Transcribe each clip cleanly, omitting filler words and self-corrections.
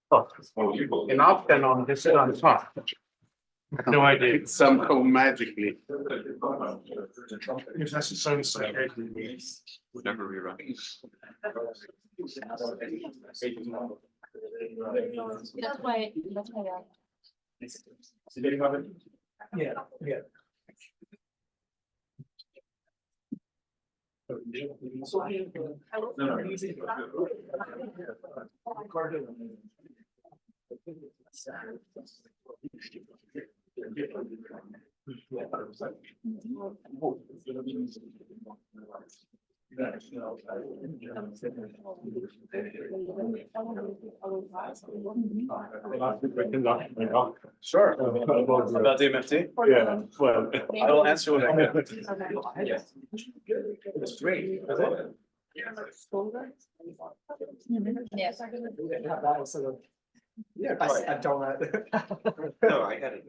Oh, an option on this on top. No idea. It's somehow magically. If that's the same thing. Whatever we run. That's why. Yeah, yeah. Sure. About the MFT? Yeah, well. I will answer what I can. Yes. It's great. Yes. Yeah, I don't know. No, I had it.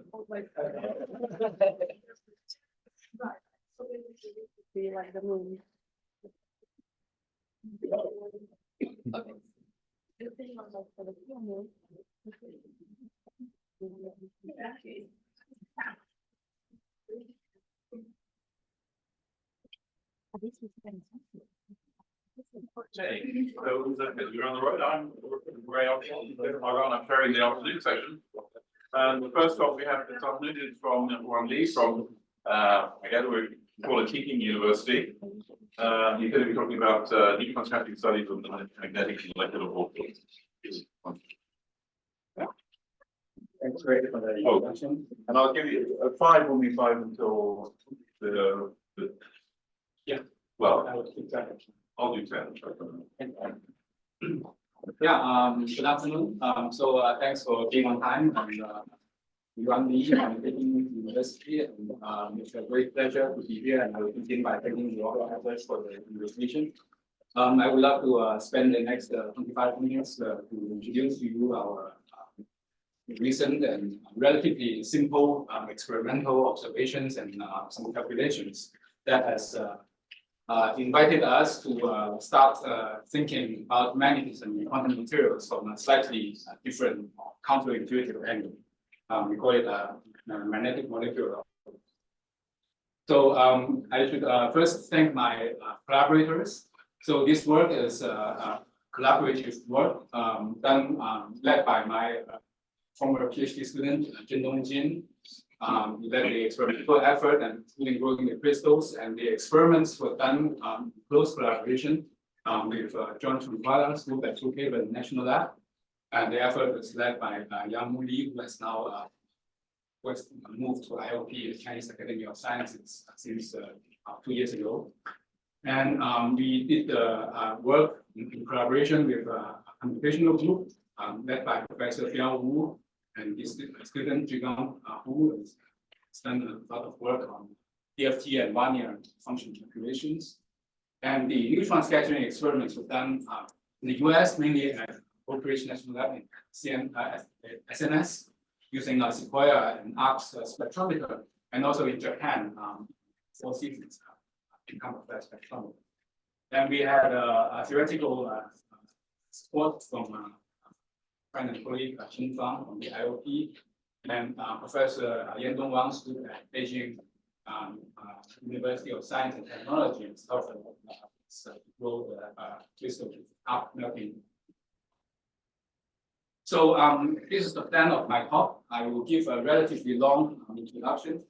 Be like the moon. Okay. Hey, so you're on the road, I'm I'm sharing the afternoon section. And the first talk we have this afternoon is from Yuan from, again, we call it Teaching University. He's going to be talking about neutron scattering studies of the magnetic and molecular orbitals. Thanks for the introduction. And I'll give you 5 will be 5 until the Yeah. Well, I will keep track. I'll do 10. Yeah, good afternoon. Thanks for being on time and Yuan Li from Taking University, and it's a great pleasure to be here, and I will begin by thanking you all efforts for the invitation. I would love to spend the next 25 minutes to introduce to you our recent and relatively simple experimental observations and some calculations that has invited us to start thinking about magnetism in quantum materials from a slightly different, counterintuitive angle. We call it a magnetic molecular. So I should first thank my collaborators. So this work is collaborative work led by my former PhD student, Jindong Jin. He led the experimental effort and including growing the crystals, and the experiments were done in close collaboration with John Changlani's group at Brookhaven National Lab. And the effort was led by Yang Li, who has now moved to IOP, the Chinese Academy of Sciences, since 2 years ago. And we did the work in collaboration with a computational group led by Professor Fiao Wu and his student Zhigang Hu has done a lot of work on DFT and linear function calculations. And the neutron scattering experiments were done in the US, mainly at Oak Ridge National Lab in SNS, using Sequoia and ARC's spectrometer, and also in Japan, 4 seasons in camouflage spectrometer. And we had a theoretical support from friend and colleague Xin Fang from the IOP, and Professor Yandong Wang's group at Beijing University of Science and Technology and Stanford grow the crystal up melting. So this is the plan of my talk. I will give a relatively long introduction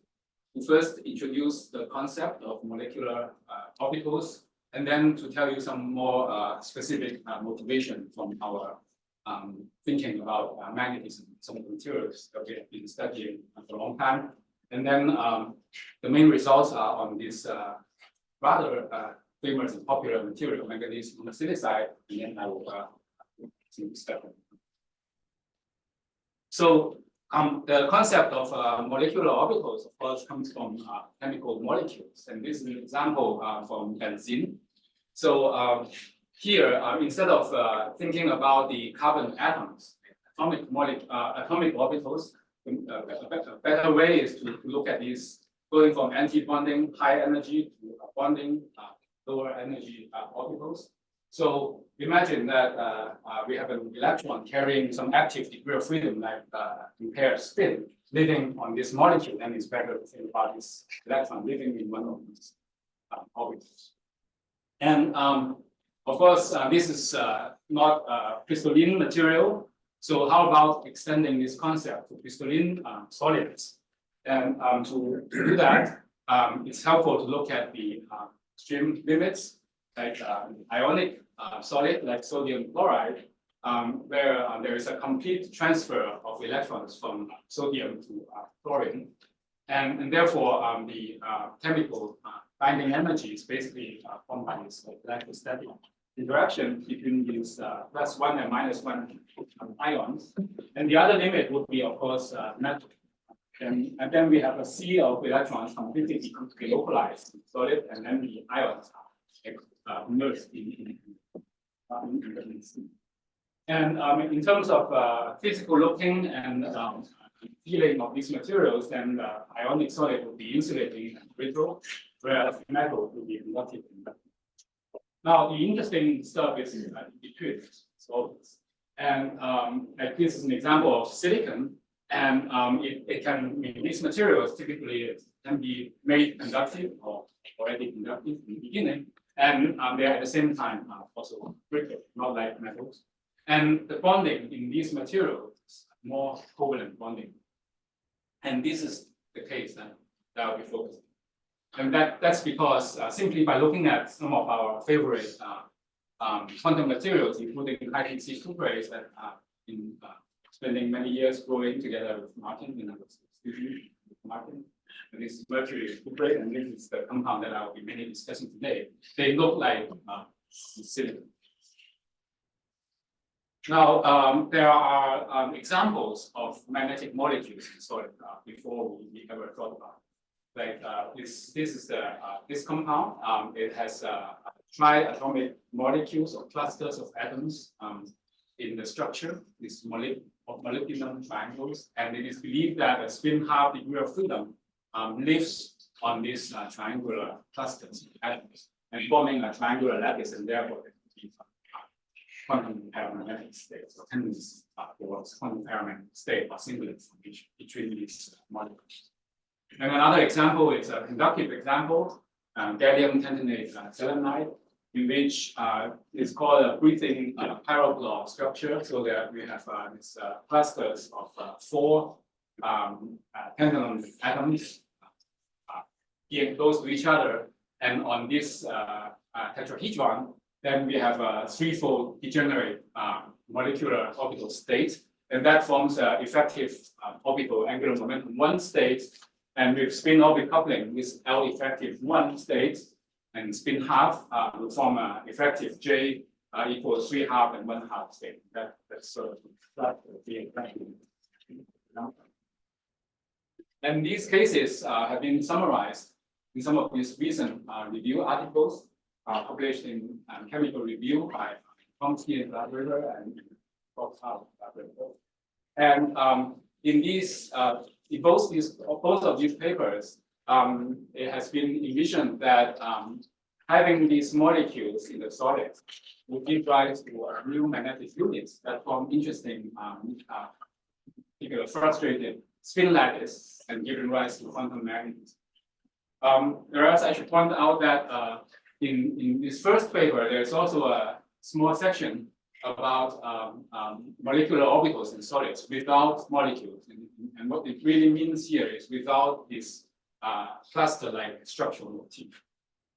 to first introduce the concept of molecular orbitals, and then to tell you some more specific motivation from our thinking about magnetism, some of the materials that we have been studying for a long time. And then the main results are on this rather famous and popular material, manganese monosilicide, and then I will step in. So the concept of molecular orbitals, of course, comes from chemical molecules, and this is an example from benzene. So here, instead of thinking about the carbon atoms, atomic orbitals, a better way is to look at these going from anti-bonding high energy to bonding lower energy orbitals. So imagine that we have an electron carrying some active degree of freedom, like impaired spin, living on this molecule, and it's better to think about this electron living in one of these orbitals. And of course, this is not crystalline material. So how about extending this concept to crystalline solids? And to do that, it's helpful to look at the stream limits, like ionic solid, like sodium chloride, where there is a complete transfer of electrons from sodium to chlorine. And therefore, the chemical binding energy is basically formed by this electrostatic interaction between these +1 and -1 ions. And the other limit would be, of course, metal. And then we have a sea of electrons completely delocalized in solid, and then the ions are immersed in the sea. And in terms of physical looking and feeling of these materials, then ionic solid would be insulating and brittle, whereas metal would be conductive. Now, the interesting stuff is between solids. And like this is an example of silicon, and it can, these materials typically can be made conductive or already conductive in the beginning, and they are at the same time also brittle, not like metals. And the bonding in these materials is more covalent bonding. And this is the case that I'll be focusing. And that's because simply by looking at some of our favorite quantum materials, including high-density superrays that in spending many years growing together with Martin, and I was studying with Martin. And this is mercury superray, and this is the compound that I will be mainly discussing today. They look like silicon. Now, there are examples of magnetic molecules in solid before we ever thought about it. Like this is the this compound. It has triatomic molecules or clusters of atoms in the structure. These molybdenum triangles, and it is believed that a spin half degree of freedom lives on these triangular clusters of atoms and forming a triangular lattice, and therefore quantum paramagnetic states or tendencies towards quantum paramagnetic state or singlets between these molecules. And another example is a conductive example, gallium tantalate selenide, in which it's called a breathing pyrochlore structure. So that we have these clusters of 4 tantalum atoms being close to each other, and on this tetrahedron, then we have a 3-fold degenerate molecular orbital state, and that forms an effective orbital angular momentum 1 state. And with spin orbit coupling, this L effective 1 state and spin half will form an effective J equals 3½ and 1½ state. That's sort of the effective. And these cases have been summarized in some of these recent review articles published in Chemical Review by Chomsky and collaborator and Bob collaborator. And in these, in both of these papers, it has been envisioned that having these molecules in the solids would give rise to new magnetic units that form interesting, frustrated spin lattice and giving rise to quantum magnetism. Whereas I should point out that in this first paper, there's also a small section about molecular orbitals in solids without molecules. And what it really means here is without this cluster-like structural motif.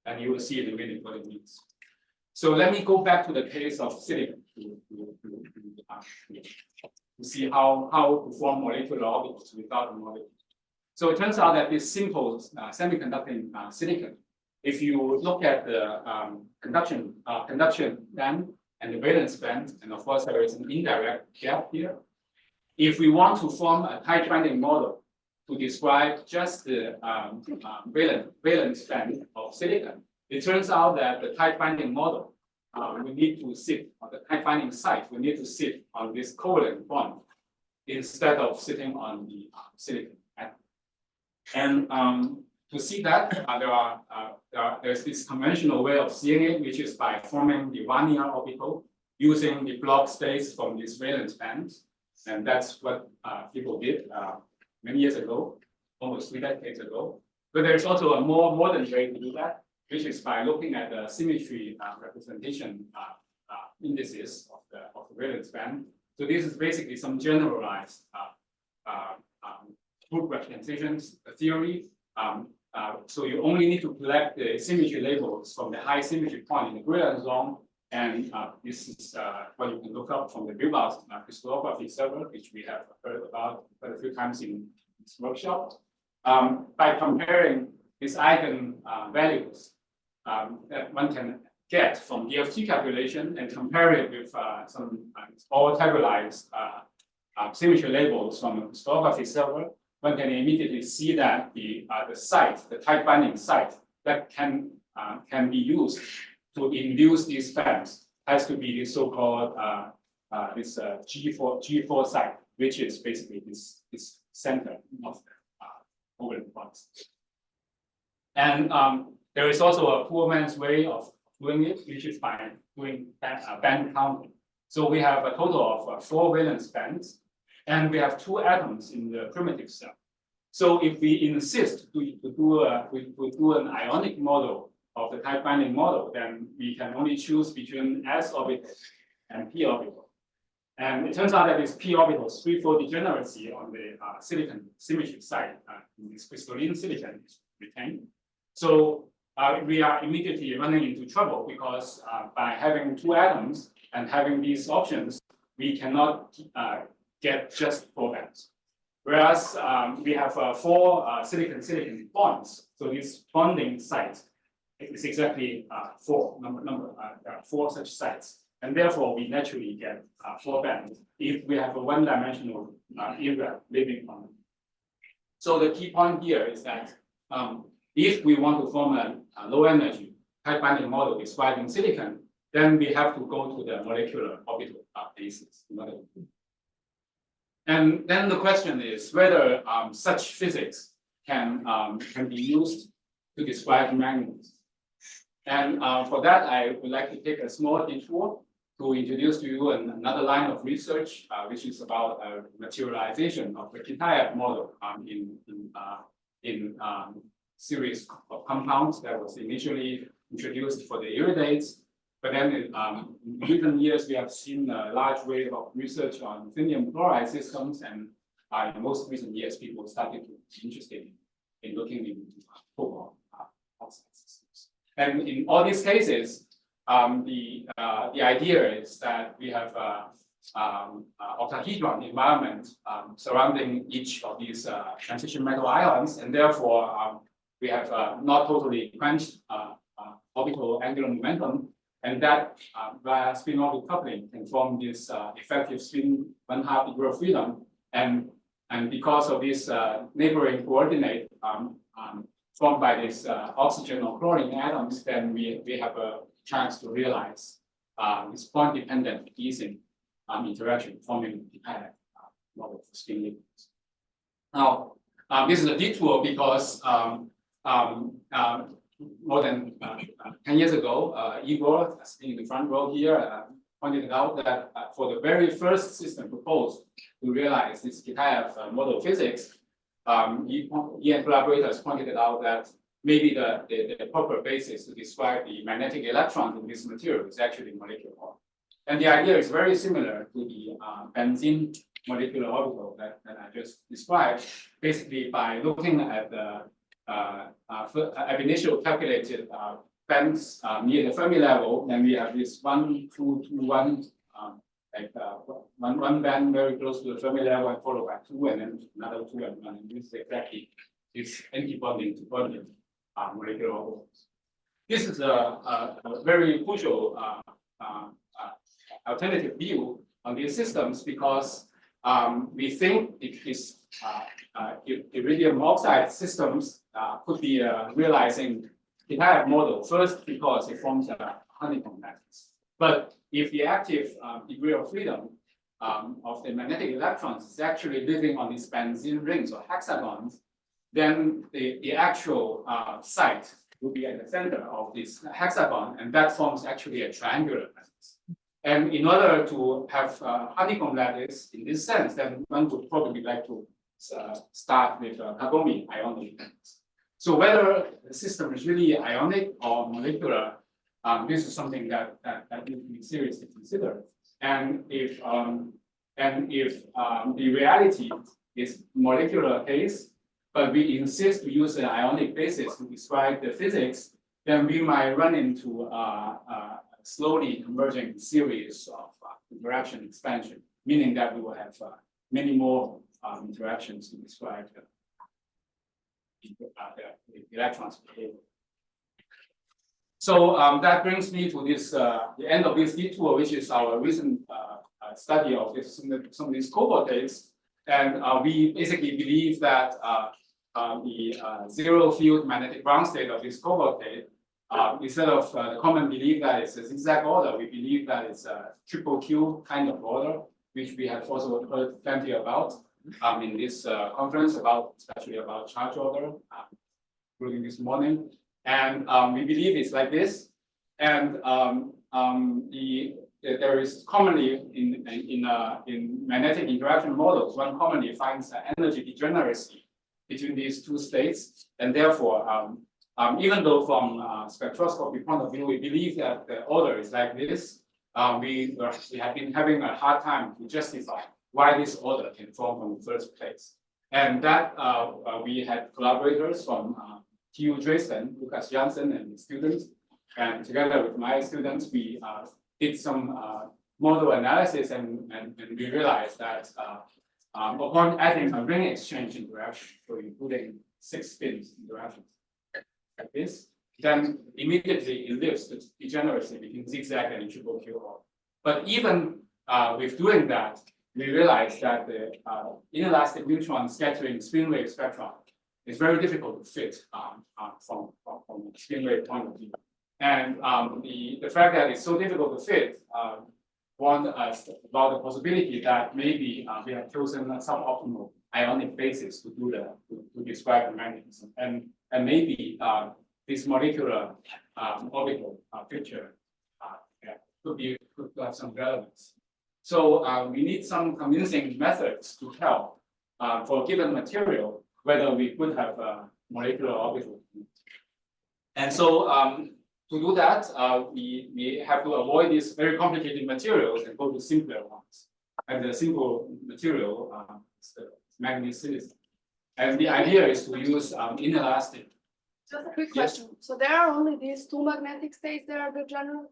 And you will see in a minute what it means. So let me go back to the case of silicon to see how to form molecular orbitals without a molecule. So it turns out that this simple semiconducting silicon, if you look at the conduction band and the valence band, and of course there is an indirect gap here. If we want to form a tight binding model to describe just the valence band of silicon, it turns out that the tight binding model, we need to sit on the tight binding site, we need to sit on this covalent bond instead of sitting on the silicon atom. And to see that, there's this conventional way of seeing it, which is by forming the one-year orbital using the block states from these valence bands. And that's what people did many years ago, almost 3 decades ago. But there's also a more modern way to do that, which is by looking at the symmetry representation indices of the valence band. So this is basically some generalized group representations theory. So you only need to collect the symmetry labels from the high symmetry point in the Brilliant zone. And this is what you can look up from the Bilbao crystallography server, which we have heard about quite a few times in this workshop. By comparing these eigen values that one can get from DFT calculation and compare it with some all tabularized symmetry labels from the crystallography server, one can immediately see that the site, the tight binding site that can be used to induce these bands has to be the so-called this G4 site, which is basically this center of the covalent bonds. And there is also a poor man's way of doing it, which is by doing band counting. So we have a total of 4 valence bands, and we have 2 atoms in the primitive cell. So if we insist to do an ionic model of the tight binding model, then we can only choose between s orbital and p orbital. And it turns out that this p orbital's 3-fold degeneracy on the silicon symmetry side, in this crystalline silicon, is retained. So we are immediately running into trouble because by having 2 atoms and having these options, we cannot get just 4 bands. Whereas we have 4 silicon-silicon bonds. So this bonding site is exactly 4 there are 4 such sites. And therefore, we naturally get 4 bands if we have a one-dimensional area living on them. So the key point here is that if we want to form a low-energy tight binding model describing silicon, then we have to go to the molecular orbital basis. And then the question is whether such physics can be used to describe magnets. And for that, I would like to take a small detour to introduce to you another line of research, which is about materialization of the Kitaev model in series of compounds that was initially introduced for the iridates. But then in recent years, we have seen a large wave of research on ruthenium chloride systems. And in most recent years, people started to be interested in looking into cobalt oxide systems. And in all these cases, the idea is that we have octahedron environment surrounding each of these transition metal ions, and therefore we have not totally quenched orbital angular momentum, and that via spin-orbital coupling can form this effective spin 1/2 degree of freedom, and because of this neighboring coordinate formed by this oxygen or chlorine atoms, then we have a chance to realize this point-dependent Ising interaction forming the model for spin liquids. Now, this is a detour because more than 10 years ago, Igor, in the front row here, pointed out that for the very first system proposed to realize this Kitaev model of physics, he and collaborators pointed out that maybe the proper basis to describe the magnetic electrons in this material is actually molecular orbital. And the idea is very similar to the benzene molecular orbital that I just described, basically by looking at the ab initio calculated bands near the Fermi level, then we have this 1, 2, 2, 1, one band very close to the Fermi level, and followed by 2, and then another 2 and 1. And this is exactly this anti-bonding to bonding molecular orbitals. This is a very crucial alternative view on these systems because we think it is iridium oxide systems could be realizing the Kitaev model first because it forms a honeycomb lattice. But if the active degree of freedom of the magnetic electrons is actually living on these benzene rings or hexagons, then the actual site will be at the center of this hexagon, and that forms actually a triangular lattice. And in order to have honeycomb lattice in this sense, then one would probably like to start with Kagome ionic lattice. So whether the system is really ionic or molecular, this is something that needs to be seriously considered. And if the reality is molecular case, but we insist to use an ionic basis to describe the physics, then we might run into a slowly converging series of interaction expansion, meaning that we will have many more interactions to describe the electrons behavior. So that brings me to this the end of this detour, which is our recent study of some of these cobaltates. And we basically believe that the zero field magnetic ground state of this cobaltate, instead of the common belief that it's a zigzag order, we believe that it's a triple Q kind of order, which we have also heard plenty about in this conference, especially about charge order, including this morning. And we believe it's like this. And there is commonly in magnetic interaction models, one commonly finds energy degeneracy between these two states, and therefore, even though from spectroscopy point of view, we believe that the order is like this, we have been having a hard time to justify why this order can form from the first place. And that we had collaborators from TU Dresden, Lucas Janssen and students, and together with my students, we did some model analysis, and we realized that upon adding a ring exchange interaction, so including 6 spins interactions like this, then immediately it lives the degeneracy between zigzag and triple Q order. But even with doing that, we realized that the inelastic neutron scattering spin wave spectrum is very difficult to fit from a spin wave point of view. And the fact that it's so difficult to fit warned us about the possibility that maybe we have chosen a suboptimal ionic basis to describe the magnetism, and maybe this molecular orbital picture could have some relevance. So we need some convincing methods to tell for a given material whether we could have a molecular orbital. And so to do that, we have to avoid these very complicated materials and go to simpler ones. And the simple material is the manganese silicon. And the idea is to use inelastic. Just a quick Yes. question. So there are only these 2 magnetic states that are degenerate?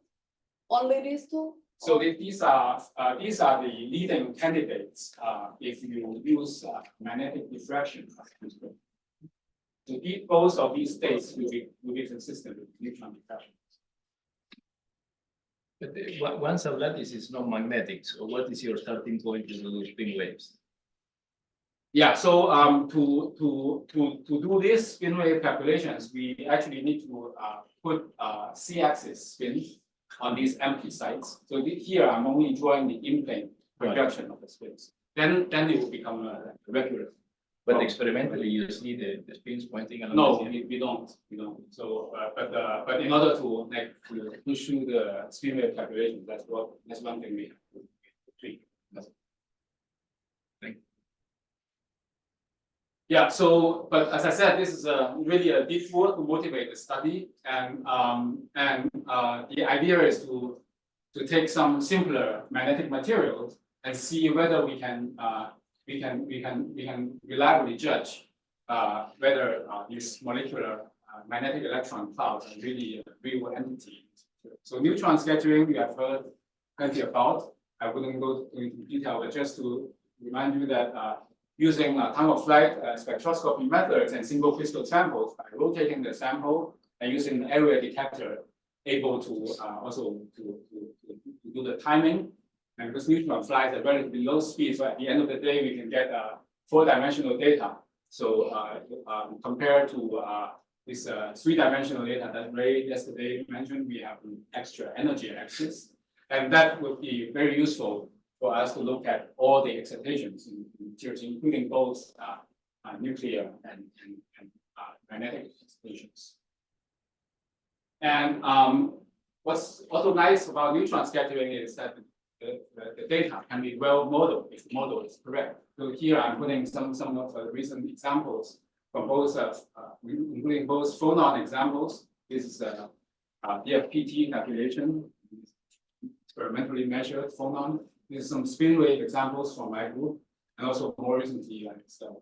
Only these 2? So these are the leading candidates if you use magnetic diffraction. So both of these states will be consistent with neutron diffraction. But once a lattice is not magnetic, so what is your starting point to do spin waves? Yeah, so to do these spin wave calculations, we actually need to put c-axis spin on these empty sites. So here I'm only drawing the in-plane projection of the spins. Then it will become a regular. But experimentally, you see the spins pointing along. No, we don't. So, but in order to push through the spin wave calculation, that's one thing we have to tweak. Yeah. So, but as I said, this is really a detour to motivate the study, and the idea is to take some simpler magnetic materials and see whether we can reliably judge whether these molecular magnetic electron clouds are really a real entity. So neutron scattering we have heard plenty about. I wouldn't go into detail, but just to remind you that using time of flight spectroscopy methods and single crystal samples, by rotating the sample and using an area detector, able to also to do the timing. And because neutron flies at relatively low speed, so at the end of the day, we can get 4-dimensional data. So compared to this 3-dimensional data that Ray yesterday mentioned, we have an extra energy axis. And that would be very useful for us to look at all the excitations in materials, including both nuclear and magnetic excitations. And what's also nice about neutron scattering is that the data can be well modeled if the model is correct. So here I'm putting some of the recent examples from both, including both phonon examples. This is a DFPT calculation, experimentally measured phonon. This is some spin wave examples from my group, and also more recently,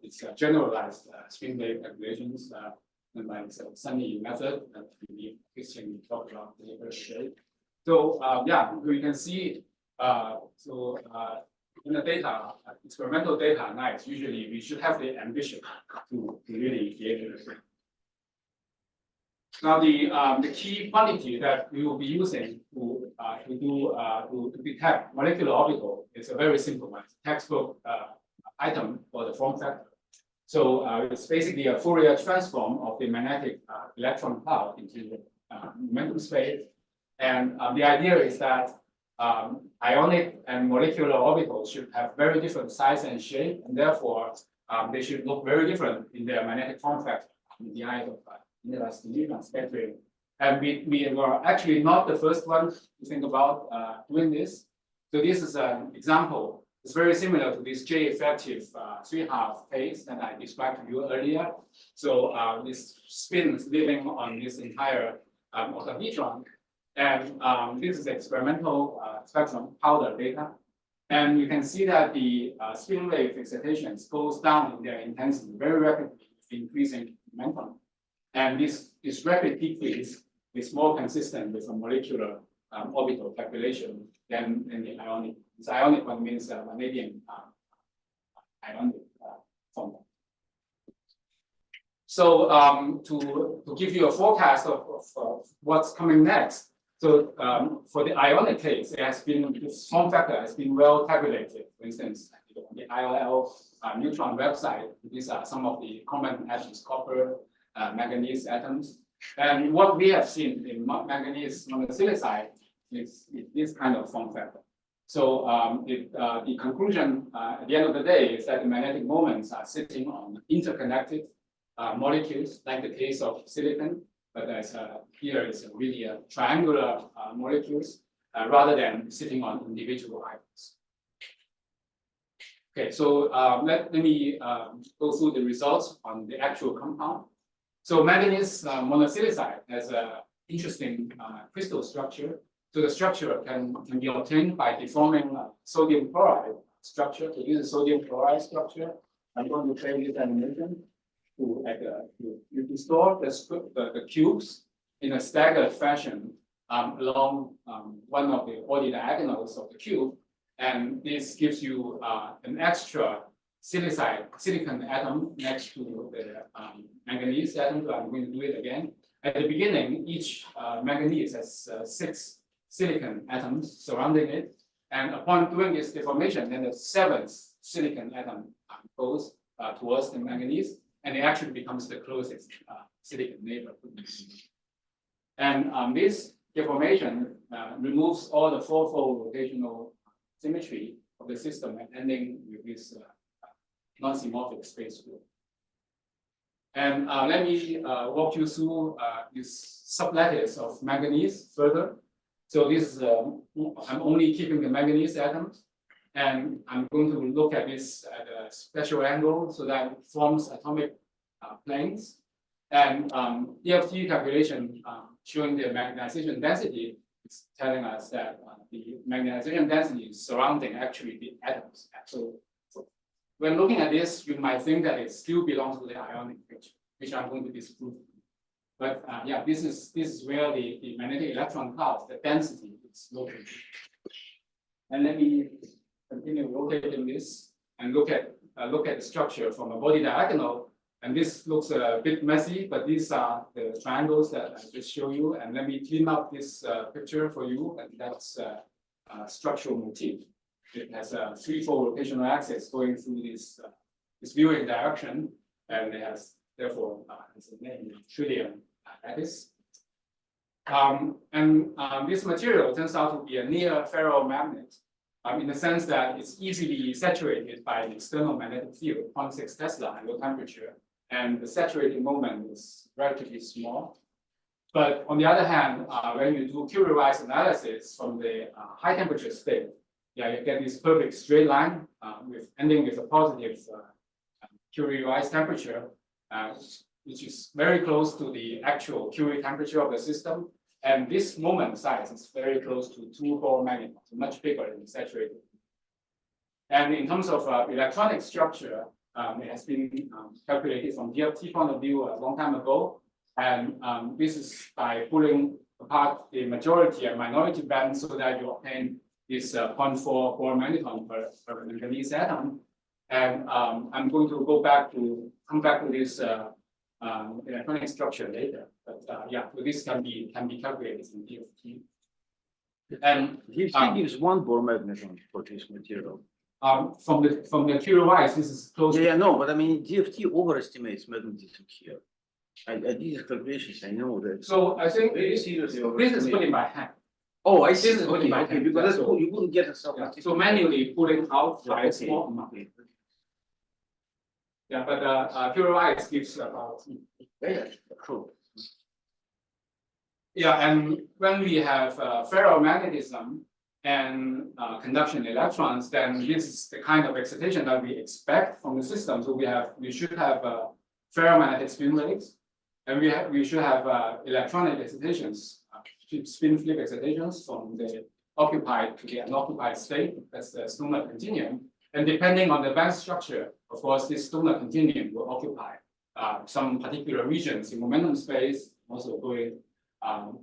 it's generalized spin wave calculations and by the Sunny method that we Cristian talked about later today. So yeah, we can see. In the data, experimental data, nice. Usually, we should have the ambition to really be able to. Now, the key quantity that we will be using to detect molecular orbital is a very simple one. Textbook item for the form factor. So it's basically a Fourier transform of the magnetic electron cloud into the momentum space, and the idea is that ionic and molecular orbitals should have very different size and shape, and therefore they should look very different in their magnetic form factor in the eyes of inelastic neutron scattering. And we were actually not the first ones to think about doing this. So this is an example. It's very similar to this J-effective 3/2 case that I described to you earlier. So this spins living on this entire octahedron. And this is experimental spectrum powder data. And you can see that the spin wave excitations goes down in their intensity very rapidly, increasing momentum. And this rapid decrease is more consistent with a molecular orbital calculation than the ionic. This ionic one means vanadium ionic form. So to give you a forecast of what's coming next. So for the ionic case, this form factor has been well tabulated. For instance, on the IOL Neutron website, these are some of the common atoms: copper, manganese atoms. And what we have seen in manganese monosilicide is this kind of form factor. So the conclusion at the end of the day is that the magnetic moments are sitting on interconnected molecules, like the case of silicon. But as here is really a triangular molecules rather than sitting on individual atoms. Okay, so let me go through the results on the actual compound. So manganese monosilicide has an interesting crystal structure. So the structure can be obtained by deforming sodium chloride structure. So this is sodium chloride structure. I'm going to play this animation. You store the cubes in a staggered fashion along one of the body diagonals of the cube, and this gives you an extra silicon atom next to the manganese atom. So I'm going to do it again. At the beginning, each manganese has 6 silicon atoms surrounding it, and upon doing this deformation, then the 7th silicon atom goes towards the manganese. And it actually becomes the closest silicon neighbor. And this deformation removes all the 4-fold rotational symmetry of the system, and ending with this non-symmetric space group. And let me walk you through this sublattice of manganese further. So this is I'm only keeping the manganese atoms. And I'm going to look at this at a special angle so that it forms atomic planes. And DFT calculation showing the magnetization density is telling us that the magnetization density is surrounding actually the atoms. So when looking at this, you might think that it still belongs to the ionic picture, which I'm going to disprove. But yeah, this is where the magnetic electron cloud, the density is located. And let me continue rotating this and look at the structure from a body diagonal. And this looks a bit messy, but these are the triangles that I just showed you. And let me clean up this picture for you. And that's a structural motif. It has a 3-fold rotational axis going through this viewing direction, and it has therefore it's a name trillium lattice. And this material turns out to be a near ferromagnet. in the sense that it's easily saturated by an external magnetic field, 0.6 Tesla at low temperature, and the saturating moment is relatively small. But on the other hand, when you do Curie-wise analysis from the high temperature state, yeah, you get this perfect straight line with ending with a positive Curie-wise temperature, which is very close to the actual Curie temperature of the system. And this moment size is very close to 2 Bohr magnetons, much bigger than saturated. And in terms of electronic structure, it has been calculated from DFT point of view a long time ago. And this is by pulling apart the majority and minority bands so that you obtain this 0.4 Bohr magneton per manganese atom. And I'm going to come back to this electronic structure later. But yeah, so this can be calculated in DFT. And DFT gives 1 Bohr magneton for this material. from the Curie-wise, this is close. Yeah, no, but I mean DFT overestimates magnetism here. I did these calculations. I know that. So I think Very this seriously is put in by hand. Oh, I see. This is Okay, by okay, hand. because that's So- cool. You wouldn't get a self. Yeah, so manually pulling out by a Okay, small amount. okay. Yeah, but Curie-wise gives about. Yeah, cool. Yeah, and when we have ferromagnetism and conduction electrons, then this is the kind of excitation that we expect from the system. So we should have ferromagnetic spin waves, and we should have electronic excitations, spin flip excitations from the occupied to the unoccupied state. That's the Stoner continuum. And depending on the band structure, of course, this Stoner continuum will occupy some particular regions in momentum space, also going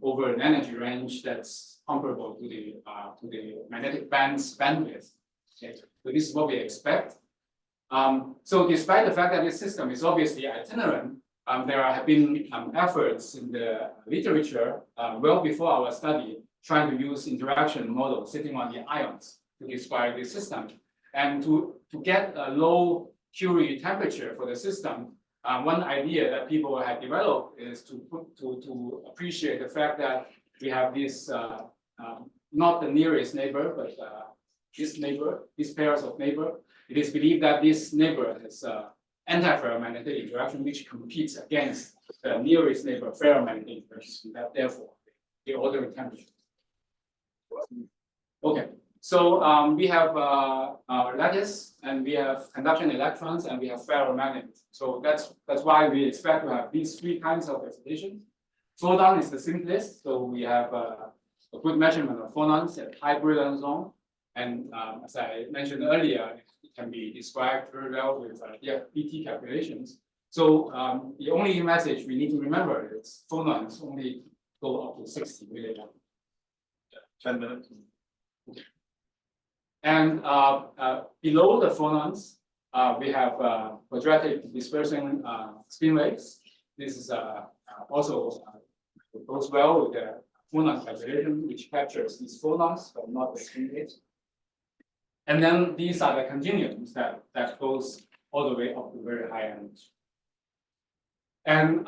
over an energy range that's comparable to the magnetic band's bandwidth. Okay. So this is what we expect. So despite the fact that this system is obviously itinerant, there have been efforts in the literature well before our study trying to use interaction models sitting on the ions to describe the system. And to get a low Curie temperature for the system, one idea that people have developed is to appreciate the fact that we have this not the nearest neighbor, but this neighbor, these pairs of neighbor. It is believed that this neighbor has anti-ferromagnetic interaction, which competes against the nearest neighbor ferromagnetic interaction. That therefore the ordering temperature. Okay. So we have lattice, and we have conduction electrons, and we have ferromagnets. So that's why we expect to have these 3 kinds of excitation. Photon is the simplest, so we have a good measurement of phonons at high brilliance zone, and as I mentioned earlier, it can be described very well with BT calculations. So the only message we need to remember is phonons only go up to 60 milliamp. 10 minutes. And below the phonons, we have quadratic dispersion spin waves. This is also goes well with the phonon calculation, which captures these phonons, but not the spin waves. And then these are the continuums that goes all the way up to very high energy. And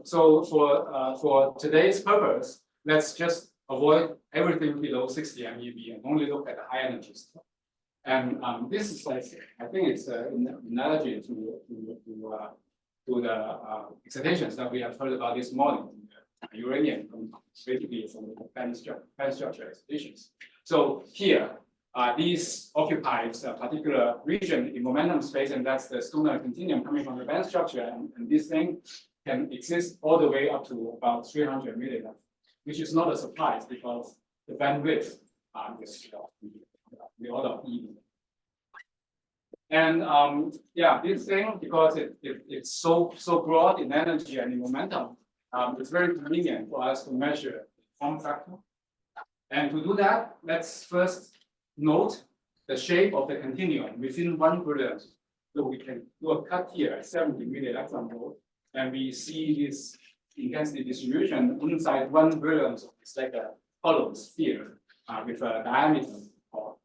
so for today's purpose, let's just avoid everything below 60 MeV and only look at the high energy stuff. And this is like, I think it's an analogy to the excitations that we have heard about this morning, uranium, basically from the band structure excitations. So here, these occupies a particular region in momentum space, and that's the Stoner continuum coming from the band structure. And this thing can exist all the way up to about 300 milliamp, which is not a surprise because the bandwidth is the order of E. And yeah, this thing, because it's so broad in energy and in momentum, it's very convenient for us to measure form factor. And to do that, let's first note the shape of the continuum within 1 brilliance. So we can do a cut here at 70 millielectron volt, and we see this intensity distribution inside 1 brilliance. It's like a hollow sphere with a diameter of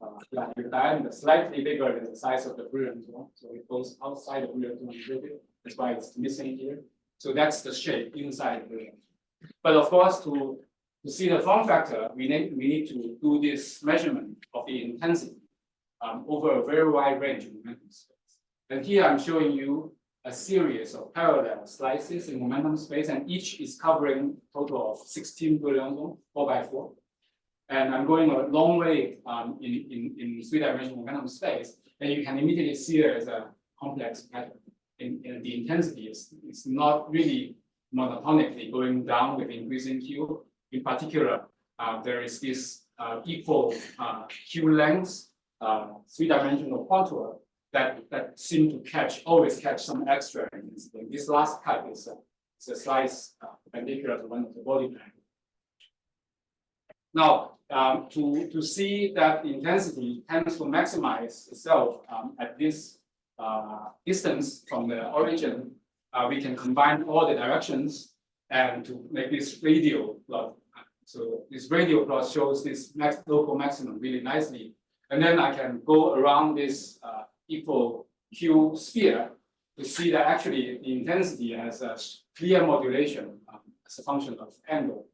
with diameter slightly bigger than the size of the brilliant zone. So it goes outside the brilliant zone a little bit. That's why it's missing here. So that's the shape inside the brilliant. But of course, to to see the form factor, we need to do this measurement of the intensity over a very wide range of momentum space. And here I'm showing you a series of parallel slices in momentum space, and each is covering a total of 16 billion zones, 4 by 4. And I'm going a long way in three-dimensional momentum space, and you can immediately see there is a complex pattern. In the intensity is not really monotonically going down with increasing Q. In particular, there is this equal Q length three-dimensional contour that seem to always catch some extra intensity. This last cut is a slice perpendicular to one of the body triangles. Now, to see that the intensity tends to maximize itself at this distance from the origin, we can combine all the directions and to make this radial plot. So this radial plot shows this local maximum really nicely. And then I can go around this equal Q sphere to see that actually the intensity has a clear modulation as a function of angle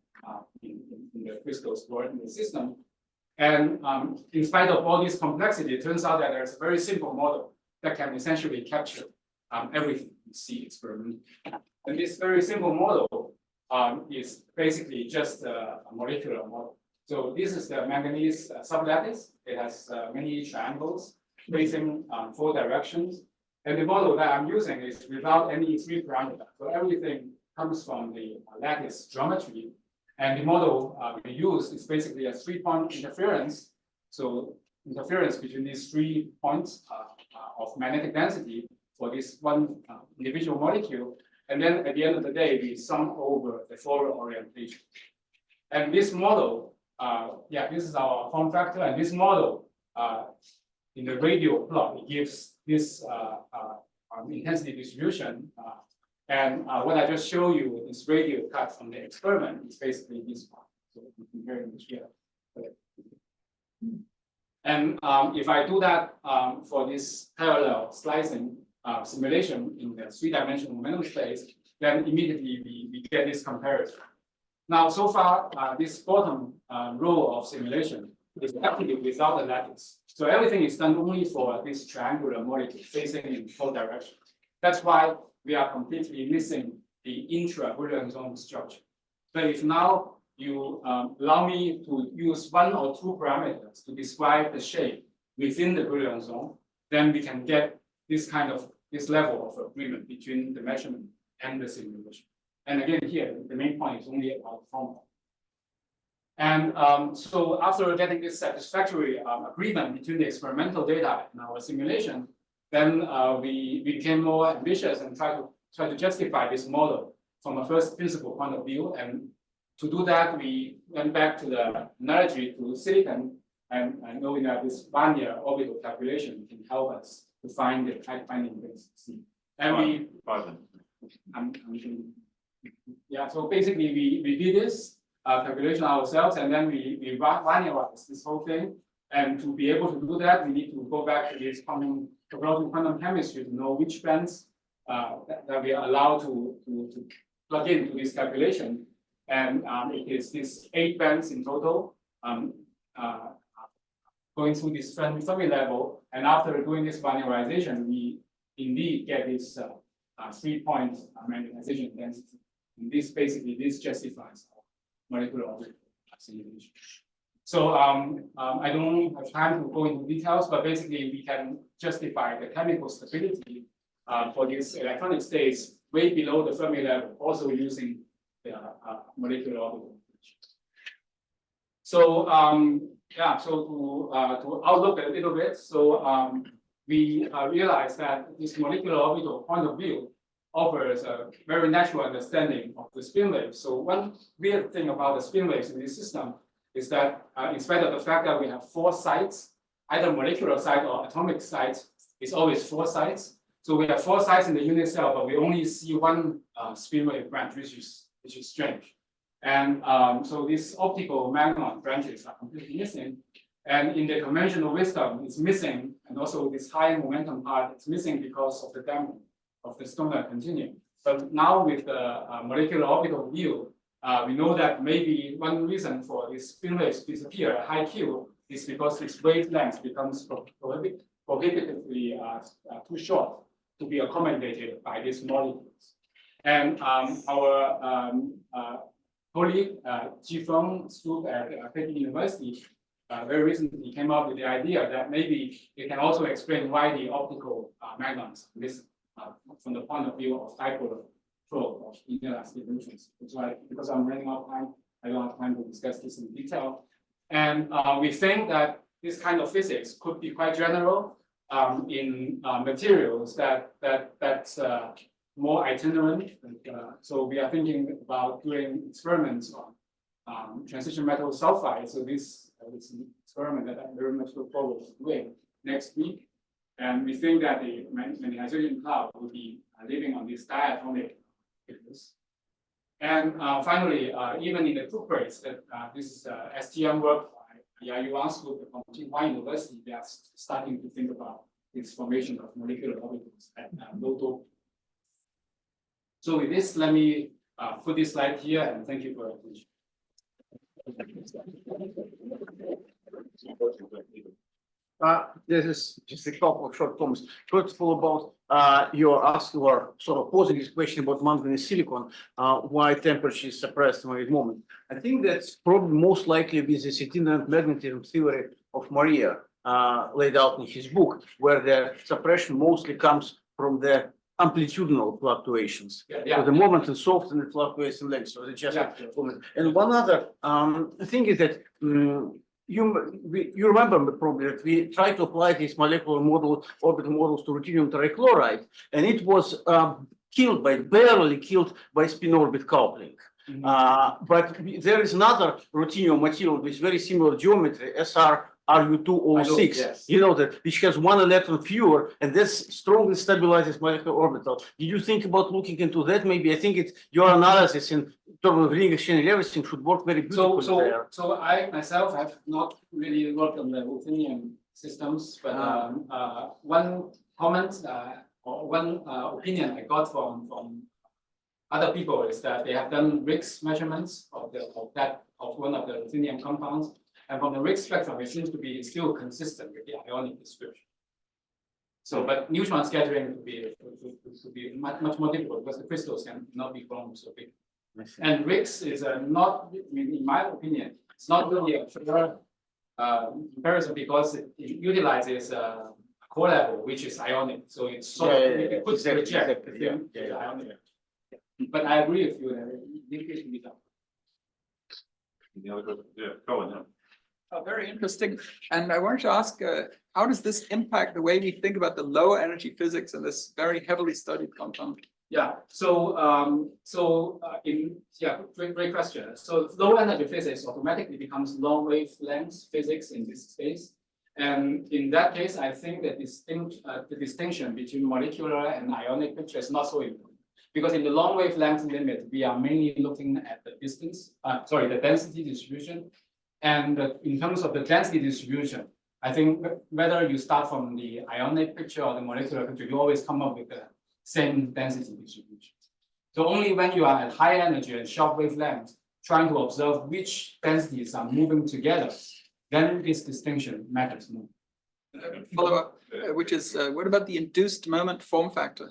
in the crystals stored in the system. And in spite of all this complexity, it turns out that there's a very simple model that can essentially capture everything we see experimentally. And this very simple model is basically just a molecular model. So this is the manganese sublattice. It has many triangles facing 4 directions. And the model that I'm using is without any 3 parameters. So everything comes from the lattice geometry. And the model we use is basically a 3-point interference. So interference between these 3 points of magnetic density for this one individual molecule. And then at the end of the day, we sum over the forward orientation. And this model, this is our form factor. And this model, in the radial plot, it gives this intensity distribution. And what I just showed you, this radial cut from the experiment, is basically this one. So we compare it here. And if I do that for this parallel slicing simulation in the 3-dimensional momentum space, then immediately we get this comparison. Now, so far, this bottom row of simulation is actually without the lattice. So everything is done only for this triangular molecule facing in 4 directions. That's why we are completely missing the intra-Boolean zone structure. But if now you allow me to use 1 or 2 parameters to describe the shape within the Boolean zone, then we can get this level of agreement between the measurement and the simulation. And again, here, the main point is only about the formula. And so after getting this satisfactory agreement between the experimental data and our simulation, then we became more ambitious and try to justify this model from a first principle point of view. And to do that, we went back to the analogy to silicon and knowing that this Barnier orbital calculation can help us to find the tight binding rates. And so basically we did this calculation ourselves, and then we Barnierized this whole thing. And to be able to do that, we need to go back to this quantum chemistry to know which bands that we are allowed to plug into this calculation. And it is this 8 bands in total, going through this Fermi level. And after doing this linearization, we indeed get this 3-point magnetization density. And this justifies our molecular orbital simulation. So I don't have time to go into details, but basically we can justify the chemical stability for these electronic states way below the Fermi level, also using the molecular orbital. So to outlook a little bit, so we realized that this molecular orbital point of view offers a very natural understanding of the spin waves. So one weird thing about the spin waves in this system is that in spite of the fact that we have 4 sites, either molecular site or atomic site, it's always 4 sites. So we have 4 sites in the unit cell, but we only see 1 spin wave branch, which is strange. And so these optical magnon branches are completely missing. And in the conventional wisdom, it's missing. And also this high momentum part, it's missing because of the damping of the Stoner continuum. But now with the molecular orbital view, we know that maybe one reason for this spin waves disappear at high Q is because its wavelength becomes prohibitively too short to be accommodated by these molecules. And our colleague Ji-Feng Stroup at Peking University very recently came up with the idea that maybe it can also explain why the optical magnons miss from the point of view of dipole flow of inelastic neutrons. So because I'm running out of time, I don't have time to discuss this in detail. And we think that this kind of physics could be quite general in materials that's more itinerant. So we are thinking about doing experiments on transition metal sulfide. So this is an experiment that I very much look forward to doing next week. And we think that the magnetization cloud will be living on this diatomic thickness. And finally, even in the cuprates, that this is STM work by Yuan from Yuan University, they are starting to think about this formation of molecular orbitals at low doping. So with this, let me put this slide here, and thank you for your attention. This is just a couple of short comments. First of all, about your asked or sort of posing this question about manganese silicon, why temperature is suppressed at the moment. I think that's probably most likely with the itinerant magnetism theory of Maria laid out in his book, where the suppression mostly comes from the amplitudinal fluctuations. So the moment is soft and it fluctuates in length. So it's just and one other thing is that you remember probably that we tried to apply these molecular model orbital models to ruthenium trichloride, and it was barely killed by spin orbit coupling. But there is another ruthenium material with very similar geometry, RU206, yes. you know that, which has one electron fewer, and this strongly stabilizes molecular orbital. Did you think about looking into that? Maybe I think it's your analysis in terms of ring exchange and everything should work very beautifully there. So I myself have not really worked on the ruthenium systems, but one comment or one opinion I got from other people is that they have done RIX measurements of one of the ruthenium compounds. And from the RIX spectrum, it seems to be still consistent with the ionic description. So, but neutron scattering would be much more difficult because the crystals cannot be formed so big. And RIX is not, in my opinion, it's not really a fair comparison because it utilizes a core level, which is ionic. So it's sort of, it could reject the ionic. But I agree with you that it can be done. The other question, yeah, Collin, yeah. Very interesting. And I wanted to ask, how does this impact the way we think about the low energy physics in this very heavily studied compound? Yeah. So, great question. So low energy physics automatically becomes long wavelength physics in this space. And in that case, I think that the distinction between molecular and ionic picture is not so important. Because in the long wavelength limit, we are mainly looking at the the density distribution. And in terms of the density distribution, I think whether you start from the ionic picture or the molecular picture, you always come up with the same density distribution. So only when you are at high energy and short wavelength, trying to observe which densities are moving together, then this distinction matters more. Follow up, which is, what about the induced moment form factor?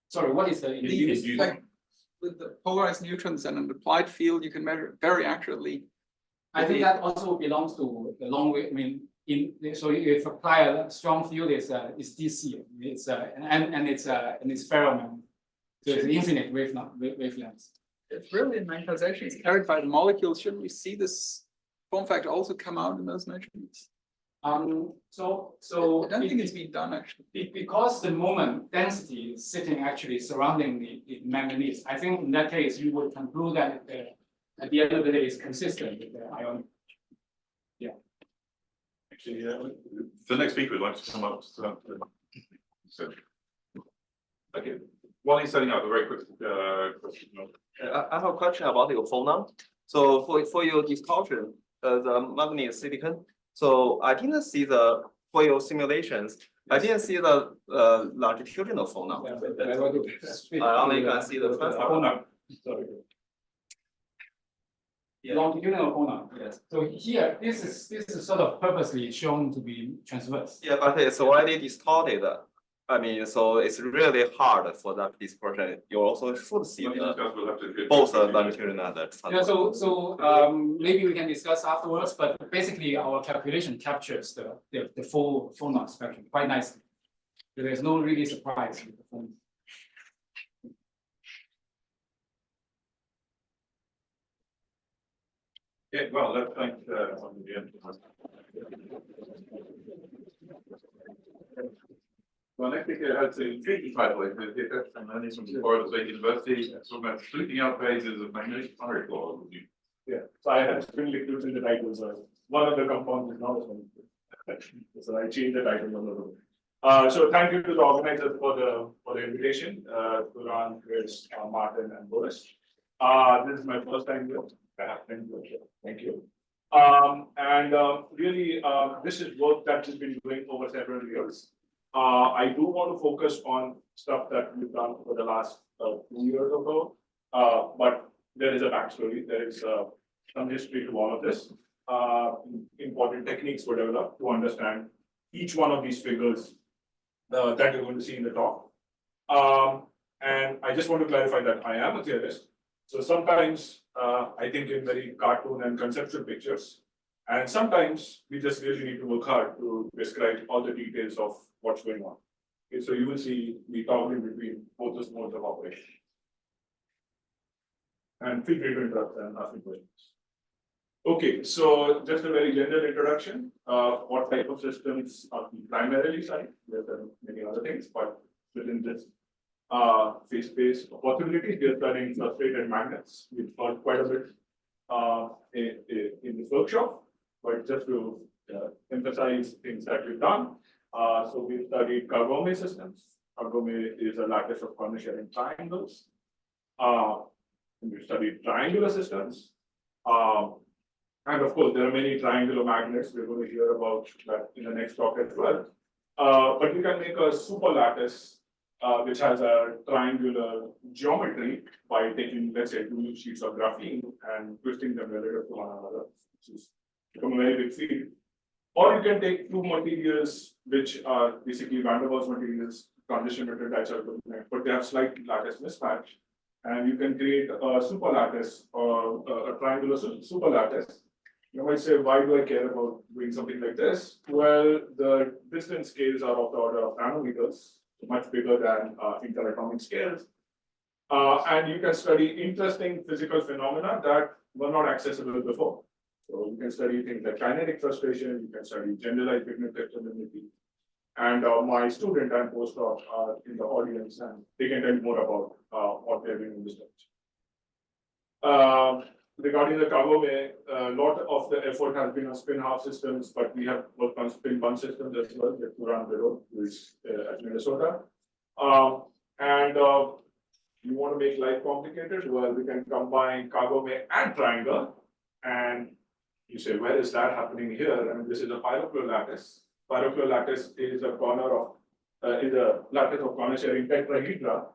Sorry, what is the induced? Like, with the polarized neutrons and an applied field, you can measure very accurately. I think that also belongs to the long way. I mean, so if apply a strong field, is DC. It's and it's ferromagnetic. So it's infinite wavelengths. If really in magnetization is carried by the molecules, shouldn't we see this form factor also come out in those measurements? So I don't think it's been done actually. Because the moment density is sitting actually surrounding the manganese. I think in that case you would conclude that at the end of the day, it's consistent with the ionic. Yeah. Actually, the next speaker would like to come up. So, okay. While he's setting up, a very quick question. I have a question about your phonon. So for your discussion, the manganese silicon. So I didn't see for your simulations. I didn't see the longitudinal phonon. I only can see the first one. Sorry. Longitudinal fauna, yes. So here, this is sort of purposely shown to be transverse. Yeah, but it's already distorted. I mean, so it's really hard for that dispersion. You also should see both the longitudinal and the Yeah, so maybe we can discuss afterwards, but basically our calculation captures the full fauna spectrum quite nicely. There's no really surprise with the fauna. Yeah, well, let's thank on the end. Well, next week I had to treat by the way, with Hitesh and then from Florida State University, so about sleuthing out phases of magnetic pyrochlores. Yeah, so I had spin liquids in the title, so one of the compounds is not a spin liquid. So I changed the title a little bit. So thank you to the organizers for the invitation, to Yuan, Chris, Martin and Boris. This is my first time here. Thank you. Really, this is work that has been doing over several years. I do want to focus on stuff that we've done for the last 2 years or so. But there is a backstory. There is some history to all of this. Important techniques were developed to understand each one of these figures that you're going to see in the talk. And I just want to clarify that I am a theorist. So sometimes I think in very cartoon and conceptual pictures, and sometimes we just really need to work hard to describe all the details of what's going on. Okay, so you will see me toggling between both those modes of operation. And feel free to interrupt and ask me questions. Okay, so just a very general introduction. What type of systems are we primarily studying? There are many other things, but within this phase space possibilities, we are studying frustrated magnets. We've heard quite a bit in this workshop, but just to emphasize things that we've done. So we've studied Kagome systems. Kagome is a lattice of corner-sharing triangles. We've studied triangular systems. And of course, there are many triangular magnets. We're going to hear about that in the next talk as well. But you can make a super lattice which has a triangular geometry by taking, let's say, 2 sheets of graphene and twisting them relative to one another, which is become a very big field. Or you can take 2 materials which are basically van der Waals materials, transition metal dichalcogene, but they have slight lattice mismatch. And you can create a super lattice or a triangular super lattice. You might say, why do I care about doing something like this? Well, the distance scales are of the order of nanometers, much bigger than interatomic scales. And you can study interesting physical phenomena that were not accessible before. So you can study things like kinetic frustration, you can study generalized magnetoelectromobility. And my student and postdoc are in the audience, and they can tell you more about what they're doing in research. Regarding the Kagome, a lot of the effort has been on spin-half systems, but we have worked on spin-bun systems as well, with Yuan, who is at Minnesota. You want to make life complicated? Well, we can combine Kagome and triangle. And you say, where is that happening here? And this is a pyrochlore lattice. Pyrochlore lattice is a lattice of corner-sharing tetrahedra.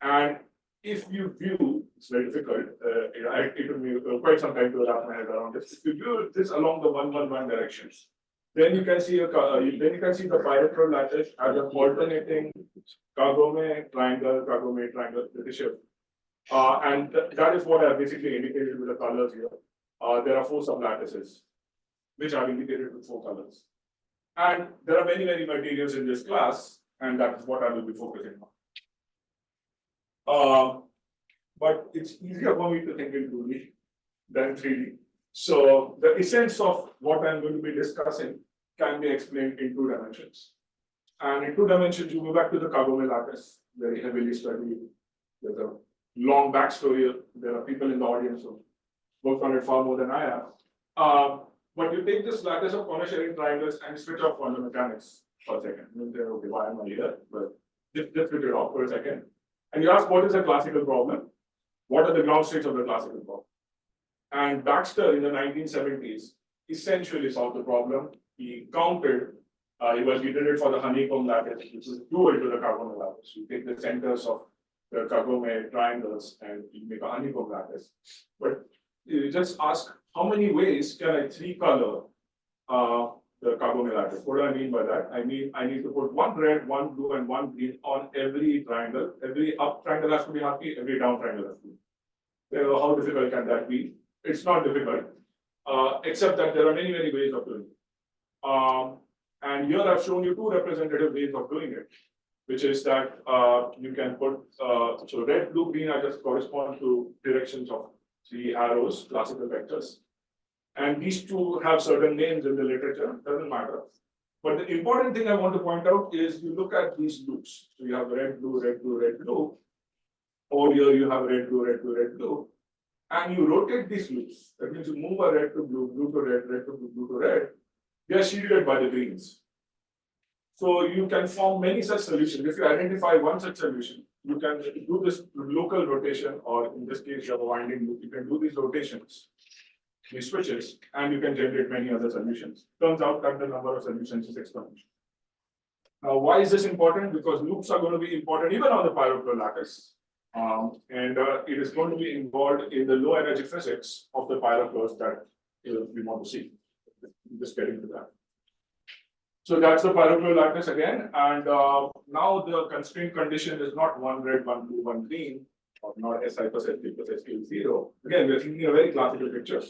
And if you view, it's very difficult, it took me quite some time to wrap my head around this. If you view this along the 1-1-1 directions, then you can see the pyrochlore lattice as an alternating Kagome triangle, shape. And that is what I basically indicated with the colors here. There are 4 sublattices, which are indicated with 4 colors. And there are many, many materials in this class, and that is what I will be focusing on. But it's easier for me to think in 2D than 3D. So the essence of what I'm going to be discussing can be explained in 2 dimensions. And in 2 dimensions, you go back to the Kagome lattice, very heavily studied. There's a long backstory. There are people in the audience who worked on it far more than I have. But you take this lattice of corner-sharing triangles and switch off quantum mechanics for a second. You say, okay, why am I here? But just switch it off for a second. And you ask, what is a classical problem? What are the ground states of the classical problem? And Baxter in the 1970s essentially solved the problem. He counted, he did it for the honeycomb lattice, which is dual to the Kagome lattice. You take the centers of the Kagome triangles and you make a honeycomb lattice. But you just ask, how many ways can I three color the carbonyl lattice? What do I mean by that? I mean, I need to put one red, one blue, and one green on every triangle. Every up triangle has to be happy, every down triangle has to be. So how difficult can that be? It's not difficult, except that there are many, many ways of doing it. And here I've shown you two representative ways of doing it, which is that you can put, so red, blue, green are just correspond to directions of three arrows, classical vectors. And these two have certain names in the literature, doesn't matter. But the important thing I want to point out is you look at these loops. So you have red, blue, red, blue, red, blue. Over here you have red, blue, red, blue, red, blue. And you rotate these loops. That means you move a red to blue, blue to red, red to blue, blue to red. They are shielded by the greens. So you can form many such solutions. If you identify one such solution, you can do this local rotation, or in this case, you have a winding loop. You can do these rotations, these switches, and you can generate many other solutions. Turns out that the number of solutions is exponential. Now, why is this important? Because loops are going to be important even on the pyrochlore lattice. It is going to be involved in the low energy physics of the pyrochlores that we want to see. Just getting to that. So that's the pyrochlore lattice again. And now the constraint condition is not one red, one blue, one green, or not Si plus Sp plus Sq is 0. Again, we're thinking a very classical picture.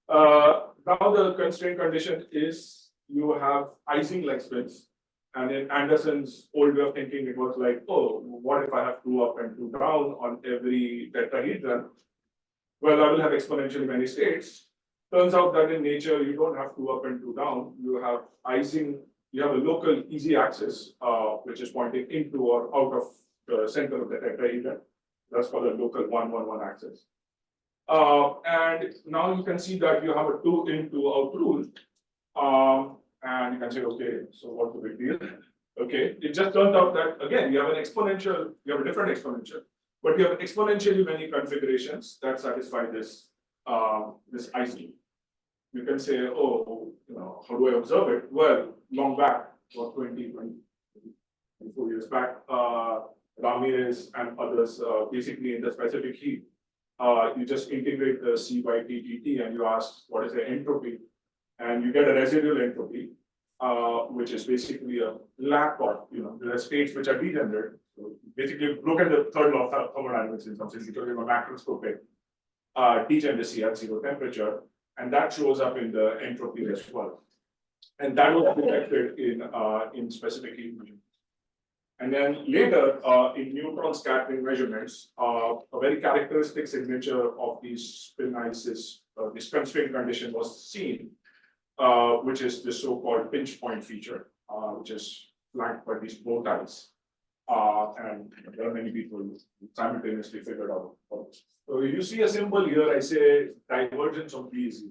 Now the constraint condition is you have Ising like spins. And in Anderson's old way of thinking, it was like, oh, what if I have two up and two down on every tetrahedron? Well, I will have exponentially many states. Turns out that in nature, you don't have two up and two down. You have Ising, you have a local easy axis, which is pointing into or out of the center of the tetrahedron. That's called a local 1, 1, 1 axis. And now you can see that you have a 2 in, 2 out rule. And you can say, okay, so what's the big deal? Okay, it just turned out that, again, you have an exponential, you have a different exponential, but you have exponentially many configurations that satisfy this, this Ising. You can say, oh, how do I observe it? Well, long back, about 24 years back, Ramirez and others, basically in the specific heat, you just integrate the C by dT and you ask, what is the entropy? And you get a residual entropy, which is basically a lack of, there are states which are degenerate. So basically, look at the third law of thermodynamics in some sense, because you have a macroscopic degeneracy at 0 temperature, and that shows up in the entropy as well. And that was detected in specific heat measurements. And then later, in neutron scattering measurements, a very characteristic signature of these spin ices, this constraint condition was seen. Which is the so-called pinch point feature, which is flanked by these bow ties. And there are many people who simultaneously figured out. So you see a symbol here, I say divergence of these.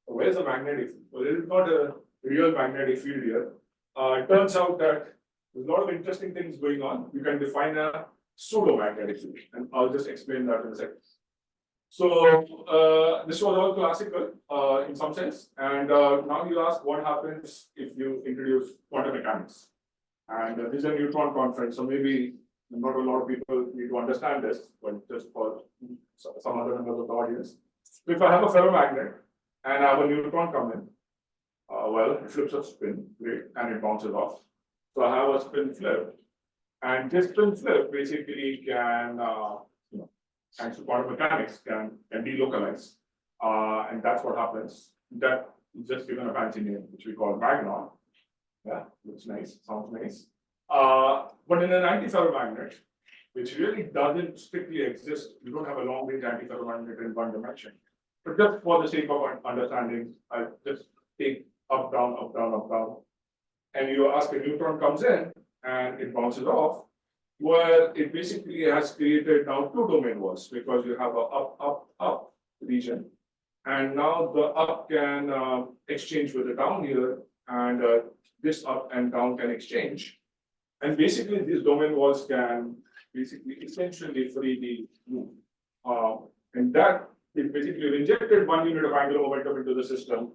Where's the magnetic field? Well, it is not a real magnetic field here. It turns out that there's a lot of interesting things going on. You can define a pseudo-magnetic field, and I'll just explain that in a second. So this was all classical in some sense, and now you ask what happens if you introduce quantum mechanics. And this is a neutron conference, so maybe not a lot of people need to understand this, but just for some other members of the audience. So if I have a ferromagnet and I have a neutron come in, well, it flips a spin, great, and it bounces off. So I have a spin flip, and this spin flip basically can thanks to quantum mechanics, can delocalize. And that's what happens. That is just given a fancy name, which we call magnon. Yeah, looks nice, sounds nice. But in an antiferromagnet, which really doesn't strictly exist, you don't have a long range antiferromagnet in one dimension. But just for the sake of understanding, I just take up, down, up, down, up, down. And you ask a neutron comes in and it bounces off. Well, it basically has created now two domain walls because you have a up, up, up region. And now the up can exchange with the down here, and this up and down can exchange. And basically, these domain walls can basically essentially freely move. And that it basically injected 1 unit of angular momentum into the system.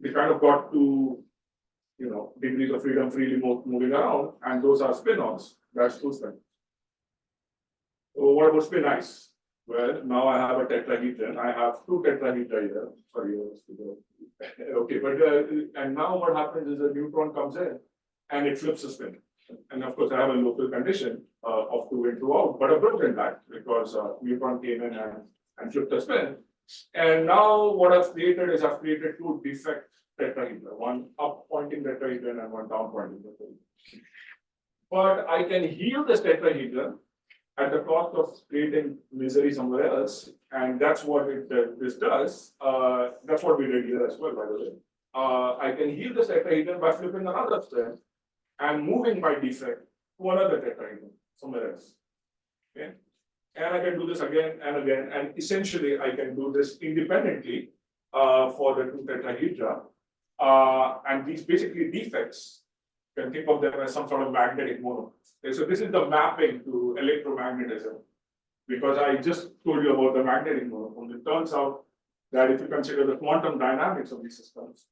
We kind of got to degrees of freedom freely moving around, and those are spin-ons. That's two spin. So what about spin ice? Well, now I have a tetrahedron. I have two tetrahedra here. Sorry, okay, but and now what happens is a neutron comes in and it flips a spin. And of course, I have a local condition of 2 in 2 out, but a broken that because neutron came in and flipped a spin. And now what I've created is I've created 2 defect tetrahedra, one up pointing tetrahedron and one down pointing tetrahedron. But I can heal this tetrahedron at the cost of creating misery somewhere else, and that's what this does. That's what we did here as well, by the way. I can heal this tetrahedron by flipping another spin and moving my defect to another tetrahedron somewhere else. Okay, and I can do this again and again, and essentially I can do this independently for the 2 tetrahedra. And these basically defects, you can think of them as some sort of magnetic monomers. Okay, so this is the mapping to electromagnetism, because I just told you about the magnetic monopole. It turns out that if you consider the quantum dynamics of these systems,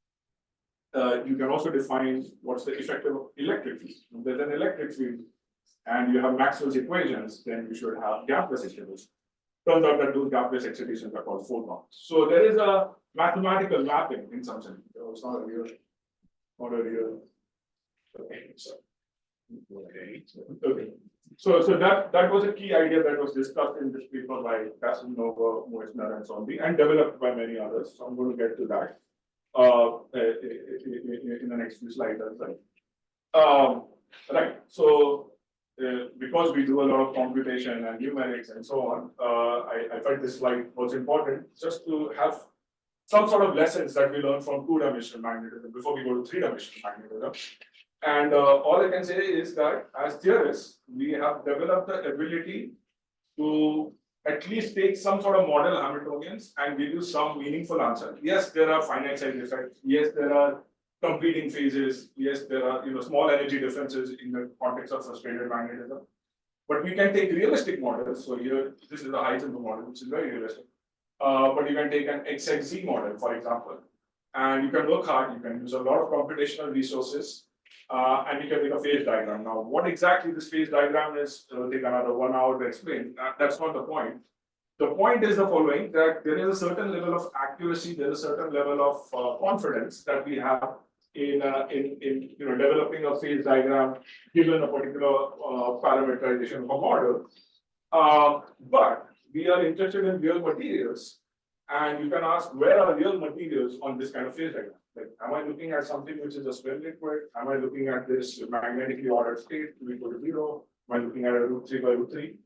you can also define what's the effect of electric field. If there's an electric field and you have Maxwell's equations, then you should have gapless excitations. Turns out that those gapless excitations are called photons. So there is a mathematical mapping in some sense. It's not a real. Okay, so. Okay. So that was a key idea that was discussed in this paper by Casanova, Moisner, and Zombie, and developed by many others. So I'm going to get to that in the next few slides as well. Right. So because we do a lot of computation and numerics and so on, I felt this slide was important just to have some sort of lessons that we learn from 2-dimensional magnetism before we go to 3-dimensional magnetism. And all I can say is that as theorists, we have developed the ability to at least take some sort of model Hamiltonians and give you some meaningful answer. Yes, there are finite size effects. Yes, there are competing phases. Yes, there are small energy differences in the context of frustrated magnetism. But we can take realistic models. So here, this is the Heisenberg model, which is very realistic. But you can take an XXZ model, for example, and you can work hard. You can use a lot of computational resources. And you can make a phase diagram. Now, what exactly this phase diagram is, take another 1 hour to explain. That's not the point. The point is the following: that there is a certain level of accuracy, there is a certain level of confidence that we have in developing a phase diagram given a particular parameterization of a model. But we are interested in real materials, and you can ask, where are real materials on this kind of phase diagram? Like, am I looking at something which is a spin liquid? Am I looking at this magnetically ordered state equal to 0? Am I looking at a √3 by √3?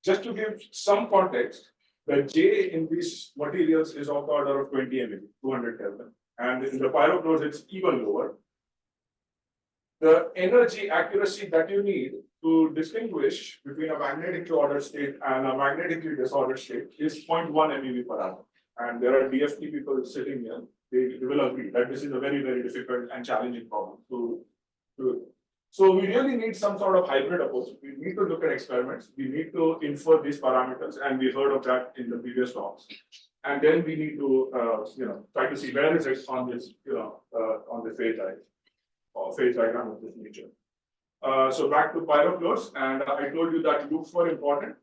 Just to give some context, the J in these materials is of the order of 20 MeV, 200 Kelvin. And in the Pyrochlores, it's even lower. The energy accuracy that you need to distinguish between a magnetically ordered state and a magnetically disordered state is 0.1 MeV per atom. And there are DFT people sitting here. They will agree that this is a very, very difficult and challenging problem to do. So we really need some sort of hybrid approach. We need to look at experiments. We need to infer these parameters, and we heard of that in the previous talks. And then we need to, try to see where is it on this, on the phase diagram of this nature. So back to Pyrochlores, and I told you that loops were important.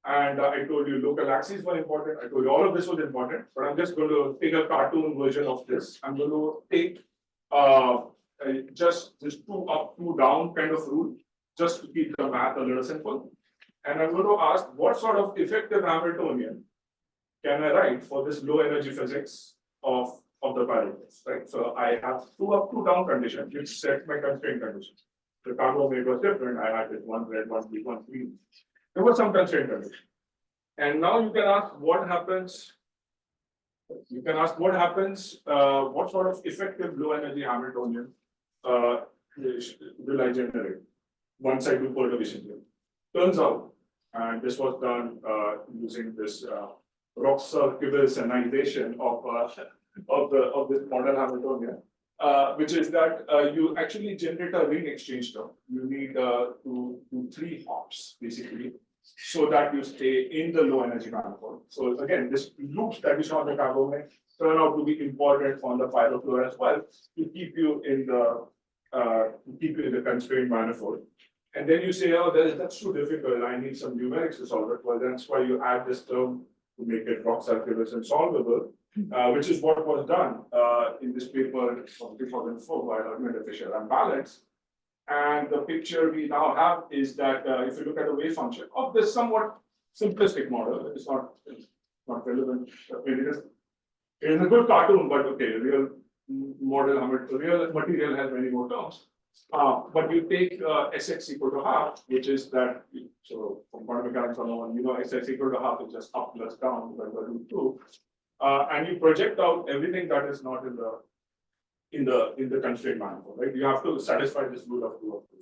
And I told you local axes were important. I told you all of this was important, but I'm just going to take a cartoon version of this. I'm going to take just this 2 up, 2 down kind of rule, just to keep the math a little simple. And I'm going to ask, what sort of effective Hamiltonian can I write for this low energy physics of the Pyrochlores, right? So I have 2 up, 2 down condition, which sets my constraint condition. The cargo weight was different. I had it 1 red, 1 blue, 1 green. There was some constraint condition. And now you can ask what happens. You can ask what happens, what sort of effective low energy Hamiltonian will I generate once I do perturbation here. Turns out, and this was done using this Roxer-Kibble-Senization of this model Hamiltonian, which is that you actually generate a ring exchange term. You need to do 3 hops, basically, so that you stay in the low energy manifold. So again, this loops that you saw on the carbon turn out to be important on the Pyrochlore as well, to keep you in the constrained manifold. And then you say, oh, that's too difficult, I need some numerics to solve it. Well, that's why you add this term to make it rock calculus and solvable, which is what was done in this paper of 2004 by Lerman, Fisher and Balance. And the picture we now have is that if you look at the wave function of this somewhat simplistic model, it's not relevant. It is a good cartoon, but okay, real model, real material has many more terms. But you take Sx equal to half, which is that, so from quantum mechanics 101, you know, Sx equal to half is just up plus down by root 2. And you project out everything that is not in the constraint manifold, right? You have to satisfy this rule of 2 of 2.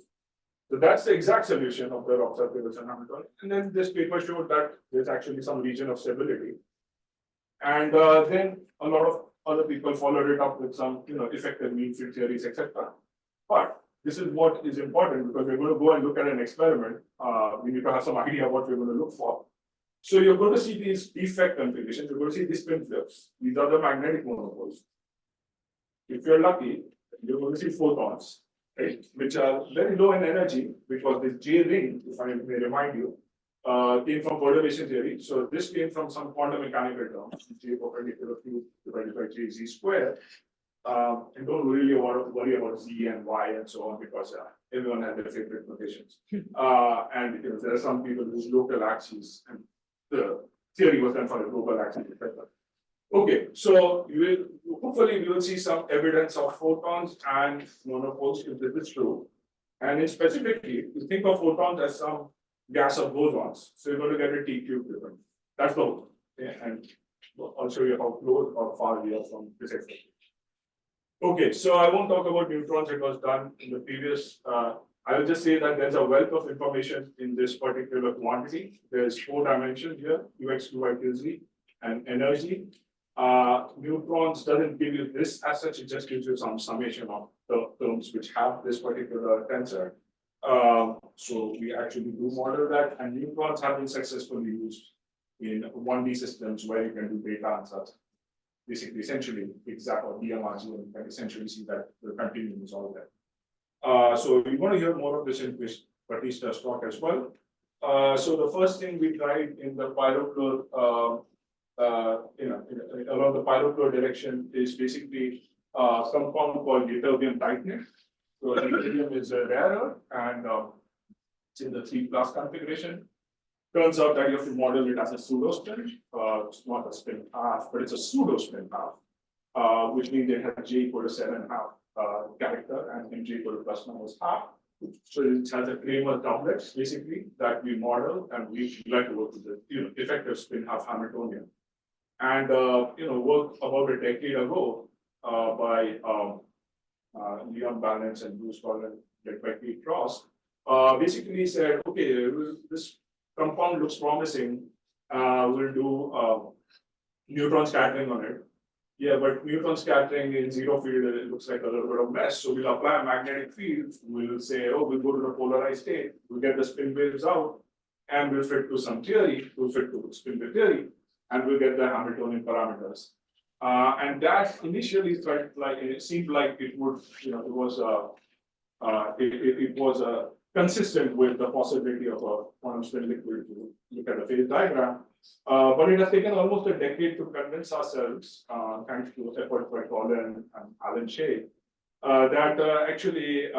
So that's the exact solution of the rock Wilson Hamilton. And then this paper showed that there's actually some region of stability. And then a lot of other people followed it up with some, effective mean field theories, etc. But this is what is important because we're going to go and look at an experiment. We need to have some idea what we're going to look for. So you're going to see these defect configurations. You're going to see these spin flips. These are the magnetic monopoles. If you're lucky, you're going to see photons, right, which are very low in energy, which was this J ring, if I may remind you, came from perturbation theory. So this came from some quantum mechanical term, J perpendicular Q divided by J Z square. And don't really worry about Z and Y and so on because everyone has their favorite notations. And there are some people whose local axes, and the theory was done for a global axis, etc. Okay, so hopefully we will see some evidence of photons and monopoles if this is true. And in specifically, you think of photons as some gas of bosons. So you're going to get a T cube difference. That's the whole. Yeah, and I'll show you how close or far we are from this expectation. Okay, so I won't talk about neutrons. It was done in the previous. I will just say that there's a wealth of information in this particular quantity. There's 4 dimensions here: Ux, Dy, Z, and energy. Neutrons doesn't give you this as such, it just gives you some summation of the terms which have this particular tensor. So we actually do model that, and neutrons have been successfully used in 1D systems where you can do data answers. Basically, essentially, exact or DMRG, and you can essentially see that the continuum is all there. So you're going to hear more of this in Batista's talk as well. So the first thing we tried in the pyrochlore along the pyrochlore direction is basically some compound called ytterbium titanate. So ytterbium is rarer and it's in the 3+ configuration. Turns out that you have to model it as a pseudo spin. It's not a spin half, but it's a pseudo spin half, which means it has J equal to 7.5 character and MJ equal to plus minus half. So it has a Kramer doublet basically that we model and we like to work with the effective spin half Hamiltonian. And work about a decade ago by Leon Balance and Bruce Collin, led by Pete Ross, basically said, okay, this compound looks promising. We'll do neutron scattering on it. Yeah, but neutron scattering in zero field, it looks like a little bit of mess. So we'll apply a magnetic field. We'll say, oh, we'll go to the polarized state. We'll get the spin waves out, and we'll fit to some theory. We'll fit to spin wave theory. And we'll get the Hamiltonian parameters. And that initially felt like it seemed like it would, it was consistent with the possibility of a quantum spin liquid to look at a phase diagram. But it has taken almost a decade to convince ourselves, thanks to efforts by Collin and Alan Shea, that actually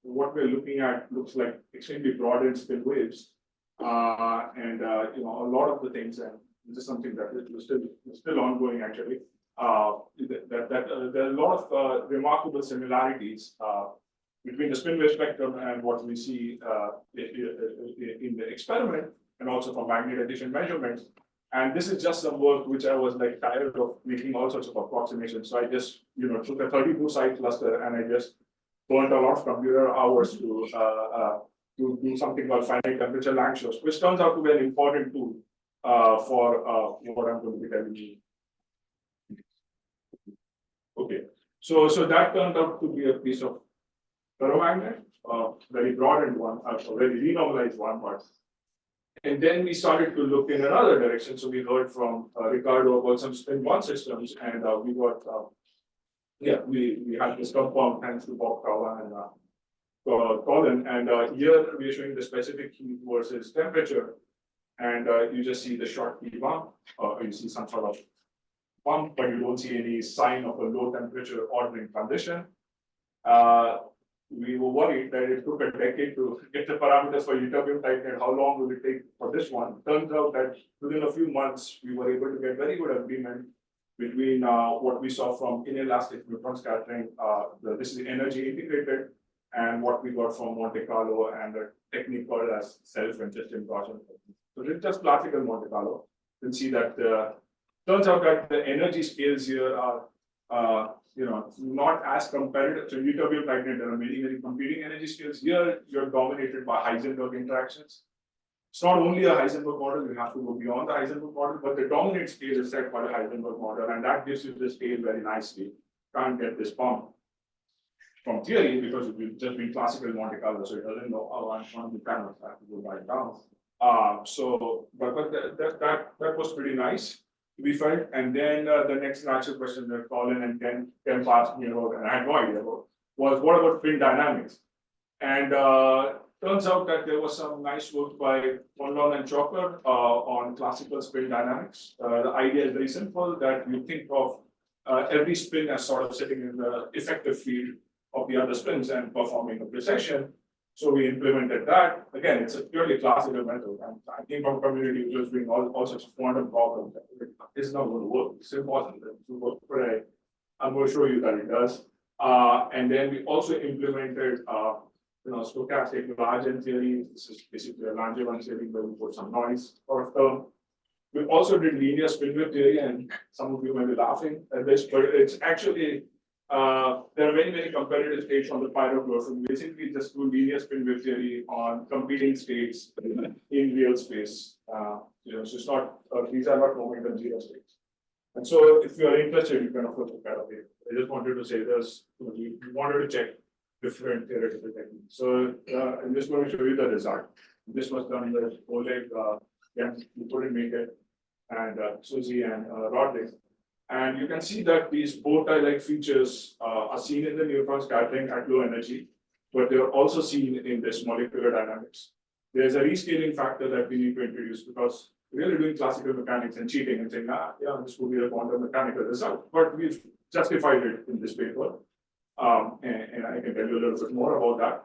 what we're looking at looks like extremely broadened spin waves. And a lot of the things, and this is something that is still ongoing actually. There are a lot of remarkable similarities between the spin wave spectrum and what we see in the experiment, and also from magnetization measurements. And this is just some work which I was like tired of making all sorts of approximations. So I just took a 32 site cluster and I just burned a lot of computer hours to do something called finite temperature Langstroths, which turns out to be an important tool for what I'm going to be telling you. Okay, so that turned out to be a piece of ferromagnet, very broadened one, a very renormalized one, but. And then we started to look in another direction. So we heard from Ricardo about some spin 1 systems, and we got we had this compound thanks to Bob Kawa Collin, and here we are showing the specific heat versus temperature. And you just see the short heat bump, you see some sort of bump, but you don't see any sign of a low temperature ordering condition. We were worried that it took a decade to get the parameters for ytterbium tightened. How long will it take for this one? Turns out that within a few months, we were able to get very good agreement between what we saw from inelastic neutron scattering, this is energy integrated, and what we got from Monte Carlo and a technique called as self-adjusting process. So it's just classical Monte Carlo. You can see that turns out that the energy scales here are not as competitive. So ytterbium tightened, there are many competing energy scales. Here, you're dominated by Heisenberg interactions. It's not only a Heisenberg model, you have to go beyond the Heisenberg model, but the dominant scale is set by the Heisenberg model, and that gives you the scale very nicely. Can't get this bump from theory because it's just been classical Monte Carlo, so it doesn't know how I'm trying to kind of have to go back down. But that was pretty nice, we felt. And then the next natural question that Collin and Ken asked me about, and I had no idea about, was what about spin dynamics? And turns out that there was some nice work by Collin and Chalker on classical spin dynamics. The idea is very simple, that you think of every spin as sort of sitting in the effective field of the other spins and performing a precession. So we implemented that. Again, it's a purely classical method. And I came from community which was doing all sorts of quantum problems. It's not going to work. It's impossible to work, but I'm going to show you that it does. And then we also implemented stochastic Lagrangian theory. This is basically a Lagrangian theory where we put some noise or a term. We also did linear spin wave theory, and some of you may be laughing at this, but it's actually there are many competitive states on the Pyrochlores. We basically just do linear spin wave theory on competing states in real space. So it's not these are not momentum zero states. And so if you are interested, you can of course look at it. I just wanted to say this, we wanted to check different theoretical techniques. So I'm just going to show you the result. This was done with Oleg, we couldn't make it, and Susie and Roderick. And you can see that these bow tie-like features are seen in the neutron scattering at low energy, but they are also seen in this molecular dynamics. There's a rescaling factor that we need to introduce because we're really doing classical mechanics and cheating and saying, this would be a quantum mechanical result, but we've justified it in this paper. And I can tell you a little bit more about that.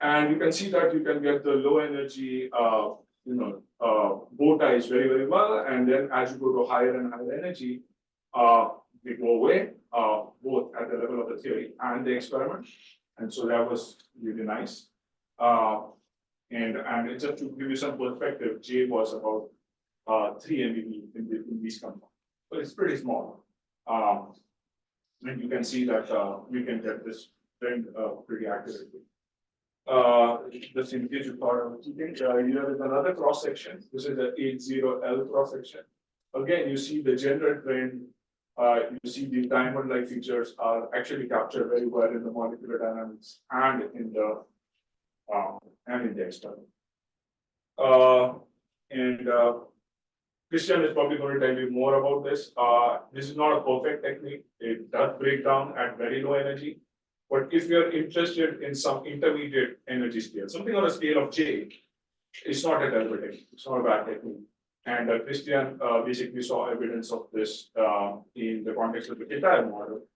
And you can see that you can get the low energy, bow ties very well. And then as you go to higher and higher energy, they go away, both at the level of the theory and the experiment. And so that was really nice. And just to give you some perspective, J was about 3 MeV in these compounds. So it's pretty small. And you can see that we can get this trend pretty accurately. Just in case you thought of cheating, here is another cross section. This is the 80L cross section. Again, you see the general trend. You see the diamond-like features are actually captured very well in the molecular dynamics and in the experiment. Cristian is probably going to tell you more about this. This is not a perfect technique. It does break down at very low energy. But if you're interested in some intermediate energy scale, something on a scale of J, it's not a terrible technique. It's not a bad technique. And Cristian basically saw evidence of this in the context of the entire model,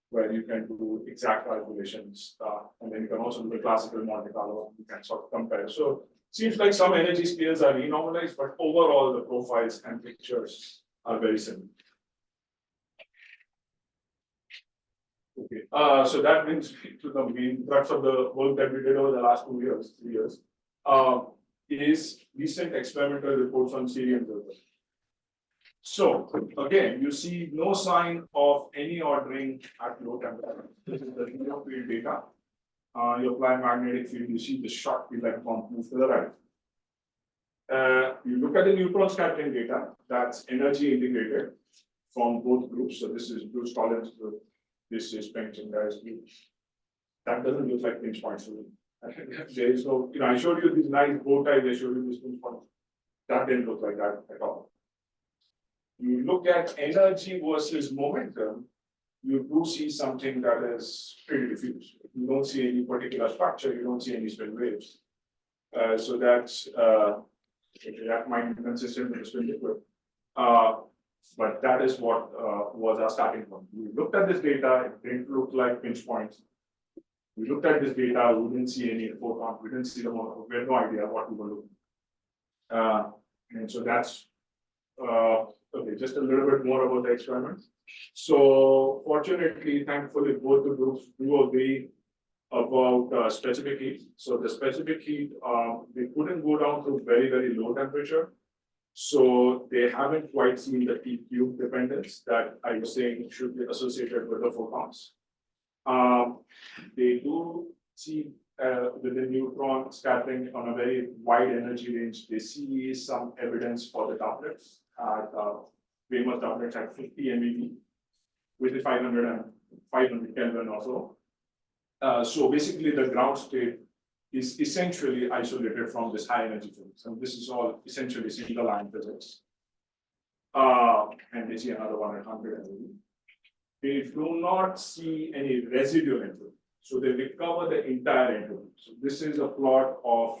where you can do exact calculations. And then you can also do the classical Monte Carlo. You can sort of compare. So seems like some energy scales are renormalized, but overall the profiles and pictures are very similar. Okay, so that brings me to the main crux of the work that we did over the last 3 years, is recent experimental reports on Cerium. So again, you see no sign of any ordering at low temperature. This is the near field data. You apply magnetic field, you see the short electron move to the right. You look at the neutron scattering data, that's energy integrated from both groups. So this is Bruce Collins group, this is Peng guy's group. That doesn't look like pinch points to me. There is no, I showed you these nice bow ties, I showed you this pinch point. That didn't look like that at all. You look at energy versus momentum, you do see something that is pretty diffuse. You don't see any particular structure, you don't see any spin waves. So that's, that might be consistent with the spin liquid. But that is what was our starting point. We looked at this data, it didn't look like pinch points. We looked at this data, we didn't see any photon, we didn't see the molecule, we had no idea what we were looking at. And so that's, okay, just a little bit more about the experiment. So fortunately, thankfully, both the groups do agree about specific heat. So the specific heat, they couldn't go down to very, very low temperature. So they haven't quite seen the T cube dependence that I was saying should be associated with the photons. They do see with the neutron scattering on a very wide energy range, they see some evidence for the doublets at famous doublets at 50 MeV, which is 500 Kelvin or so. So basically the ground state is essentially isolated from this high energy physics. And this is all essentially single line physics. And they see another one at 100 MeV. They do not see any residual entropy. So they recover the entire entropy. So this is a plot of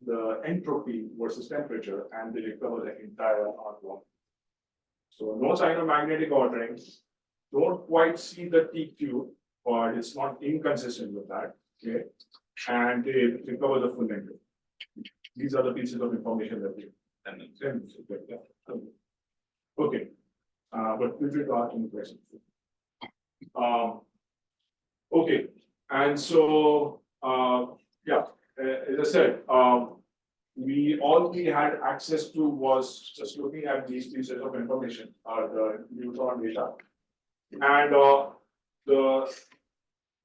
the entropy versus temperature, and they recover the entire envelope. So no sign of magnetic ordering. Don't quite see the T cube, but it's not inconsistent with that. Okay. And they recover the full entropy. These are the pieces of information that we okay. But feel free to ask any questions. Okay, and so yeah, as I said, all we had access to was just looking at these pieces of information, the neutron data, and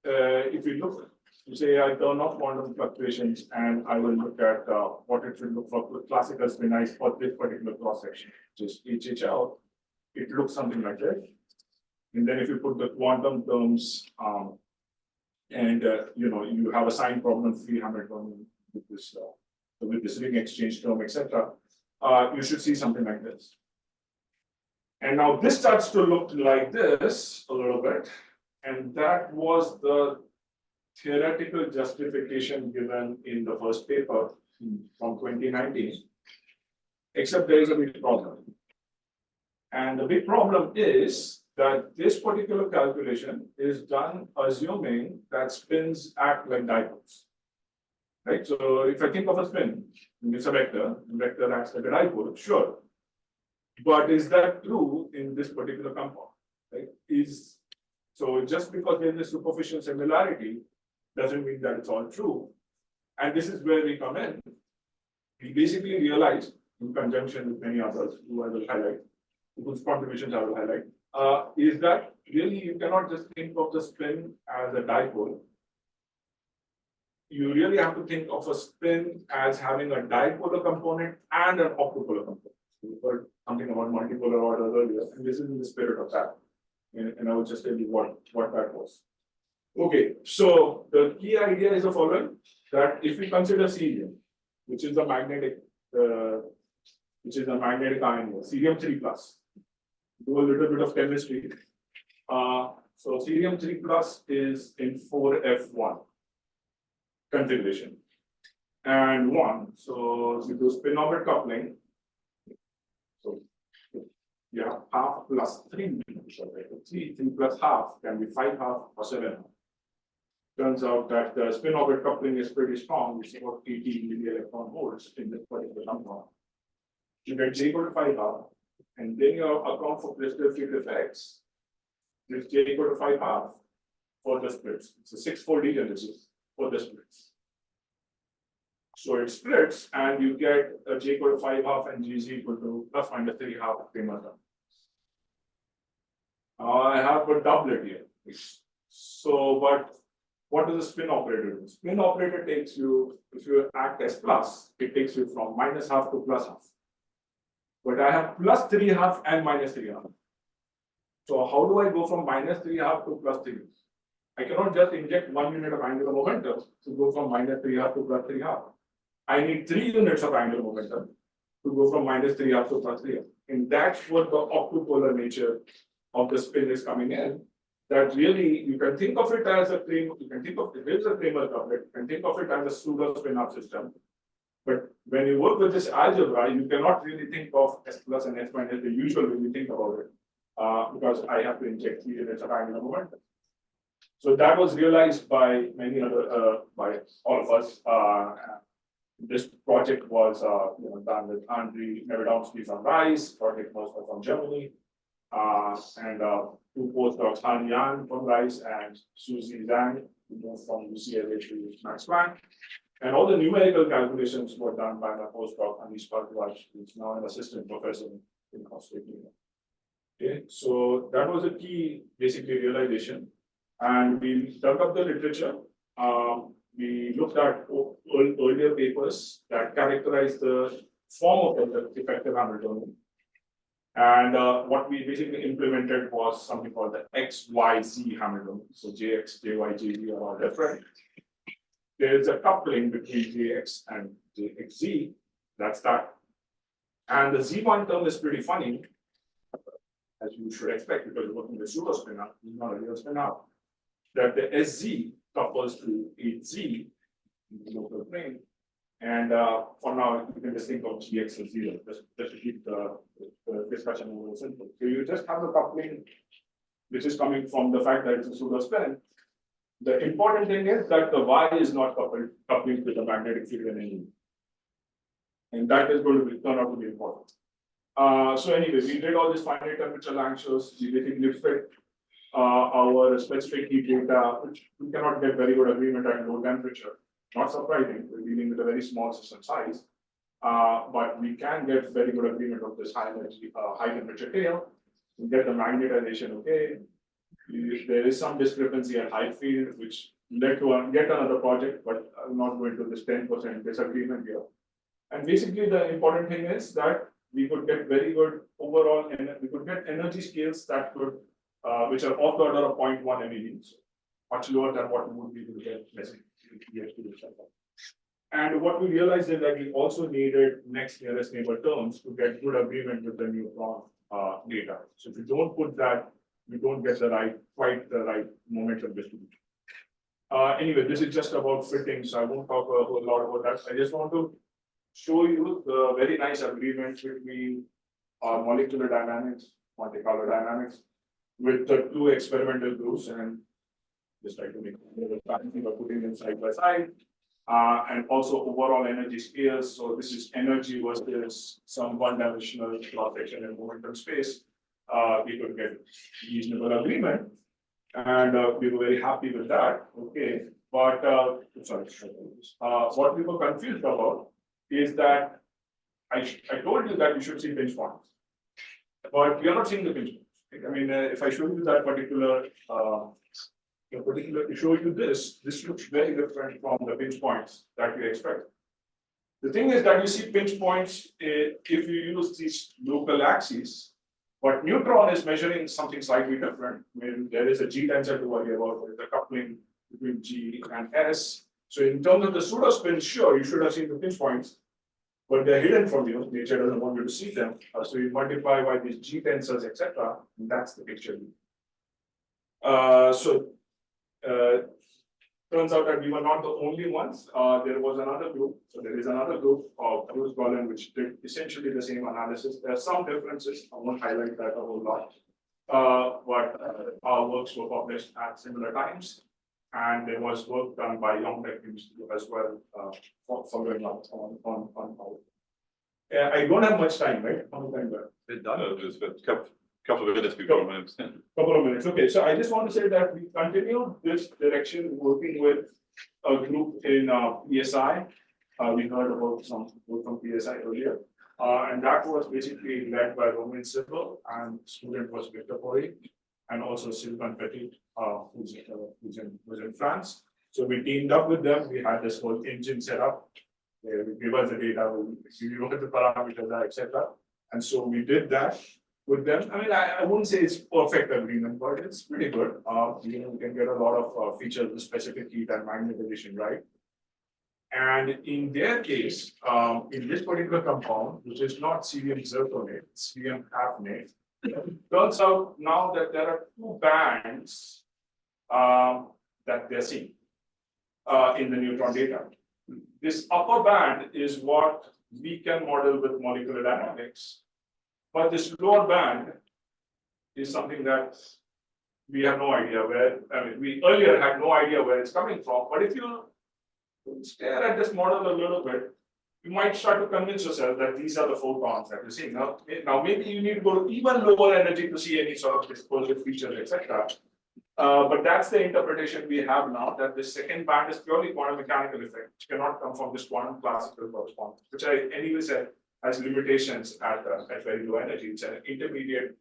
if we look, say I turn off quantum fluctuations, and I will look at what it should look for classical spin ice for this particular cross section, which is HHL. It looks something like this. And then if you put the quantum terms, and you have a sign problem, free Hamilton with this ring exchange term, etc., you should see something like this. And now this starts to look like this a little bit, and that was the theoretical justification given in the first paper from 2019, except there is a big problem. And the big problem is that this particular calculation is done assuming that spins act like dipoles. Right? So if I think of a spin, it's a vector, the vector acts like a dipole, sure. But is that true in this particular compound? Right? So just because there's a superficial similarity doesn't mean that it's all true. And this is where we come in. We basically realized, in conjunction with many others who I will highlight, whose contributions I will highlight, is that really you cannot just think of the spin as a dipole. You really have to think of a spin as having a dipolar component and an octopolar component. We heard something about multipolar orders earlier, and this is in the spirit of that. And I will just tell you what that was. Okay, so the key idea is the following: that if we consider cerium, which is the magnetic ion, cerium 3+. Do a little bit of chemistry. So cerium 3+ is in 4F1 configuration and 1. So we do spin orbit coupling. So yeah, half plus 3. So 3 plus half can be 5 half or 7 half. Turns out that the spin orbit coupling is pretty strong. It's about 80 milli-electron volts in this particular compound. You get J equal to 5 half. And then you account for crystal field effects. This J equal to 5 half for the splits. It's a 6-fold degenesis for the splits. So it splits, and you get a J equal to 5 half and GZ equal to plus minus 3 half famous. I have a doublet here. So, but what does the spin operator do? Spin operator takes you, if you act as plus, it takes you from minus half to plus half. But I have plus 3 half and minus 3 half. So how do I go from minus 3 half to plus 3 half? I cannot just inject 1 unit of angular momentum to go from minus 3 half to plus 3 half. I need 3 units of angular momentum to go from minus 3 half to plus 3 half. And that's what the octopolar nature of the spin is coming in. that really, you can think of it as a Kramer, you can think of it as a Kramer couplet, you can think of it as a pseudo spin-up system. But when you work with this algebra, you cannot really think of S plus and S minus the usual way we think about it, because I have to inject 3 units of angular momentum. So that was realized by many other, by all of us. This project was done with Andrei Nevedonsky from Rice, project was from Germany, and 2 postdocs, Yuan from Rice and Susie Zhang, who moved from UCLA to Max Planck. And all the numerical calculations were done by my postdoc, Anish Bharadwaj, who is now an assistant professor in Australia. Okay, so that was a key, basically, realization. And we dug up the literature. We looked at earlier papers that characterize the form of the effective Hamiltonian. And what we basically implemented was something called the XYZ Hamiltonian. So JX, JY, JZ are all different. There is a coupling between JX and JXZ. That's that. And the Z1 term is pretty funny, as you should expect, because you're working with pseudo spin-up, not a real spin-up. That the SZ couples to HZ in the local plane. And for now, you can just think of GX as 0, just to keep the discussion a little simple. So you just have a coupling, which is coming from the fact that it's a pseudo spin. The important thing is that the Y is not coupling with the magnetic field in any. And that is going to turn out to be important. So anyway, we did all this finite temperature Langshos. We basically fit our specific heat data, which we cannot get very good agreement at low temperature. Not surprising, we're dealing with a very small system size, but we can get very good agreement of this high energy, high temperature tail. We get the magnetization okay. There is some discrepancy at high field, which led to yet another project, but I'm not going to this 10% disagreement here. And basically, the important thing is that we could get very good overall, and we could get energy scales that could, which are of the order of 0.1 MeV, so much lower than what we would be able to get, let's say, and what we realized is that we also needed next nearest neighbor terms to get good agreement with the neutron data. So if you don't put that, we don't get quite the right momentum distribution. Anyway, this is just about fitting, so I won't talk a whole lot about that. I just want to show you the very nice agreement between molecular dynamics, Monte Carlo dynamics, with the 2 experimental groups, and just try to make the fancy by putting them side by side, and also overall energy scales. So this is energy versus some one-dimensional cross-section in momentum space. We could get reasonable agreement, and we were very happy with that. Okay, but what we were confused about is that I told you that you should see pinch points, but we are not seeing the pinch points. I mean, if I show you that particular, to show you this looks very different from the pinch points that we expect. The thing is that you see pinch points if you use these local axes, but neutron is measuring something slightly different. I mean, there is a G tensor to worry about, there is a coupling between G and S. So in terms of the pseudo spin, sure, you should have seen the pinch points, but they're hidden from you. Nature doesn't want you to see them. So you multiply by these G tensors, etc. And that's the picture. Turns out that we were not the only ones. There was another group. So there is another group of Collin, which did essentially the same analysis. There are some differences. I won't highlight that a whole lot. But our works were published at similar times. And there was work done by Young Tech Institute as well, following up on how. I don't have much time, right? How much time do I have? It's done. Just a couple of minutes before my understanding. Couple of minutes. Okay, so I just want to say that we continue this direction working with a group in PSI. We heard about some work from PSI earlier. And that was basically led by Romain Sibyl, and student was Victor Pori, and also Sylvain Petit, who's in France. So we teamed up with them. We had this whole engine set up. They give us the data, we look at the parameters, etc. And so we did that with them. I mean, I wouldn't say it's perfect agreement, but it's pretty good. We can get a lot of features with specific heat and magnetization, right? And in their case, in this particular compound, which is not cerium zirconate, it's cerium hafnate, Turns out now that there are two bands that they're seeing in the neutron data. This upper band is what we can model with molecular dynamics, but this lower band is something that we have no idea where, I mean, we earlier had no idea where it's coming from, but if you stare at this model a little bit, you might start to convince yourself that these are the photons that you're seeing. Now maybe you need to go to even lower energy to see any sort of dispersive features, etc. But that's the interpretation we have now, that the second band is purely quantum mechanical effect, which cannot come from this quantum classical correspondence, which I anyway said has limitations at very low energy. It's an intermediate,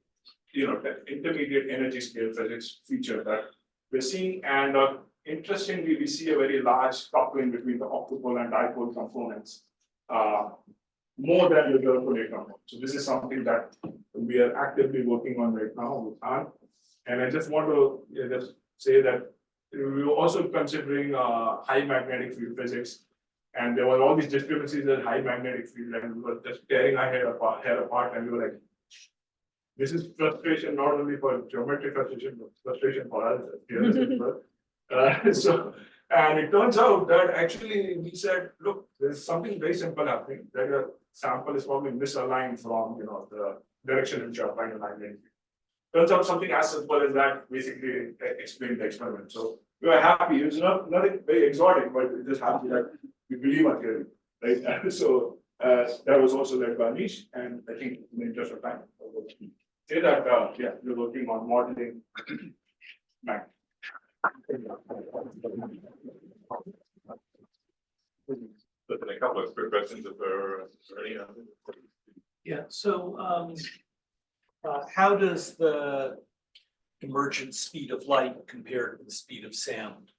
intermediate energy scale physics feature that we're seeing. And interestingly, we see a very large coupling between the optopole and dipole components, more than the dipole component. So this is something that we are actively working on right now with Anne. And I just want to just say that we were also considering high magnetic field physics, and there were all these discrepancies in high magnetic field, and we were just tearing our hair apart, and we were like, this is frustration not only for geometry frustration, but frustration for us. And it turns out that actually we said, look, there's something very simple happening, that your sample is probably misaligned from the direction in which you are applying the magnetic field. Turns out something as simple as that basically explained the experiment. So we were happy. It was nothing very exotic, but we're just happy that we believe our theory, right? And so that was also led by Anish, and I think in the interest of time, I will say that we're working on modeling magnet. But then a couple of quick questions if there are any. Yeah, so how does the emergent speed of light compare to the speed of sound?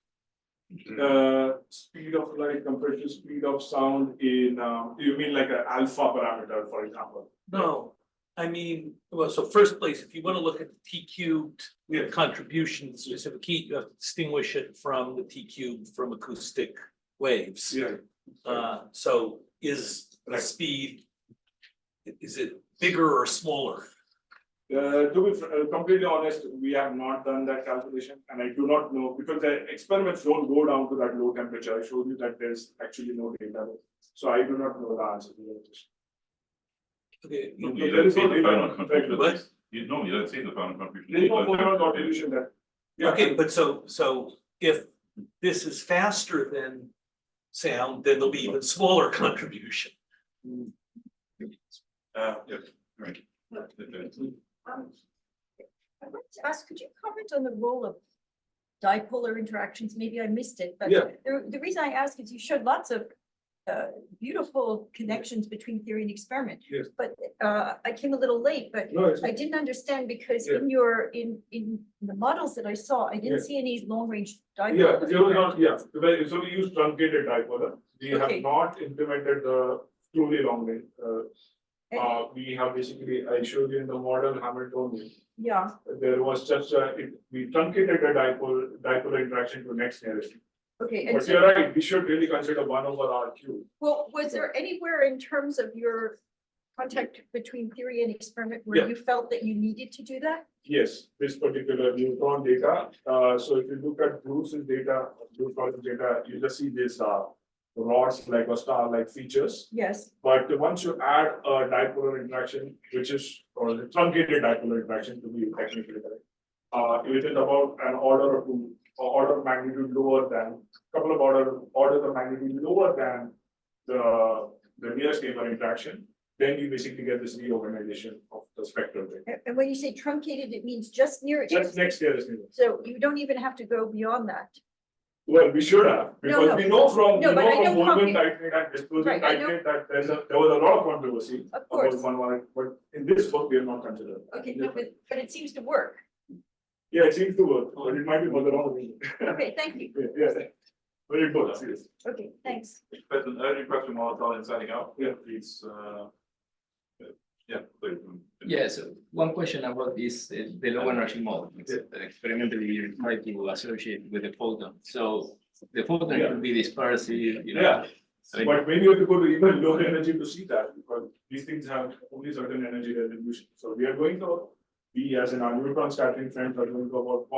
Speed of light compared to speed of sound in, you mean like an alpha parameter, for example? No, I mean, well, so first place, if you want to look at the T cubed contribution to the specific heat, you have to distinguish it from the T cubed from acoustic waves. Yeah. So is the speed, is it bigger or smaller? To be completely honest, we have not done that calculation, and I do not know, because the experiments don't go down to that low temperature. I showed you that there's actually no data, so I do not know the answer to that question. Okay. You don't see the final contribution. You normally don't see the final contribution. There's no photon contribution that. Yeah. Okay, but so if this is faster than sound, then there'll be even smaller contribution. Yes, right. I'd like to ask, could you comment on the role of dipolar interactions? Maybe I missed it, but Yeah. the reason I ask is you showed lots of beautiful connections between theory and experiment. Yes. But I came a little late, but No, it's, I didn't understand because Yeah. in your in the models that I saw, I didn't Yeah. see any long range yeah, dipole. there was not, yeah, so we use truncated dipolar. We have Okay. not implemented the truly long range. We have basically, I showed you in the model, Hamiltonian. Yeah, There was just we truncated the dipolar interaction to next nearest. okay. And But so, you're right, we should really consider 1/r cube. well, was there anywhere in terms of your contact between theory and experiment where Yeah. you felt that you needed to do that? Yes, this particular neutron data. So if you look at Bruce's data, Bruce's data, you just see this rods like or star-like features. Yes. But once you add a dipolar interaction, which is or the truncated dipolar interaction to be technically correct, it is about an order of magnitude lower than couple of orders of magnitude lower than the nearest neighbor interaction. Then you basically get this reorganization of the spectral thing. And when you say truncated, it means just near it. Just next nearest neighbor. So you don't even have to go beyond that. Well, we should have, because no. we know from No, but I know Goldman compute- titrate and disclosing Right, I know. titrate that there was a lot of controversy Of course. about 1/r, but in this book, we have not considered. Okay, no, but it seems to work. Yeah, it seems to work, but it might be for the wrong reason. Okay, thank you. Yeah, very good, serious. Okay, thanks. There's an urgent question while Collin is setting up. Yeah. Please, yeah, please. Yeah, so one question about this, the low energy model. It's experimentally you try to associate with the photon. So the photon Yeah. could be dispersive, Yeah. I mean, But when you have to go to even lower energy to see that, because these things have only certain energy resolution. So we are going to we as in our neutron scattering trends are going to about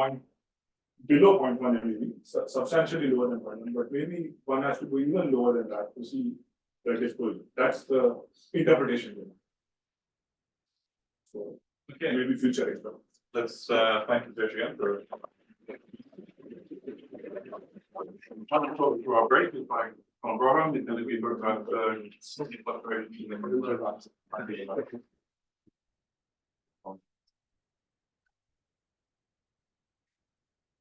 below 0.1 MeV, substantially lower than 0.1, but maybe one has to go even lower than that to see the dispersion. That's the interpretation. So Okay, maybe future experiments. let's thank you, Hitesh, again for. One talk to our break is by Broholm, is going to be about fluctuations.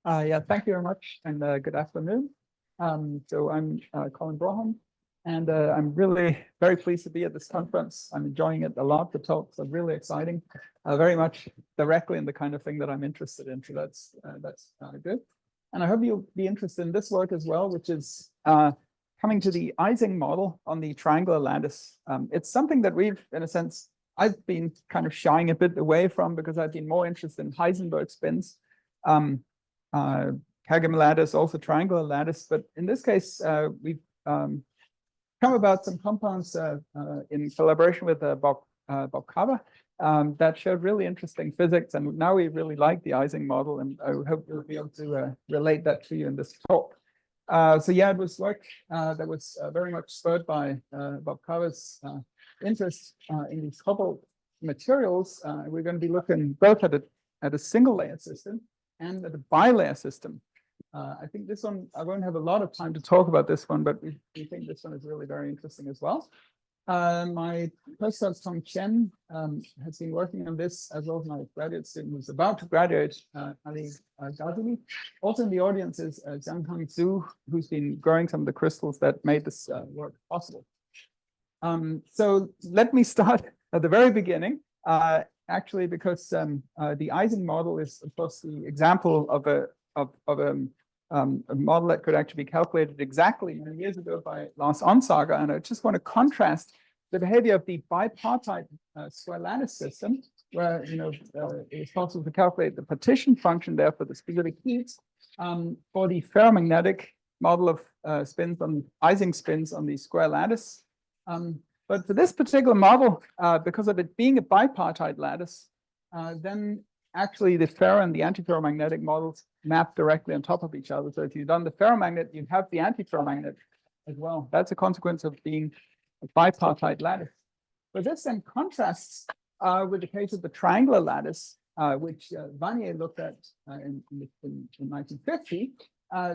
Yeah, thank you very much, and good afternoon. So I'm Collin Broholm, and I'm really very pleased to be at this conference. I'm enjoying it a lot. The talks are really exciting, very much directly in the kind of thing that I'm interested in. So that's good. And I hope you'll be interested in this work as well, which is coming to the Ising model on the triangular lattice. It's something that we've, in a sense, I've been kind of shying a bit away from because I've been more interested in Heisenberg spins. Kagame lattice, also triangular lattice, but in this case, we've come about some compounds in collaboration with Bob Carver that showed really interesting physics, and now we really like the Ising model, and I hope we'll be able to relate that to you in this talk. So yeah, it was work that was very much spurred by Bob Carver's interest in these cobalt materials. We're going to be looking both at a single layer system and at a bilayer system. I think this one, I won't have a lot of time to talk about this one, but we think this one is really very interesting as well. My postdoc, Tom Chen, has been working on this, as well as my graduate student who's about to graduate, Ali Ghazali. Also in the audience is Jianghang Zhu, who's been growing some of the crystals that made this work possible. So let me start at the very beginning. Actually, because the Ising model is, of course, the example of a model that could actually be calculated exactly many years ago by Lars Onsager. And I just want to contrast the behavior of the bipartite square lattice system, where it's possible to calculate the partition function there for the specific heats for the ferromagnetic model of spins on Ising spins on the square lattice. But for this particular model, because of it being a bipartite lattice, then actually the ferro and the antiferromagnetic models map directly on top of each other. So if you've done the ferromagnet, you have the antiferromagnet as well. That's a consequence of being a bipartite lattice. But this then contrasts with the case of the triangular lattice, which Vanier looked at in 1950.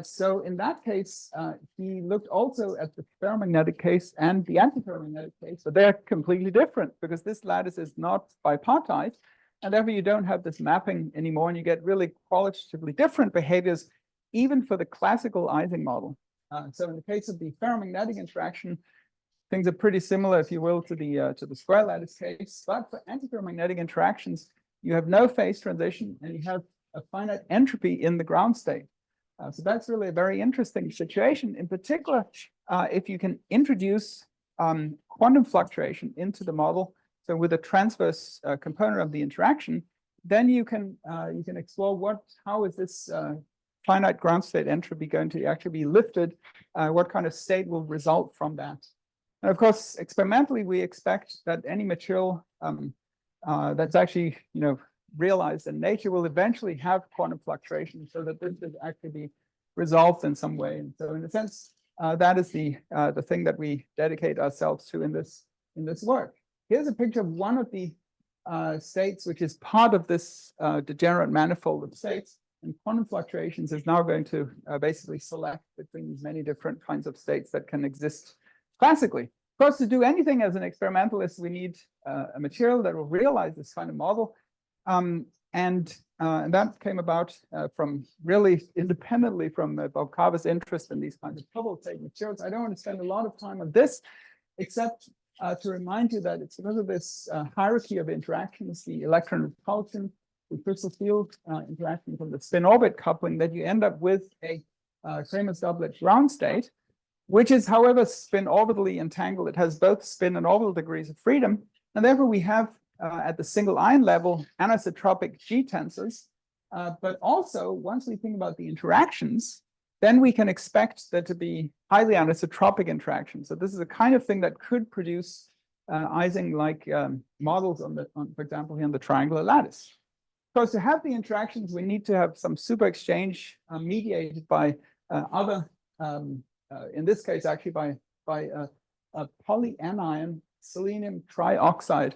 So in that case, he looked also at the ferromagnetic case and the antiferromagnetic case, but they're completely different because this lattice is not bipartite, and therefore you don't have this mapping anymore, and you get really qualitatively different behaviors, even for the classical Ising model. So in the case of the ferromagnetic interaction, things are pretty similar, if you will, to the square lattice case. But for antiferromagnetic interactions, you have no phase transition, and you have a finite entropy in the ground state. So that's really a very interesting situation. In particular, if you can introduce quantum fluctuation into the model, so with a transverse component of the interaction, then you can explore how is this finite ground state entropy going to actually be lifted? What kind of state will result from that? And of course, experimentally, we expect that any material that's actually realized in nature will eventually have quantum fluctuation, so that this will actually be resolved in some way. And so in a sense, that is the thing that we dedicate ourselves to in this work. Here's a picture of one of the states, which is part of this degenerate manifold of states. And quantum fluctuations is now going to basically select between these many different kinds of states that can exist classically. Of course, to do anything as an experimentalist, we need a material that will realize this kind of model. And that came about from really independently from Bob Carver's interest in these kinds of cobalt-type materials. I don't want to spend a lot of time on this, except to remind you that it's because of this hierarchy of interactions, the electron repulsion, the crystal field interaction from the spin-orbit coupling, that you end up with a Cramer's doublet ground state, which is, however, spin-orbitally entangled. It has both spin and orbital degrees of freedom, and therefore we have at the single ion level anisotropic G tensors. But also, once we think about the interactions, then we can expect there to be highly anisotropic interactions. So this is a kind of thing that could produce Ising-like models for example, here on the triangular lattice. course, to have the interactions, we need to have some super exchange mediated by other, in this case, actually by a polyanion selenium trioxide.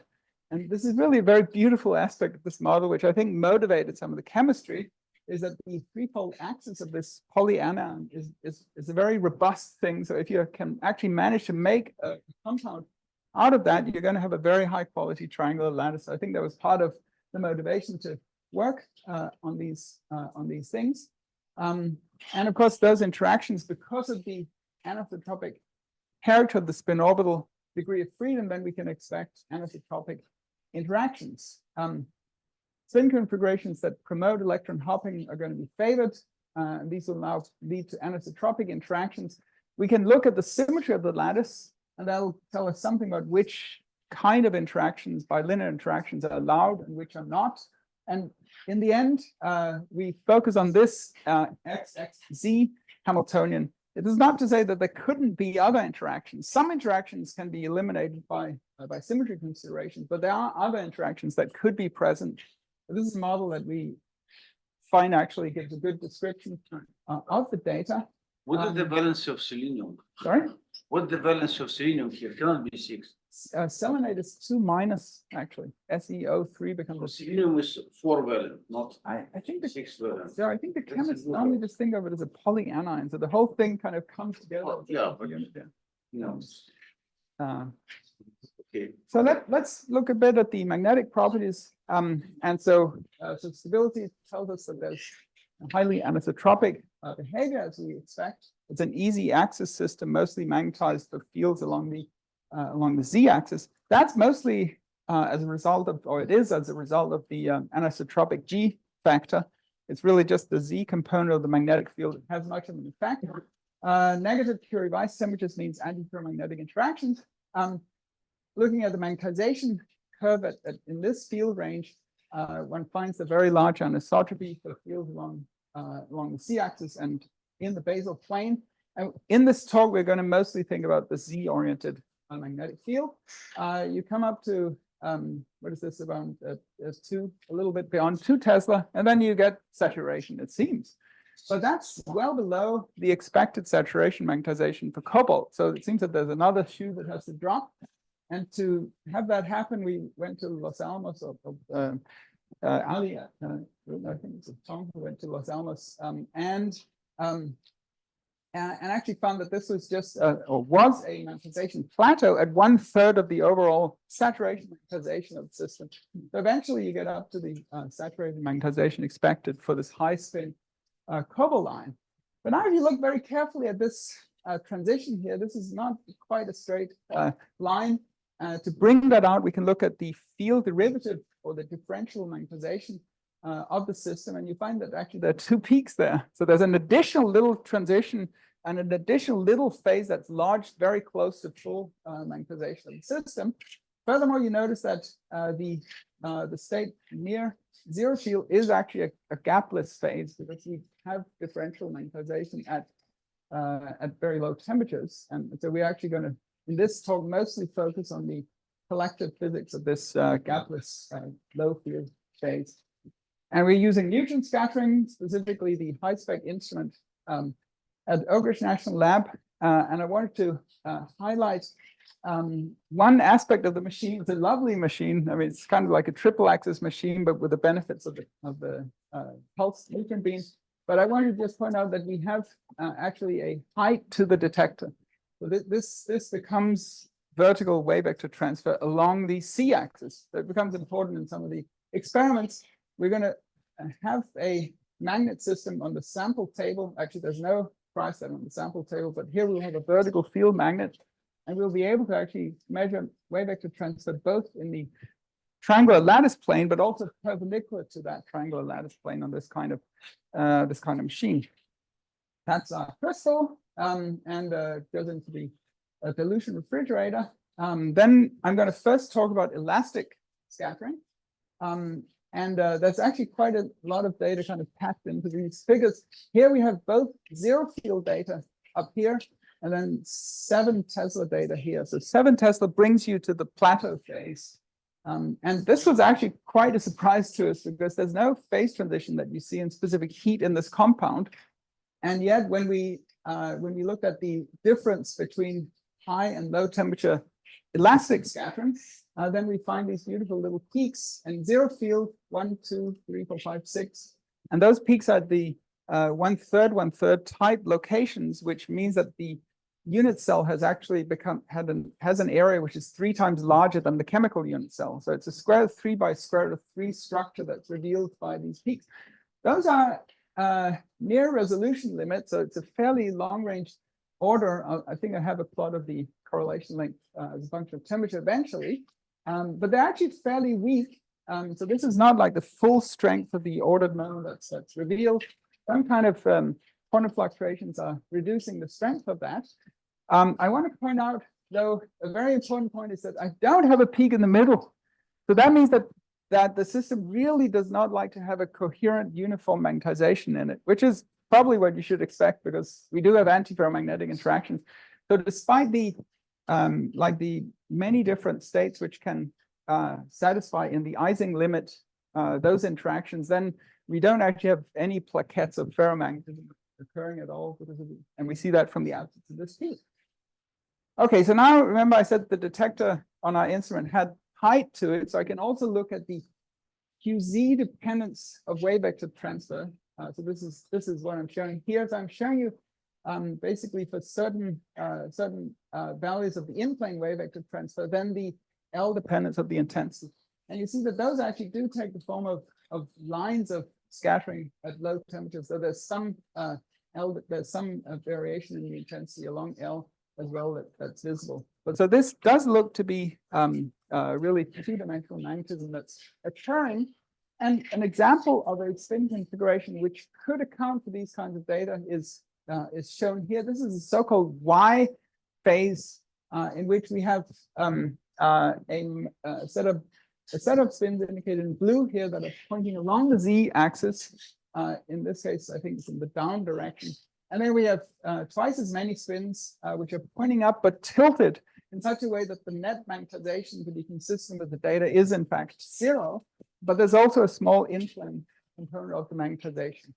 And this is really a very beautiful aspect of this model, which I think motivated some of the chemistry, is that the three-fold axis of this polyanion is a very robust thing. So if you can actually manage to make a compound out of that, you're going to have a very high quality triangular lattice. So I think that was part of the motivation to work on these things. And of course, those interactions, because of the anisotropic character of the spin orbital degree of freedom, then we can expect anisotropic interactions. Spin configurations that promote electron hopping are going to be favored. And these will now lead to anisotropic interactions. We can look at the symmetry of the lattice, and that'll tell us something about which kind of interactions, bilinear interactions, are allowed and which are not. And in the end, we focus on this XXZ Hamiltonian. It is not to say that there couldn't be other interactions. Some interactions can be eliminated by symmetry considerations, but there are other interactions that could be present. This is a model that we find actually gives a good description of the data. What is the valence of selenium? Sorry? What the valence of selenium here? Cannot be 6. Selenate is 2- actually. SeO3 becomes a Selenium is 4 valent, not I think the 6 valent. so I think the chemists normally just think of it as a polyanion. So the whole thing kind of comes together. Oh, yeah, but No. Okay. So let's look a bit at the magnetic properties. And so stability tells us that there's a highly anisotropic behavior, as we expect. It's an easy axis system, mostly magnetized for fields along the z-axis. That's mostly as a result of, or it is as a result of the anisotropic G factor. It's really just the Z component of the magnetic field that has much of an effect. Negative Curie-Weiss temperatures means antiferromagnetic interactions. Looking at the magnetization curve in this field range, one finds a very large anisotropy for fields along the z-axis and in the basal plane. And in this talk, we're going to mostly think about the Z-oriented magnetic field. You come up to what is this, around a little bit beyond 2 Tesla, and then you get saturation, it seems. But that's well below the expected saturation magnetization for cobalt. So it seems that there's another shoe that has to drop. And to have that happen, we went to Los Alamos, Ali, I think it's Tom who went to Los Alamos, and actually found that this was just, or was a magnetization plateau at 1/3 of the overall saturation magnetization of the system. So eventually you get up to the saturated magnetization expected for this high spin cobalt line. But now if you look very carefully at this transition here, this is not quite a straight line. To bring that out, we can look at the field derivative or the differential magnetization of the system, and you find that actually there are 2 peaks there. So there's an additional little transition and an additional little phase that's large, very close to full magnetization of the system. Furthermore, you notice that the state near zero field is actually a gapless phase because we have differential magnetization at very low temperatures. And so we're actually going to, in this talk, mostly focus on the collective physics of this gapless low field phase. And we're using neutron scattering, specifically the high-spec instrument at Oak Ridge National Lab. And I wanted to highlight one aspect of the machine. It's a lovely machine. I mean, it's kind of like a triple axis machine, but with the benefits of the pulse neutron beam. But I wanted to just point out that we have actually a height to the detector. So this becomes vertical wave vector transfer along the c-axis. So it becomes important in some of the experiments. We're going to have a magnet system on the sample table. Actually, there's no price set on the sample table, but here we'll have a vertical field magnet, and we'll be able to actually measure wave vector transfer both in the triangular lattice plane, but also perpendicular to that triangular lattice plane on this kind of machine. That's our crystal, and goes into the dilution refrigerator. Then I'm going to first talk about elastic scattering. And there's actually quite a lot of data kind of packed into these figures. Here we have both zero field data up here, and then 7 Tesla data here. So 7 Tesla brings you to the plateau phase. And this was actually quite a surprise to us because there's no phase transition that you see in specific heat in this compound. And yet when we looked at the difference between high and low temperature elastic scattering, then we find these beautiful little peaks and zero field 1, 2, 3, 4, 5, 6. And those peaks are the 1/3 type locations, which means that the unit cell has actually has an area which is 3 times larger than the chemical unit cell. So it's a square root of 3 by square root of 3 structure that's revealed by these peaks. Those are near resolution limits, so it's a fairly long range order. I think I have a plot of the correlation length as a function of temperature eventually, but they're actually fairly weak. So this is not like the full strength of the ordered moment that's revealed. Some kind of quantum fluctuations are reducing the strength of that. I want to point out, though, a very important point is that I don't have a peak in the middle. So that means that the system really does not like to have a coherent uniform magnetization in it, which is probably what you should expect because we do have antiferromagnetic interactions. So despite the many different states which can satisfy in the Ising limit those interactions, then we don't actually have any plaquettes of ferromagnetism occurring at all, and we see that from the absence of this peak. Okay, so now remember I said the detector on our instrument had height to it, so I can also look at the QZ dependence of wave vector transfer. So this is what I'm showing here. So I'm showing you basically for certain values of the in-plane wave vector transfer, then the L dependence of the intensity. And you see that those actually do take the form of lines of scattering at low temperatures. So there's some variation in the intensity along L as well that's visible. But so this does look to be really two-dimensional magnetism that's occurring. And an example of a spin configuration which could account for these kinds of data is shown here. This is a so-called Y phase in which we have a set of spins indicated in blue here that are pointing along the Z-axis. In this case, I think it's in the down direction. And then we have twice as many spins which are pointing up but tilted in such a way that the net magnetization to be consistent with the data is in fact 0. But there's also a small in-plane component of the magnetization.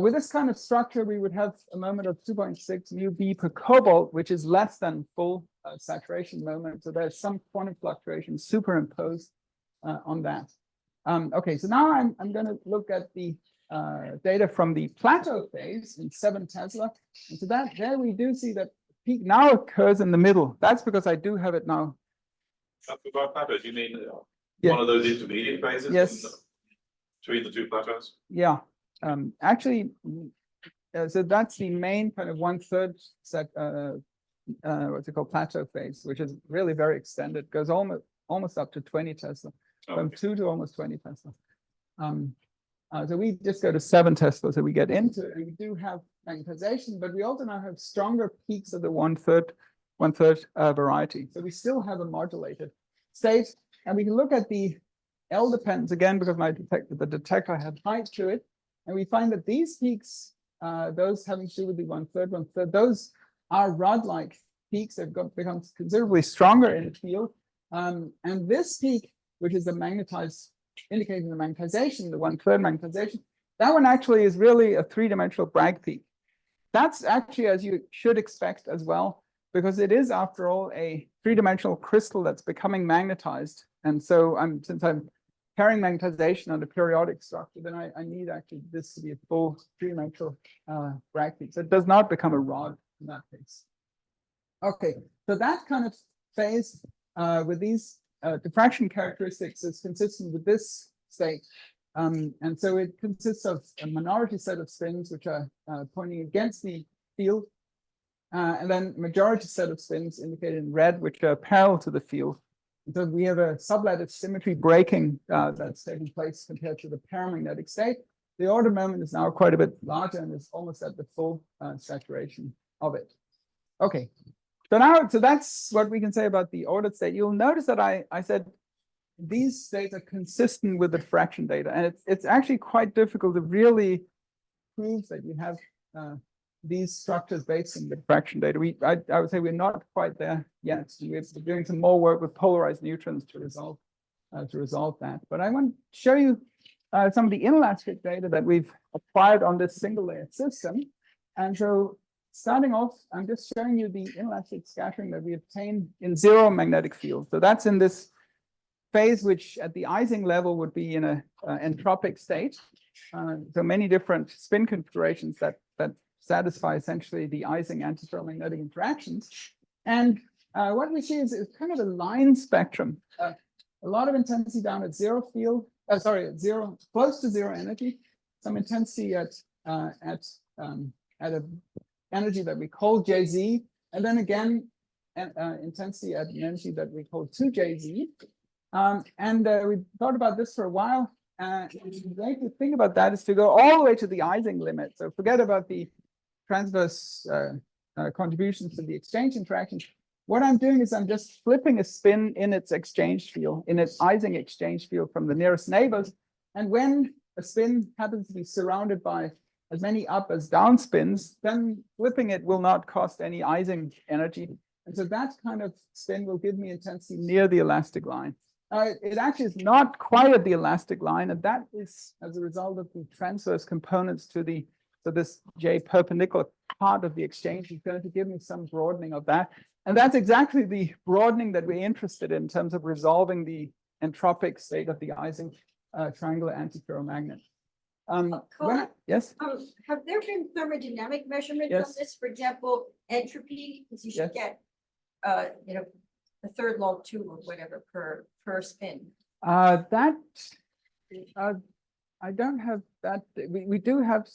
With this kind of structure, we would have a moment of 2.6 μb per cobalt, which is less than full saturation moment. So there's some quantum fluctuation superimposed on that. Okay, so now I'm going to look at the data from the plateau phase in 7 Tesla. And so there we do see that peak now occurs in the middle. That's because I do have it now. By plateau, do you mean Yeah. one of those intermediate phases? Yes. Between the 2 plateaus? Yeah. Actually, so that's the main kind of 1/3 set, what's it called, plateau phase, which is really very extended, goes almost up to 20 Tesla, from 2 to almost 20 Tesla. So we just go to 7 Tesla, so we get into it, and we do have magnetization, but we also now have stronger peaks of the 1/3 variety. So we still have a modulated state, and we can look at the L dependence again because the detector had height to it, and we find that these peaks, those having to do with the 1/3, those are rod-like peaks that become considerably stronger in the field, and this peak, which is the magnetized, indicating the magnetization, the 1/3 magnetization, that one actually is really a 3-dimensional Bragg peak. That's actually as you should expect as well, because it is, after all, a 3-dimensional crystal that's becoming magnetized. And so since I'm carrying magnetization on the periodic structure, then I need actually this to be a full 3-dimensional Bragg peak. So it does not become a rod in that case. Okay, so that kind of phase with these diffraction characteristics is consistent with this state. And so it consists of a minority set of spins which are pointing against the field, and then majority set of spins indicated in red which are parallel to the field. So we have a sublattice symmetry breaking that's taking place compared to the paramagnetic state. The order moment is now quite a bit larger and is almost at the full saturation of it. Okay, so that's what we can say about the ordered state. You'll notice that I said these states are consistent with the diffraction data, and it's actually quite difficult to really prove that you have these structures based on the diffraction data. I would say we're not quite there yet. We're doing some more work with polarized neutrons to resolve to resolve that. But I want to show you some of the inelastic data that we've acquired on this single layer system. And so starting off, I'm just showing you the inelastic scattering that we obtained in zero magnetic field. So that's in this phase, which at the Ising level would be in a entropic state. So many different spin configurations that satisfy essentially the Ising antiferromagnetic interactions. And what we see is kind of a line spectrum. A lot of intensity down at zero field, at zero, close to zero energy, some intensity at an energy that we call JZ, and then again, intensity at an energy that we call 2JZ. We thought about this for a while. The way to think about that is to go all the way to the Ising limit. So forget about the transverse contributions to the exchange interaction. What I'm doing is I'm just flipping a spin in its exchange field, in its Ising exchange field from the nearest neighbors. And when a spin happens to be surrounded by as many up as down spins, then flipping it will not cost any Ising energy. And so that kind of spin will give me intensity near the elastic line. It actually is not quite at the elastic line, and that is as a result of the transverse components to this J perpendicular part of the exchange is going to give me some broadening of that. And that's exactly the broadening that we're interested in terms of resolving the entropic state of the Ising triangular antiferromagnet. Yes? Have there been thermodynamic measurements of this? For example, entropy, because you should get, a third log 2 or whatever per spin. I don't have that. We do have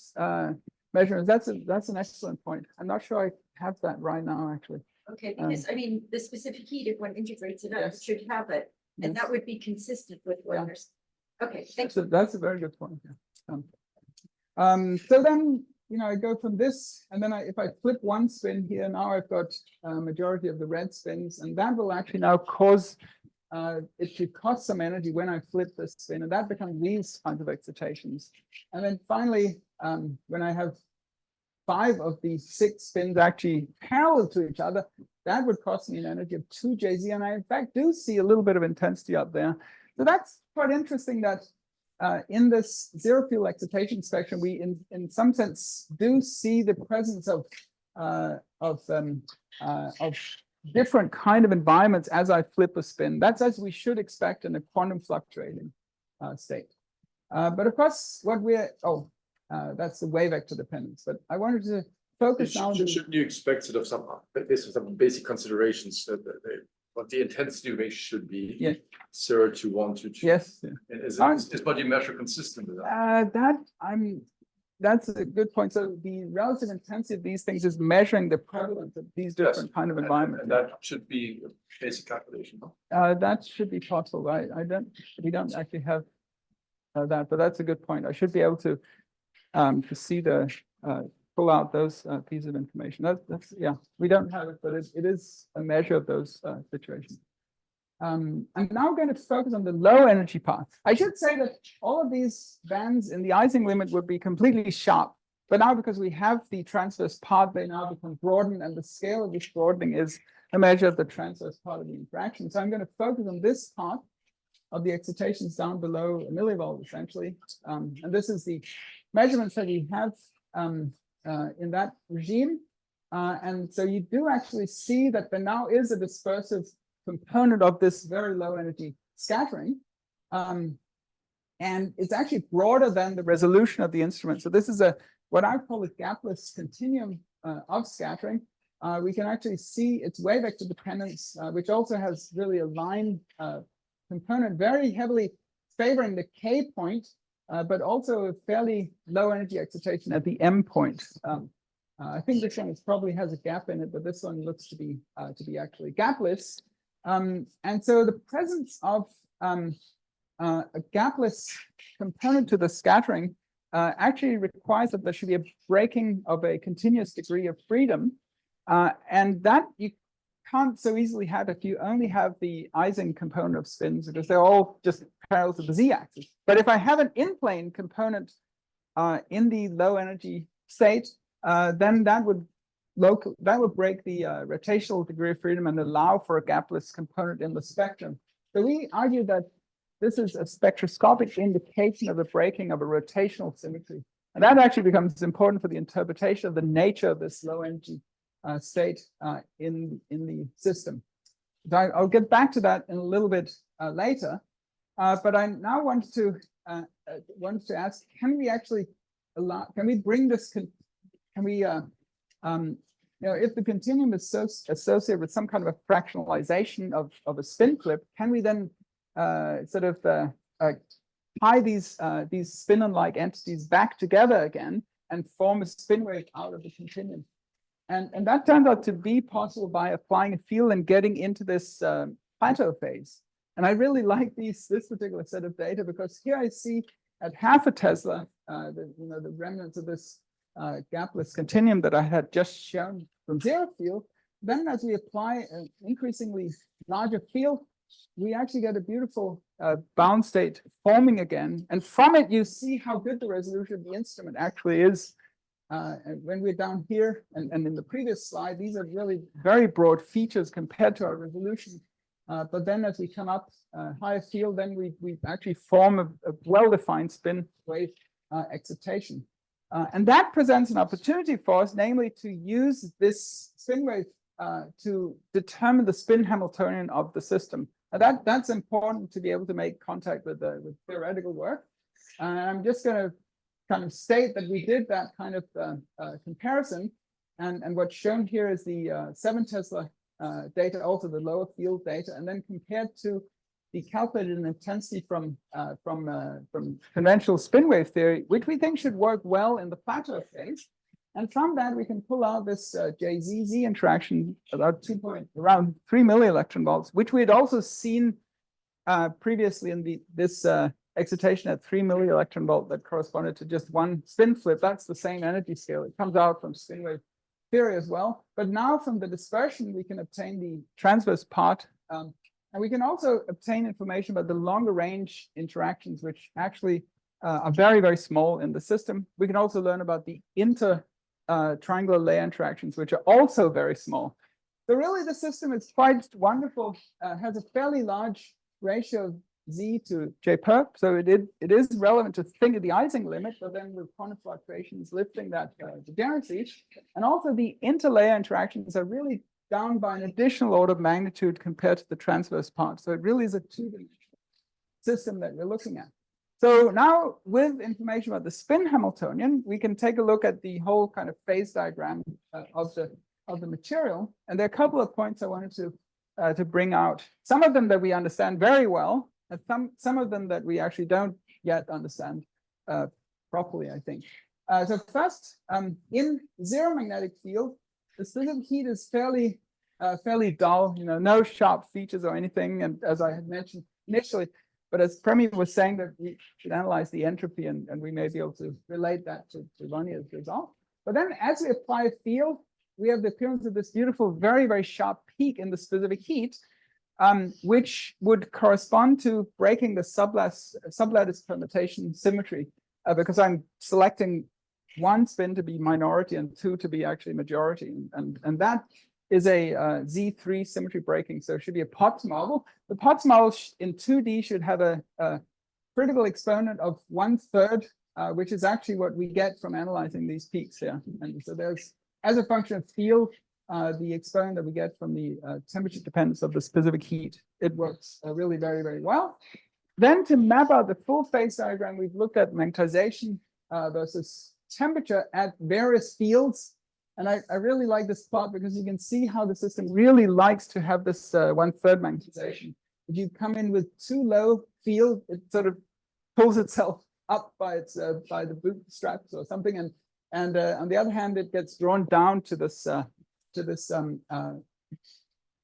measurements. That's an excellent point. I'm not sure I have that right now, actually. Okay, because I mean, the specific heat, if one integrates it out, should have it, and that would be consistent with what there's. Okay, thank you. That's a very good point. So then, I go from this, and then if I flip one spin here, now I've got a majority of the red spins, and that will actually now cause it to cost some energy when I flip this spin, and that becomes these kinds of excitations. And then finally, when I have 5 of these 6 spins actually parallel to each other, that would cost me an energy of 2 JZ, and I in fact do see a little bit of intensity up there. So that's quite interesting that in this zero field excitation spectrum, we in some sense do see the presence of different kind of environments as I flip a spin. That's as we should expect in a quantum fluctuating state. But of course, what we're that's the wave vector dependence. But I wanted to focus now. Shouldn't you expect sort of some basic considerations that what the intensity range should be? Yeah. 0 to 1 to 2. Yes. And is what you measure consistent with that? That's a good point. So the relative intensity of these things is measuring the prevalence of these different kind of environments. And that should be a basic calculation. No? That should be possible. We don't actually have that, but that's a good point. I should be able to see pull out those pieces of information. We don't have it, but it is a measure of those situations. I'm now going to focus on the low energy part. I should say that all of these bands in the Ising limit would be completely sharp, but now because we have the transverse part, they now become broadened, and the scale of this broadening is a measure of the transverse part of the interaction. So I'm going to focus on this part of the excitations down below a millivolt, essentially. And this is the measurements that we have in that regime. And so you do actually see that there now is a dispersive component of this very low energy scattering. And it's actually broader than the resolution of the instrument. So this is what I call a gapless continuum of scattering. We can actually see its wave vector dependence, which also has really a line component very heavily favoring the K point, but also a fairly low energy excitation at the M point. I think this one probably has a gap in it, but this one looks to be actually gapless. And so the presence of a gapless component to the scattering actually requires that there should be a breaking of a continuous degree of freedom. And that you can't so easily have if you only have the Ising component of spins, because they're all just parallel to the z-axis. But if I have an in-plane component in the low energy state, then that would break the rotational degree of freedom and allow for a gapless component in the spectrum. So we argue that this is a spectroscopic indication of the breaking of a rotational symmetry. And that actually becomes important for the interpretation of the nature of this low energy state in the system. I'll get back to that in a little bit later. But I now want to ask, can we actually can we bring this, can we, you know, if the continuum is associated with some kind of a fractionalization of a spin flip, can we then sort of tie these spin-like entities back together again and form a spin wave out of the continuum? And that turned out to be possible by applying a field and getting into this plateau phase. And I really like this particular set of data, because here I see at half a Tesla, the remnants of this gapless continuum that I had just shown from zero field. Then as we apply an increasingly larger field, we actually get a beautiful bound state forming again. And from it, you see how good the resolution of the instrument actually is. And when we're down here, and in the previous slide, these are really very broad features compared to our resolution. But then as we come up higher field, then we actually form a well-defined spin wave excitation. And that presents an opportunity for us, namely to use this spin wave to determine the spin Hamiltonian of the system. And that's important to be able to make contact with theoretical work. I'm just going to kind of state that we did that kind of comparison. And what's shown here is the 7 Tesla data, also the lower field data, and then compared to the calculated intensity from conventional spin wave theory, which we think should work well in the plateau phase. And from that, we can pull out this JZZ interaction about around 3 millielectron volts, which we had also seen previously in this excitation at 3 millielectron volt that corresponded to just one spin flip. That's the same energy scale. It comes out from spin wave theory as well. But now from the dispersion, we can obtain the transverse part. And we can also obtain information about the longer range interactions, which actually are very, very small in the system. We can also learn about the triangular layer interactions, which are also very small. So really, the system is quite wonderful, has a fairly large ratio of Z to J perp. So it is relevant to think of the Ising limit, but then with quantum fluctuations lifting that degeneracy. And also the interlayer interactions are really down by an additional order of magnitude compared to the transverse part. So it really is a two-dimensional system that we're looking at. So now with information about the spin Hamiltonian, we can take a look at the whole kind of phase diagram of the material. And there are a couple of points I wanted to bring out. Some of them that we understand very well, and some of them that we actually don't yet understand properly, I think. So first, in zero magnetic field, the specific heat is fairly dull, no sharp features or anything. And as I had mentioned initially, but as Premi was saying that we should analyze the entropy, and we may be able to relate that to Ronnie's result. But then as we apply a field, we have the appearance of this beautiful, very, very sharp peak in the specific heat, which would correspond to breaking the sublattice permutation symmetry, because I'm selecting one spin to be minority and 2 to be actually majority. And that is a Z3 symmetry breaking. So it should be a Potts model. The Potts model in 2D should have a critical exponent of 1/3, which is actually what we get from analyzing these peaks here. And so there's, as a function of field, the exponent that we get from the temperature dependence of the specific heat. It works really very, very well. Then to map out the full phase diagram, we've looked at magnetization versus temperature at various fields. And I really like this plot because you can see how the system really likes to have this 1/3 magnetization. If you come in with too low field, it sort of pulls itself up by the bootstraps or something. And on the other hand, it gets drawn down to this 1/3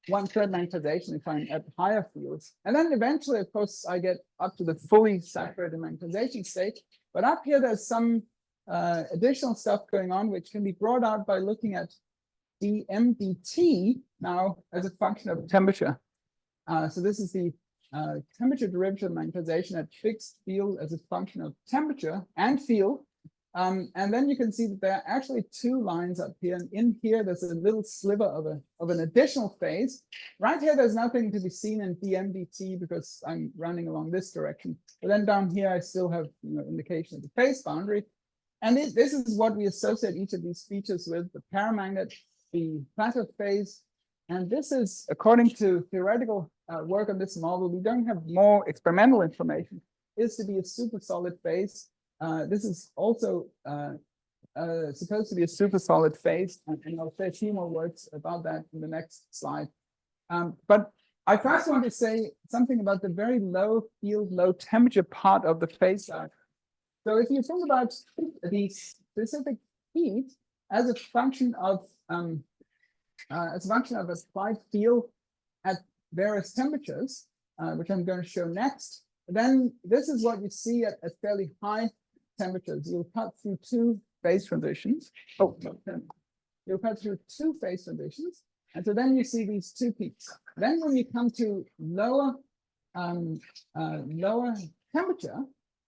magnetization if I'm at higher fields. And then eventually, of course, I get up to the fully saturated magnetization state. But up here, there's some additional stuff going on, which can be brought out by looking at dMdt now as a function of temperature. So this is the temperature derivative of magnetization at fixed field as a function of temperature and field. And then you can see that there are actually two lines up here. And in here, there's a little sliver of an additional phase. Right here, there's nothing to be seen in dmdt because I'm running along this direction. But then down here, I still have indication of the phase boundary. And this is what we associate each of these features with: the paramagnet, the plateau phase. And this is, according to theoretical work on this model, we don't have more experimental information, is to be a super solid phase. This is also supposed to be a super solid phase, and I'll say a few more words about that in the next slide. But I first want to say something about the very low field, low temperature part of the phase diagram. So if you think about the specific heat as a function of applied field at various temperatures, which I'm going to show next, then this is what you see at fairly high temperatures. You'll cut through two phase transitions. You'll cut through two phase transitions, and so then you see these two peaks. Then when you come to lower temperature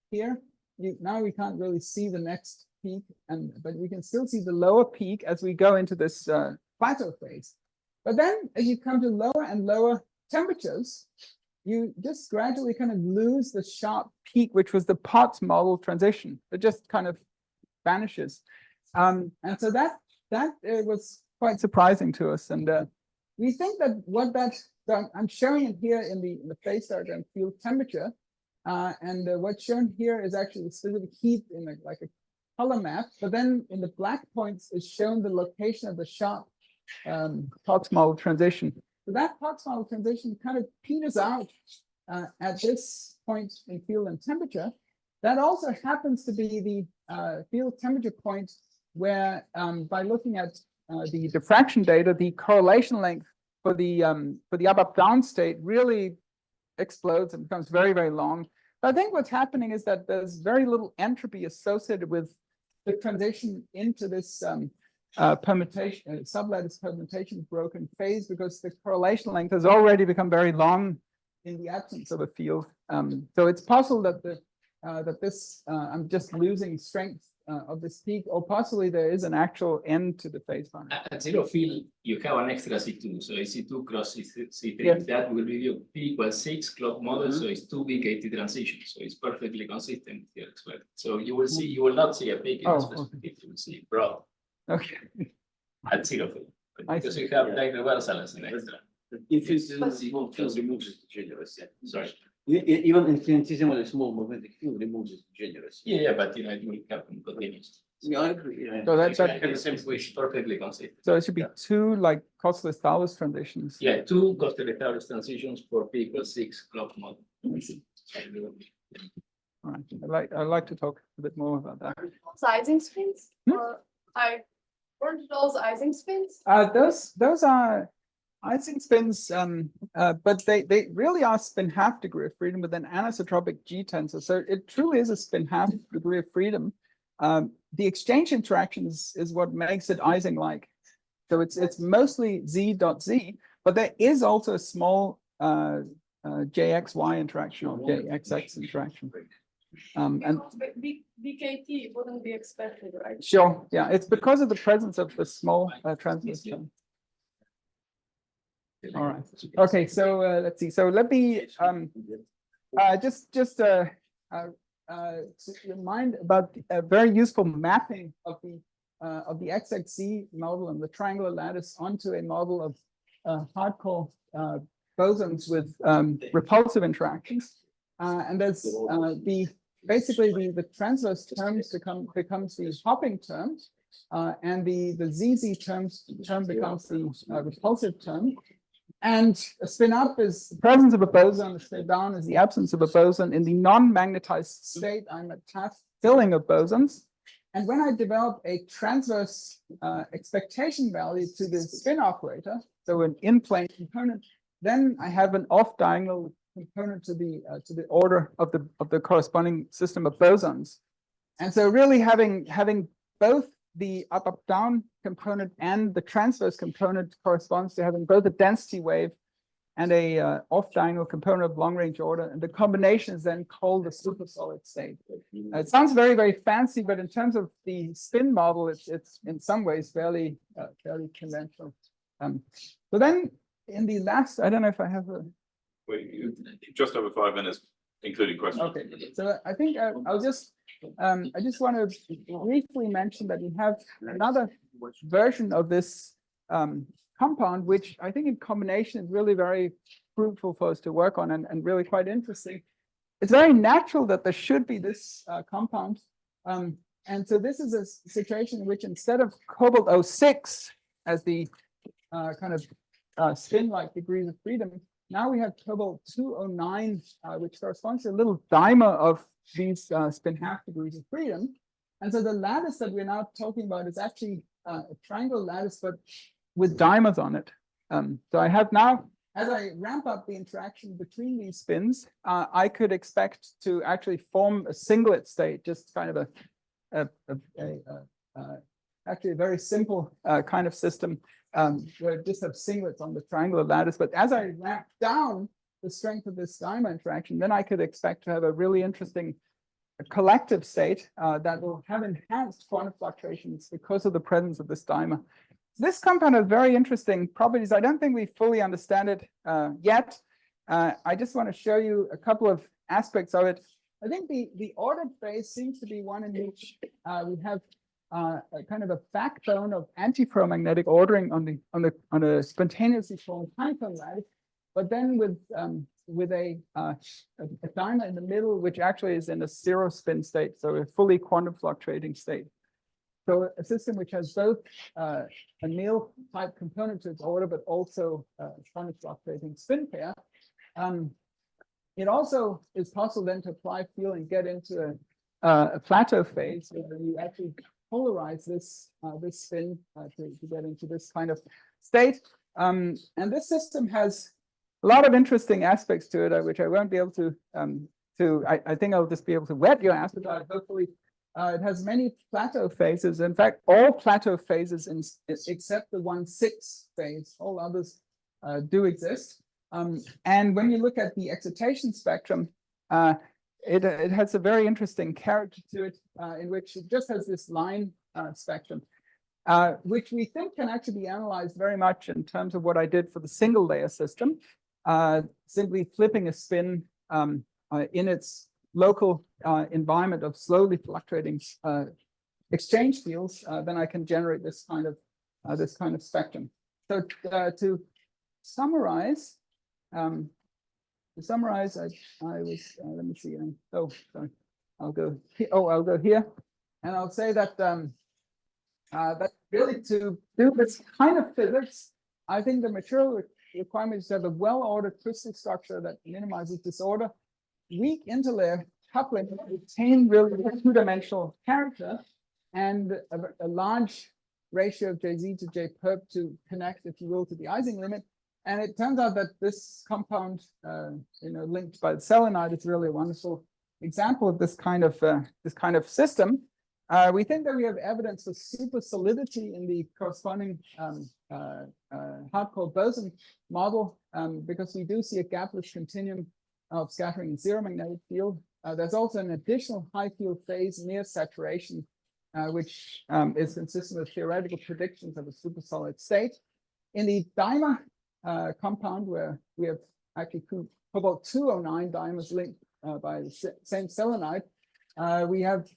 here, now we can't really see the next peak, but we can still see the lower peak as we go into this plateau phase. But then as you come to lower and lower temperatures, you just gradually kind of lose the sharp peak, which was the Potts model transition. It just kind of vanishes. And so that was quite surprising to us. And we think that what I'm showing it here in the phase diagram field temperature. And what's shown here is actually the specific heat in like a color map. But then in the black points is shown the location of the sharp Potts model transition. So that Potts model transition kind of peters out at this point in field and temperature. That also happens to be the field temperature point where, by looking at the diffraction data, the correlation length for the up-up-down state really explodes and becomes very, very long. But I think what's happening is that there's very little entropy associated with the transition into this permutation, sublattice permutation broken phase, because the correlation length has already become very long in the absence of a field. So it's possible that I'm just losing strength of this peak, or possibly there is an actual end to the phase boundary. At zero field, you have an extra C2, so it's C2 cross C3. Yes. That will give you P equals 6 clock model, so it's 2 big AT transitions, so it's perfectly consistent with your experiment. So you will not see a peak in this specific peak, you will see broad. Okay. At zero field, because you have like reversal as an extra. Infinitesimal small field removes it generously. Sorry. Even infinitesimal small magnetic field removes it generously. Yeah, but it will happen continuously. Yeah, I agree. Yeah. So that's the same wish, perfectly consistent. So it should be two like costless Taoist transitions. Yeah, two costless transitions for P equals 6 clock model. All right. I'd like to talk a bit more about that. Ising spins, or weren't those Ising spins? Those are Ising spins, but they really are spin half degree of freedom with an anisotropic G tensor. So it truly is a spin half degree of freedom. The exchange interactions is what makes it Ising-like. So it's mostly Z.Z, but there is also a small JXY interaction or JXX interaction. And BKT wouldn't be expected, right? sure, yeah, it's because of the presence of the small transverse term. All right. Okay, so let's see. So let me just remind about a very useful mapping of the XXZ model and the triangular lattice onto a model of hardcore bosons with repulsive interactions. And there's basically the transverse terms becomes the hopping term, and the ZZ term becomes the repulsive term. And a spin up is the presence of a boson, a spin down is the absence of a boson. In the non-magnetized state, I'm at half filling of bosons. And when I develop a transverse expectation value to the spin operator, so an in-plane component, then I have an off-diagonal component to the order of the corresponding system of bosons. And so really having both the up-up-down component and the transverse component corresponds to having both a density wave and a off-diagonal component of long-range order, and the combination is then called the supersolid state. It sounds very, very fancy, but in terms of the spin model, it's in some ways fairly conventional. So then in the last, I don't know if I have a. Wait, just over 5 minutes, including questions. Okay, so I think I'll just, I just want to briefly mention that we have another version of this compound, which I think in combination is really very fruitful for us to work on and really quite interesting. It's very natural that there should be this compound. And so this is a situation in which instead of cobalt 06 as the kind of spin-like degrees of freedom, now we have cobalt 209, which corresponds to a little dimer of these spin half degrees of freedom. And so the lattice that we're now talking about is actually a triangle lattice, but with dimers on it. So I have now, as I ramp up the interaction between these spins, I could expect to actually form a singlet state, just kind of actually a very simple kind of system where I just have singlets on the triangular lattice. But as I ramp down the strength of this dimer interaction, then I could expect to have a really interesting collective state that will have enhanced quantum fluctuations because of the presence of this dimer. This compound has very interesting properties. I don't think we fully understand it yet. I just want to show you a couple of aspects of it. I think the ordered phase seems to be one in which we have a kind of a backbone of antiferromagnetic ordering on a spontaneously formed honeycomb lattice, but then with a dimer in the middle, which actually is in a zero spin state, so a fully quantum fluctuating state. So a system which has both a nil type component to its order, but also a quantum fluctuating spin pair. It also is possible then to apply field and get into a plateau phase where you actually polarize this spin to get into this kind of state. And this system has a lot of interesting aspects to it, which I won't be able to. I think I'll just be able to whet your appetite. Hopefully, it has many plateau phases. In fact, all plateau phases except the 1,6 phase, all others do exist. And when you look at the excitation spectrum, it has a very interesting character to it, in which it just has this line spectrum, which we think can actually be analyzed very much in terms of what I did for the single layer system, simply flipping a spin in its local environment of slowly fluctuating exchange fields, then I can generate this kind of spectrum. So to summarize, I was let me see. Oh, sorry. I'll go here, and I'll say that that really to do this kind of physics, I think the material requirement is to have a well-ordered crystal structure that minimizes disorder. Weak interlayer coupling retain really two-dimensional character and a large ratio of Jz to Jperp to connect, if you will, to the Ising limit. And it turns out that this compound, linked by the selenide, is really a wonderful example of this kind of system. We think that we have evidence for super solidity in the corresponding hard-core boson model, because we do see a gapless continuum of scattering in zero magnetic field. There's also an additional high field phase near saturation, which is consistent with theoretical predictions of a supersolid state. In the dimer compound, where we have actually cobalt 209 dimers linked by the same selenide, we have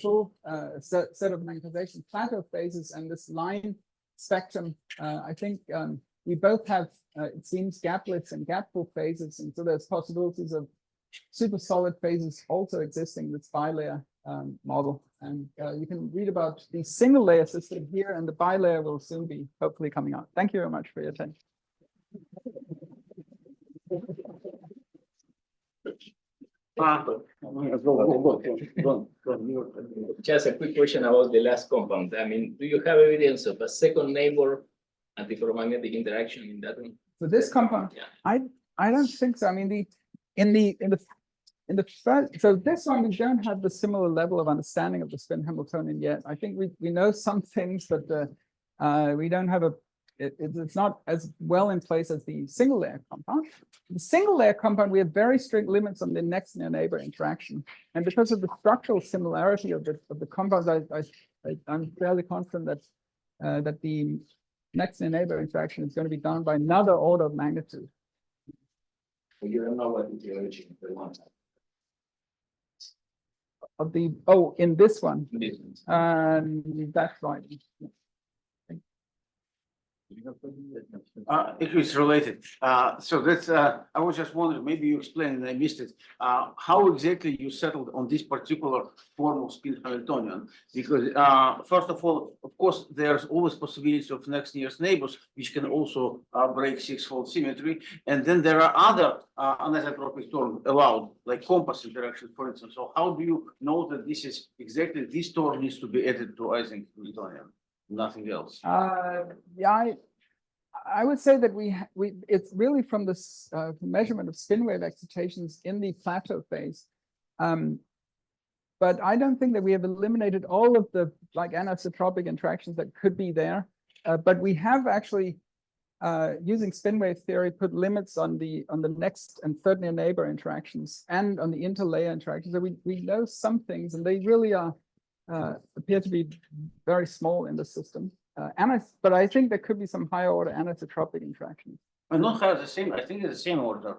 full set of magnetization plateau phases and this line spectrum. I think we both have, it seems, gapless and gapful phases, and so there's possibilities of super solid phases also existing in this bilayer model. And you can read about the single layer system here, and the bilayer will soon be hopefully coming out. Thank you very much for your attention. Just a quick question about the last compound. I mean, do you have evidence of a second neighbor antiferromagnetic interaction in that one? So this compound, yeah. I don't think so. I mean, in the first, so this one we don't have the similar level of understanding of the spin Hamiltonian yet. I think we know some things, but we don't have it's not as well in place as the single layer compound. The single layer compound, we have very strict limits on the next near neighbor interaction. And because of the structural similarity of the compounds, I'm fairly confident that that the next near neighbor interaction is going to be done by another order of magnitude. You don't know what the origin of the one. Of the in this one, that's right. It is related. So that's, I was just wondering, maybe you explained and I missed it. How exactly you settled on this particular form of spin Hamiltonian? Because, first of all, of course, there's always possibility of next nearest neighbors, which can also break six-fold symmetry. And then there are other anisotropic terms allowed, like compass interactions, for instance. So how do you know that this is exactly this term needs to be added to Ising Hamiltonian? Nothing else. Yeah, I would say that it's really from this measurement of spin wave excitations in the plateau phase. But I don't think that we have eliminated all of the like anisotropic interactions that could be there. But we have actually, using spin wave theory, put limits on the next and third near neighbor interactions and on the interlayer interactions. So we know some things, and they really are. Appear to be very small in the system. But I think there could be some higher order anisotropic interactions. And not have the same, I think it's the same order.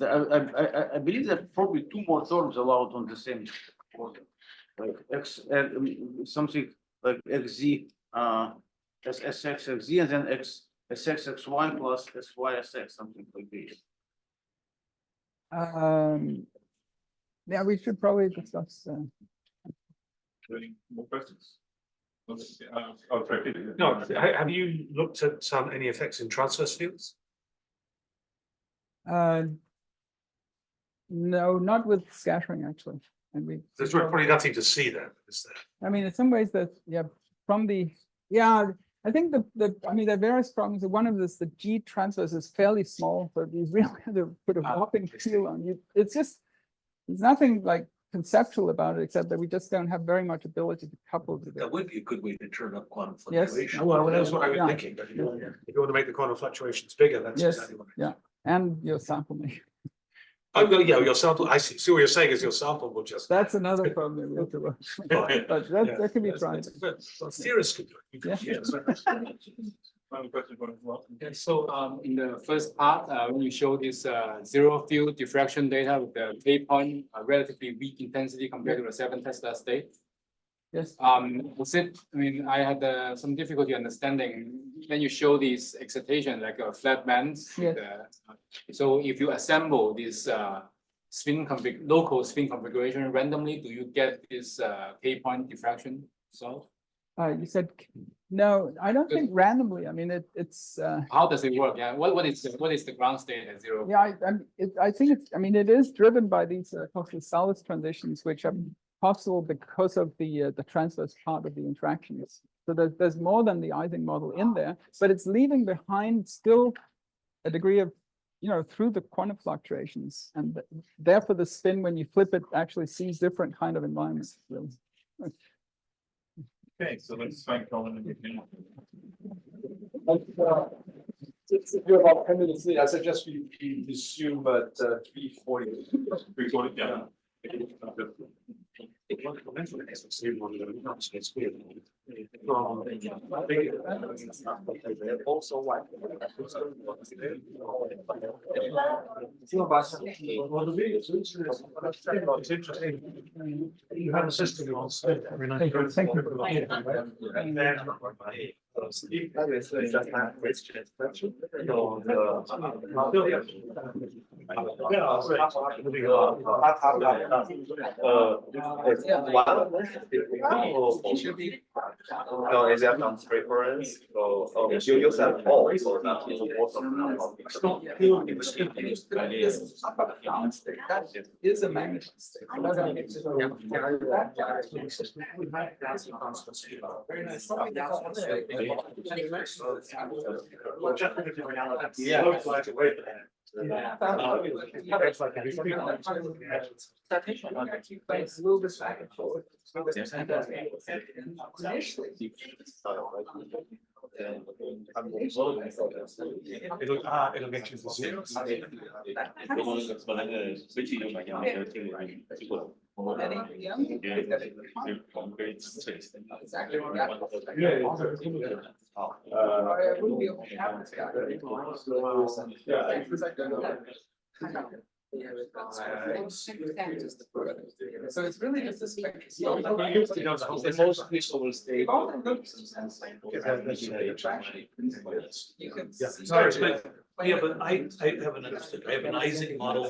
I believe there are probably two more terms allowed on the same order. Like X, something like XZ, SX, XZ, and then SX, XY plus SY, SX, something like this. Yeah, we should probably discuss. Any more questions? Oh, sorry, Peter. No, have you looked at any effects in transverse fields? No, not with scattering actually. And There's probably nothing to see there, is there? I mean, in some ways that I think I mean, there are various problems. One of this, the G transverse is fairly small, so you really have to put a whopping field on you. It's just, there's nothing like conceptual about it, except that we just don't have very much ability to couple together. That would be a good way to turn up quantum Yes. fluctuation. Well, that's what I was thinking. But if you want to make the quantum fluctuations bigger, that's Yes, exactly what. yeah, and your sample may. Oh, well, yeah, your sample. I see what you're saying is your sample will just. That's another problem that we have to work. But that can be tried. Well, theorists can do it. Yeah. Final question for Rob. Okay, so in the first part, when you show this zero field diffraction data with the K point, relatively weak intensity compared to the 7 Tesla state. Yes. Was it, I mean, I had some difficulty understanding when you show these excitation like a flat bands. Yes. So if you assemble this local spin configuration randomly, do you get this K point diffraction result? You said no. I don't think randomly. I mean, it's. How does it work? Yeah. What is the ground state at zero? Yeah, I think it's. I mean, it is driven by these Collin transitions, which are possible because of the transverse part of the interactions. So there's more than the Ising model in there, but it's leaving behind still a degree of, through the quantum fluctuations, and therefore the spin, when you flip it, actually sees different kind of environments. Really. Okay, so let's thank Collin again. You're about 10 minutes late. I suggest we resume at 3:40. 3:40, yeah. Also, why? It's interesting. You have a system on spin. Thank you. No, is that not preference? So you use that all or not? That is a magnitude state. Very nice. It'll get you to zero. So it's really just a spectrum. Most people will stay. You can. Sorry, yeah, but I haven't understood. I have an Ising model.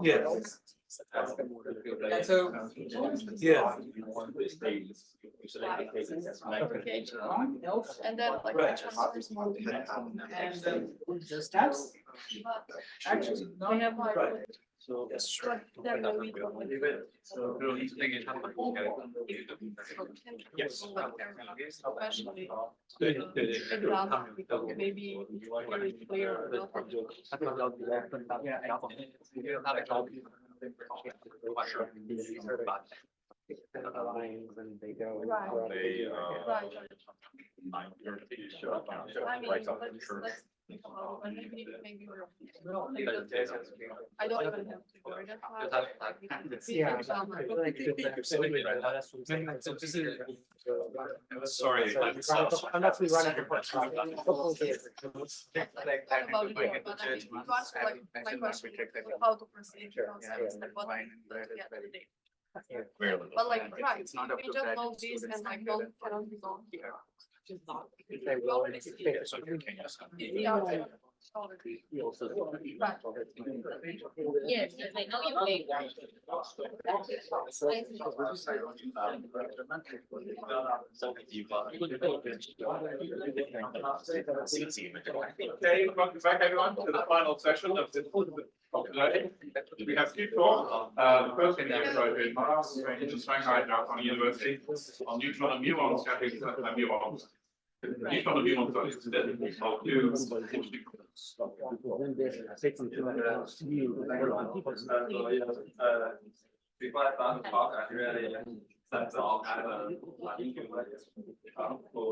Yeah. And so. Yeah. And then like. Right. Actually, They have like. Right. So. But then the week of it. Yes. Especially. Maybe very clear. Maybe I don't even have to go that far. Sorry. I'm actually running. My question is how to proceed, like what to get the data. But like, right, we just know this and like don't cannot be done here. Just not. We already see it. Yeah. Yes, they know you pay. Okay, welcome back everyone to the final session of this. We have two talks. The first thing is by muRS in Shanghai, Jiaotong University on neutron and muon scattering and muons. Neutron and muon studies instead of two before I start the talk, I really thanks all to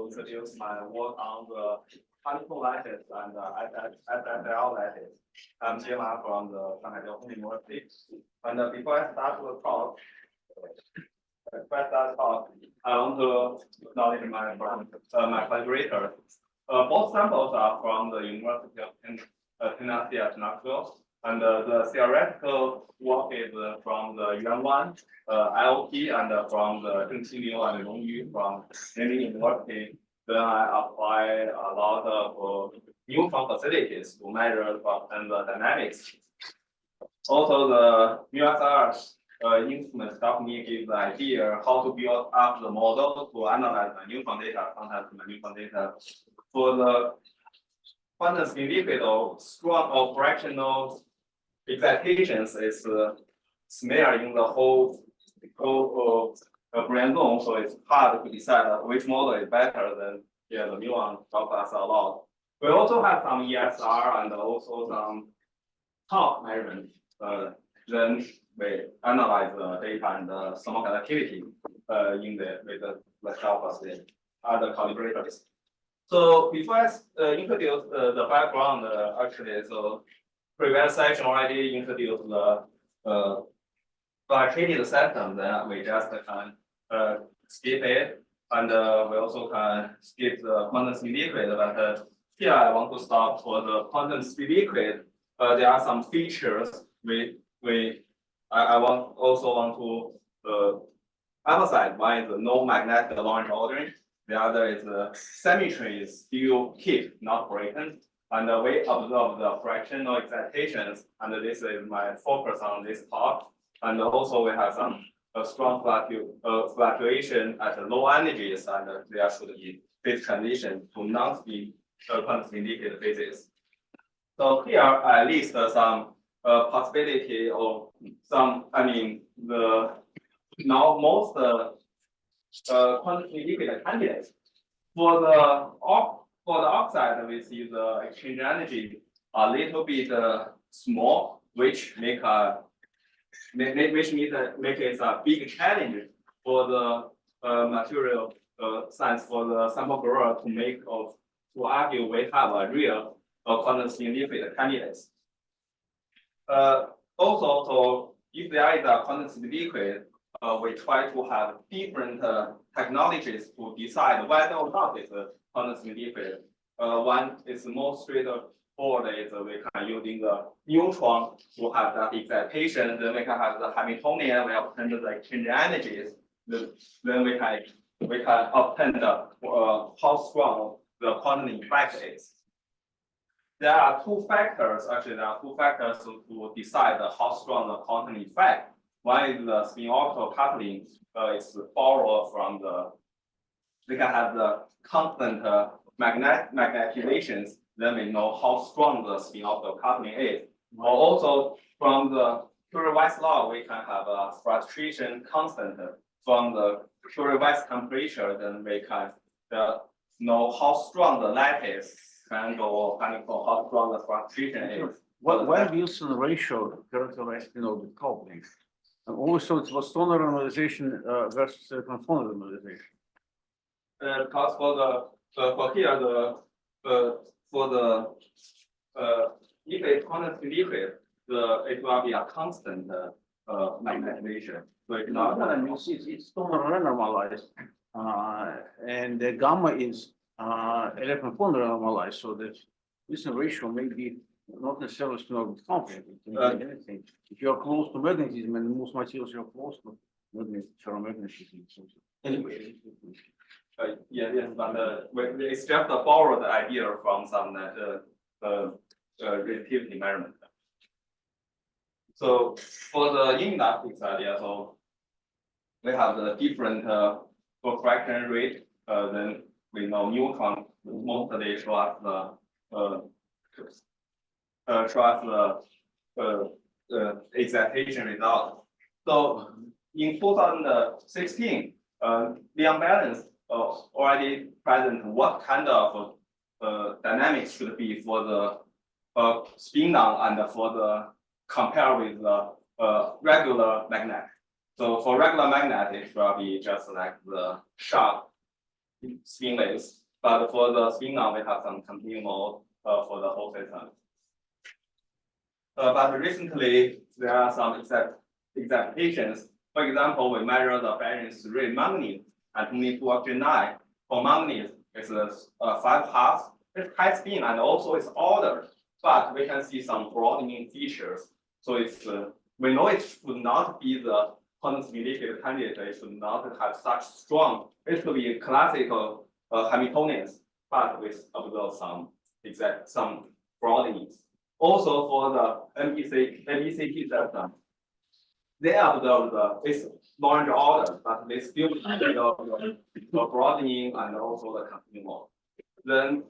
introduce my work on the particle lattice and FFL lattice. I'm Yuan from the Shanghai Jiaotong University. And before I start the talk, I want to acknowledge my collaborators. Both samples are from the University of Tennessee at Knoxville. And the theoretical work is from the Yuan, IoT, and from the Zhengqi and Rongyu from Nanjing University. Then I apply a lot of Neutron facilities to measure the dynamics. Also, the muRS instrument helped me give the idea how to build up the model to analyze the Neutron data, sometimes the Neutron data. For the quantum spin liquid or strong or fractional excitations is smeared in the whole brain zone, so it's hard to decide which model is better than the muon help us a lot. We also have some ESR and also some top measurements. Then we analyze the data and the thermal conductivity with the help of the other calibrators. So before I introduce the background, actually, so previous section already introduced the fluctuated system. Then we just can skip it, and we also can skip the quantum speed liquid. But here I want to stop for the quantum speed liquid. There are some features I also want to emphasize. One is no magnetic launch ordering. The other is the symmetry is still keep, not broken. And we observe the fractional excitations, and this is my focus on this talk. And also we have some strong fluctuation at low energies, and there should be phase transition to non-spin quantum spin liquid phases. So here I list some possibility of some. I mean most quantum spin liquid candidates for the oxide, we see the exchange energy a little bit small, which make it a big challenge for the material science for the sample grower to make of to argue we have a real quantum spin liquid candidates. Also, so if there is a quantum spin liquid, we try to have different technologies to decide whether or not it's a quantum spin liquid. One is more straightforward is we can using the neutron to have that excitation. Then we can have the Hamiltonian. We obtain the exchange energies. Then we can obtain the how strong the quantum effect is. There are two factors. Actually, there are two factors to decide how strong the quantum effect. One is the spin orbital coupling. It's borrowed from the. We can have the constant magnetizations. Then we know how strong the spin orbital coupling is. Or also from the Curie-Weiss law, we can have a fluctuation constant from the Curie-Weiss temperature. Then we can know how strong the lattice can go, how strong the fluctuation is. What Wilson ratio characterized the coupling? And also it was Stoner normalization versus conformal normalization. Because for here if it's quantum liquid, it will be a constant magnetization. So it's not. It's Stoner normalized, and the gamma is electron normalized. So the Wilson ratio may be not necessarily with conflict. It can be anything. If you are close to magnetism, and most materials you are close to ferromagnetism. Anyway. Yes, but it's just a borrowed idea from some relativity measurement. So for the inelastic idea, so we have the different refraction rate. Then we know neutron mostly show us the excitation result. So in 2016, the unbalance already present what kind of dynamics should be for the spin down and for the compare with the regular magnet. So for regular magnet, it will be just like the sharp spin waves. But for the spin down, we have some continuum mode for the whole system. But recently, there are some exceptions. For example, we measure the variance rate manganese at only 209. For manganese, it's 5 halves. It's high spin and also it's ordered, but we can see some broadening features. So it's we know it should not be the quantum liquid candidate. It should not have such strong. It should be classical Hamiltonians, but we observe some broadenings. Also for the MBCT system, they observe it's large order, but they still observe the broadening and also the continuum. Then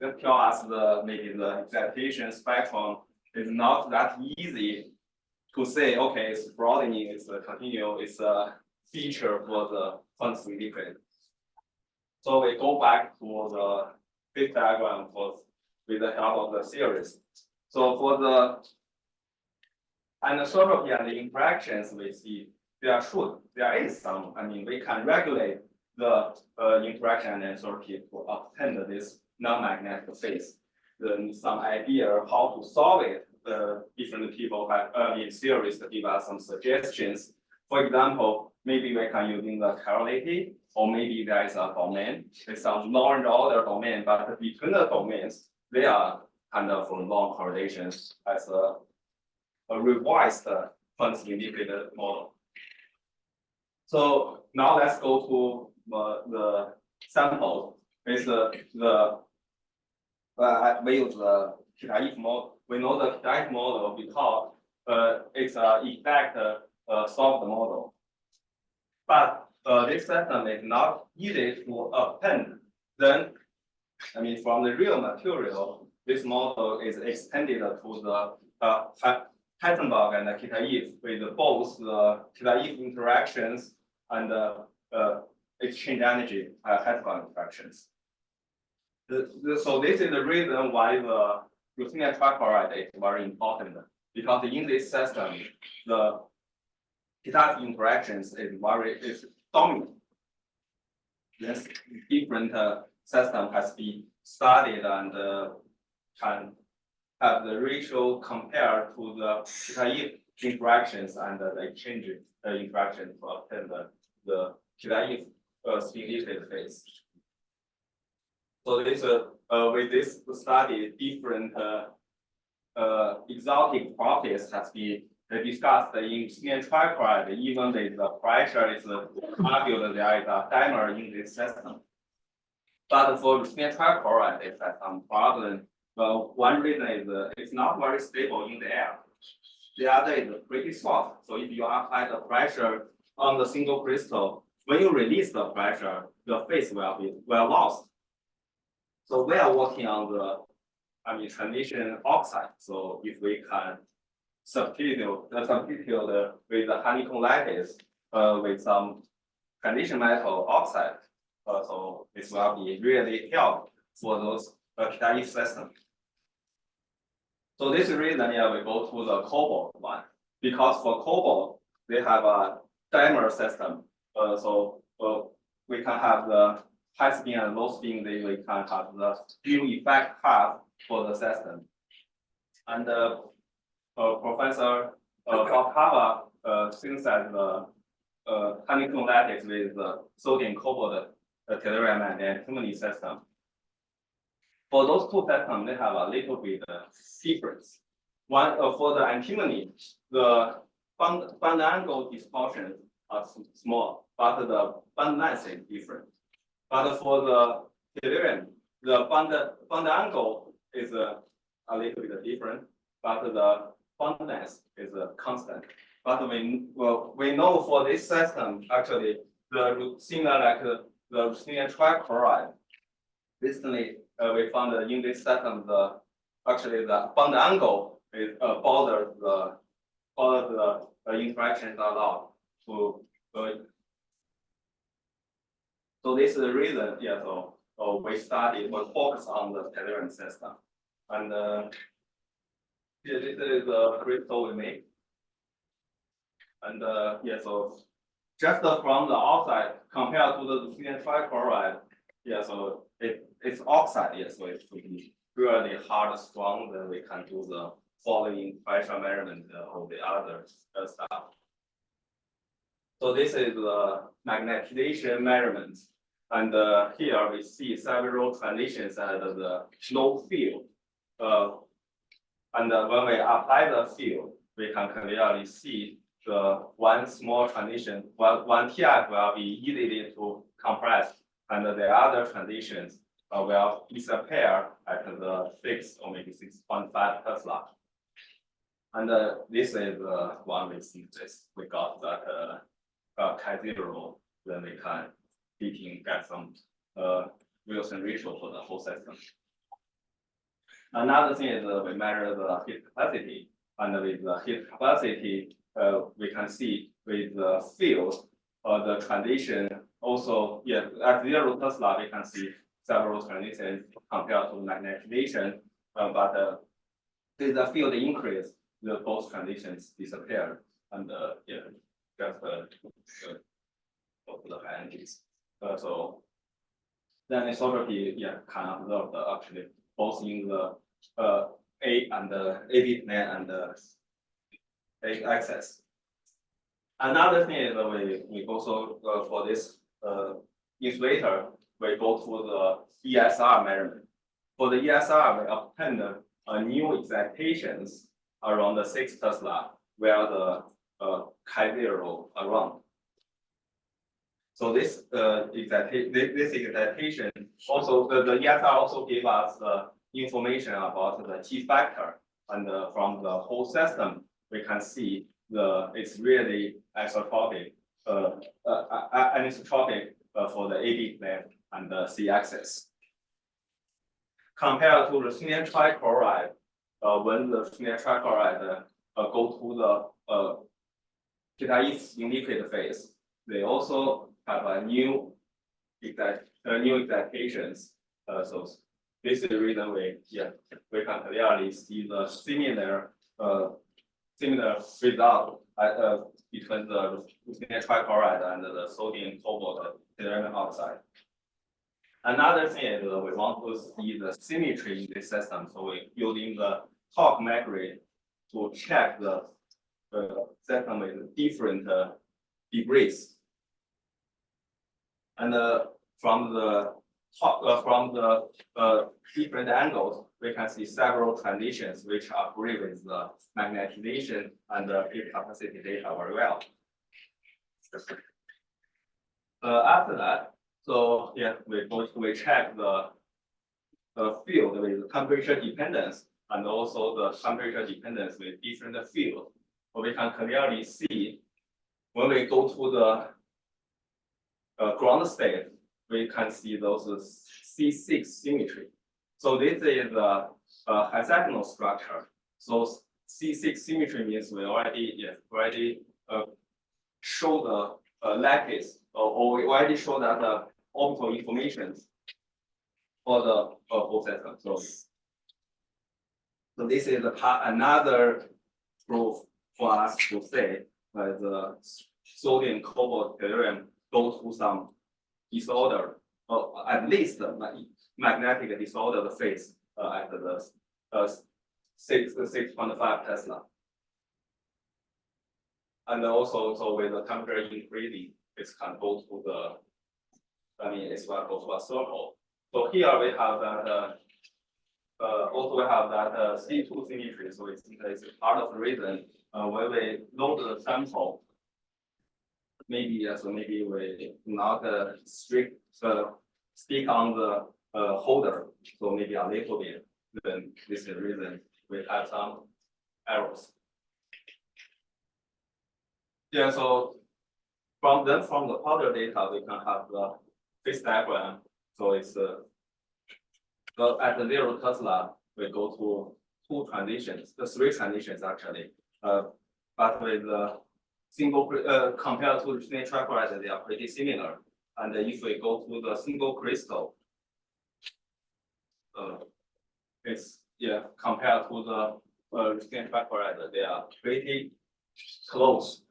they tell us maybe the excitation spectrum is not that easy to say, okay, it's broadening, it's a continuum, it's a feature for the quantum liquid. So we go back to the fifth diagram with the help of the series. So for the anisotropy and the interactions we see, there is some, we can regulate the interaction and anisotropy to obtain this non-magnetic phase. Then some idea how to solve it. Different people have in series to give us some suggestions. For example, maybe we can using the correlated, or maybe there is a domain, it's some large order domain, but between the domains, they are kind of long correlations as a revised quantum liquid model. So now let's go to the sample. It's we use the Hitesh model. We know the Hitesh model because it's an effect solved model. But this system is not easy to obtain. Then, from the real material, this model is extended to the Heisenberg and the Hitesh with both the Hitesh interactions and exchange energy Heisenberg interactions. So this is the reason why the ruthenium trichloride is very important, because in this system, the Hitesh interactions is dominant. this different system has been studied and can have the ratio compared to the theta interactions and the exchange interaction to obtain the theta spin-liquid phase. So this with this study, different exotic properties has been discussed in spin trichloride, even with the pressure is argued there is a dimer in this system. But for spin trichloride, it has some problem. Well, one reason is it's not very stable in the air. The other is pretty soft. So if you apply the pressure on the single crystal, when you release the pressure, the phase will be lost. So we are working on the, transition oxide. So if we can substitute with the honeycomb lattice with some transition metal oxide, so this will be really help for those theta systems. So this is the reason, yeah, we go to the cobalt one, because for cobalt they have a dimer system. So we can have the high spin and low spin. We can have the new effect half for the system. And Professor Broholm synthesized the honeycomb lattice with the sodium cobalt tellurium and antimony system. For those two systems, they have a little bit difference. One for the antimony, the bond angle distortion are small, but the bond length is different. But for the tellurium, the bond angle is a little bit different, but the bond length is constant. But we know for this system, actually, the similar like the ruthenium trichloride. Recently, we found in this system actually the bond angle is borders the interactions a lot. So this is the reason, yeah. So we focus on the tellurium system, and yeah, this is the crystal we make, and yeah. So just from the outside compared to the ruthenium trichloride, yeah. So it's oxide, yes. So it will be really hard, strong. Then we can do the following pressure measurement of the other stuff. So this is the magnetization measurements. And here we see several transitions at the low field. And when we apply the field, we can clearly see the one small transition, one TF will be easily to compress, and the other transitions will disappear at the 6 or maybe 6.5 Tesla. And this is one we see this. We got that K0, then we can get some Wilson ratio for the whole system. Another thing is we measure the heat capacity, and with the heat capacity, we can see with the field, the transition also, yeah, at 0 Tesla, we can see several transitions compared to magnetization, but with the field increase, both transitions disappear, and yeah, just the high energies. So then lithography, yeah, can observe actually both in the A and the AB plane and the A axis. Another thing is we also for this insulator, we go to the ESR measurement. For the ESR, we obtained new excitations around the 6 Tesla, where the K0 around. So this excitation also the ESR also gave us information about the T factor, and from the whole system we can see it's really isotropic, anisotropic for the AB plane and the C axis. Compared to the ruthenium trichloride, when the ruthenium trichloride go to the theta in liquid phase, they also have a new excitations. So this is the reason we can clearly see the similar result between the ruthenium trichloride and the sodium cobalt tellurium oxide. Another thing is we want to see the symmetry in the system, so we using the top memory to check the system with different degrees. And from the top, from the different angles, we can see several transitions which agree with the magnetization and the heat capacity data very well. After that, so yeah, we check the field with temperature dependence and also the temperature dependence with different fields. So we can clearly see when we go to the ground state, we can see those C6 symmetry. So this is the hexagonal structure. So C6 symmetry means we already show the lattice, or we already show that the orbital information for the whole system. So this is another proof for us to say that the sodium, cobalt, cerium go to some disorder, or at least magnetic disorder phase at the 6.5 Tesla. And also, so with the temperature increasing, it can go to the, it's going to go to a circle. So here we have that, also we have that C2 symmetry. So it's part of the reason when we load the sample, maybe we not stick on the holder, so maybe a little bit. Then this is the reason we have some errors. Yeah, so from the powder data, we can have the phase diagram. So it's at the 0 Tesla, we go to three transitions actually. But with the single compared to the triplet, they are pretty similar. And if we go to the single crystal, it's compared to the triplet, they are pretty close.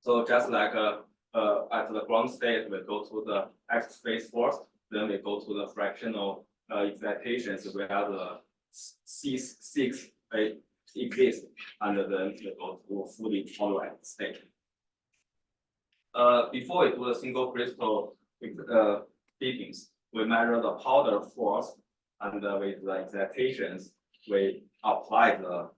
So just like at the ground state, we go to the X phase first, then we go to the fractional excitations where the C6 exists, and then we go to fully polarized state. Before we do the single crystal beatings, we measure the powder force, and with the excitations, we apply the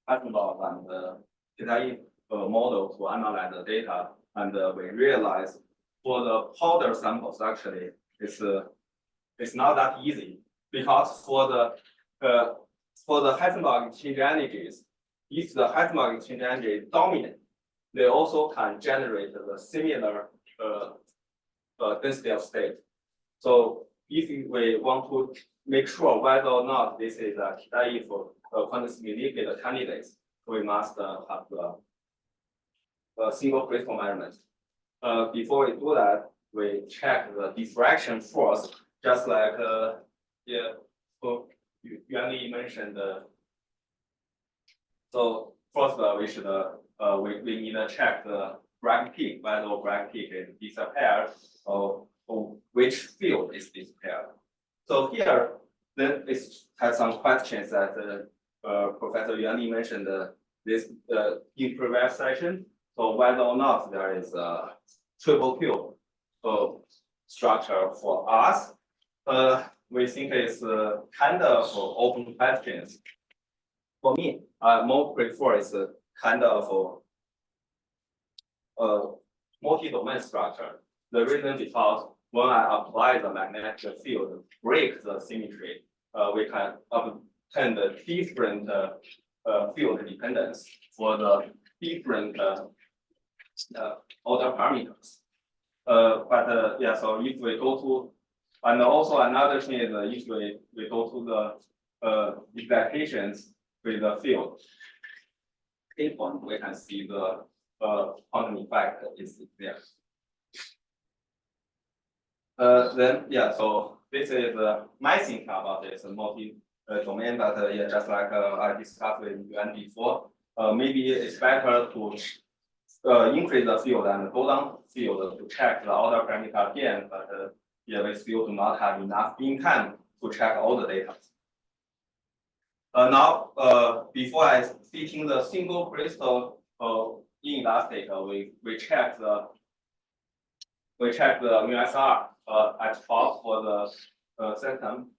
analog and the Hitesh model to analyze the data, and we realize for the powder samples actually it's not that easy, because for the Heisenberg exchange energies, if the Heisenberg exchange energy is dominant, they also can generate the similar density of state. So if we want to make sure whether or not this is a Hitesh for quantum liquid candidates, we must have the single crystal measurement. Before we do that, we check the diffraction force, just like so Yuan mentioned. So first we should we need to check the Bragg peak, whether Bragg peak is disappeared or which field is disappeared. So here then it has some questions that Professor Yuan mentioned this in previous session. So whether or not there is a triple Q structure for us, we think it's kind of open questions. For me, I more prefer it's a kind of multi-domain structure. The reason because when I apply the magnetic field, break the symmetry, we can obtain the different field dependence for the different order parameters. But so if we go to, and also another thing is if we go to the excitations with the field, we can see the quantum effect is there. Then so this is my thinking about this multi-domain, but just like I discussed with Yuan before, maybe it's better to increase the field and go down field to check the order parameter again, but yeah, we still do not have enough in time to check all the data. Now, before I fitting the single crystal inelastic, we check the muSR at top for the system,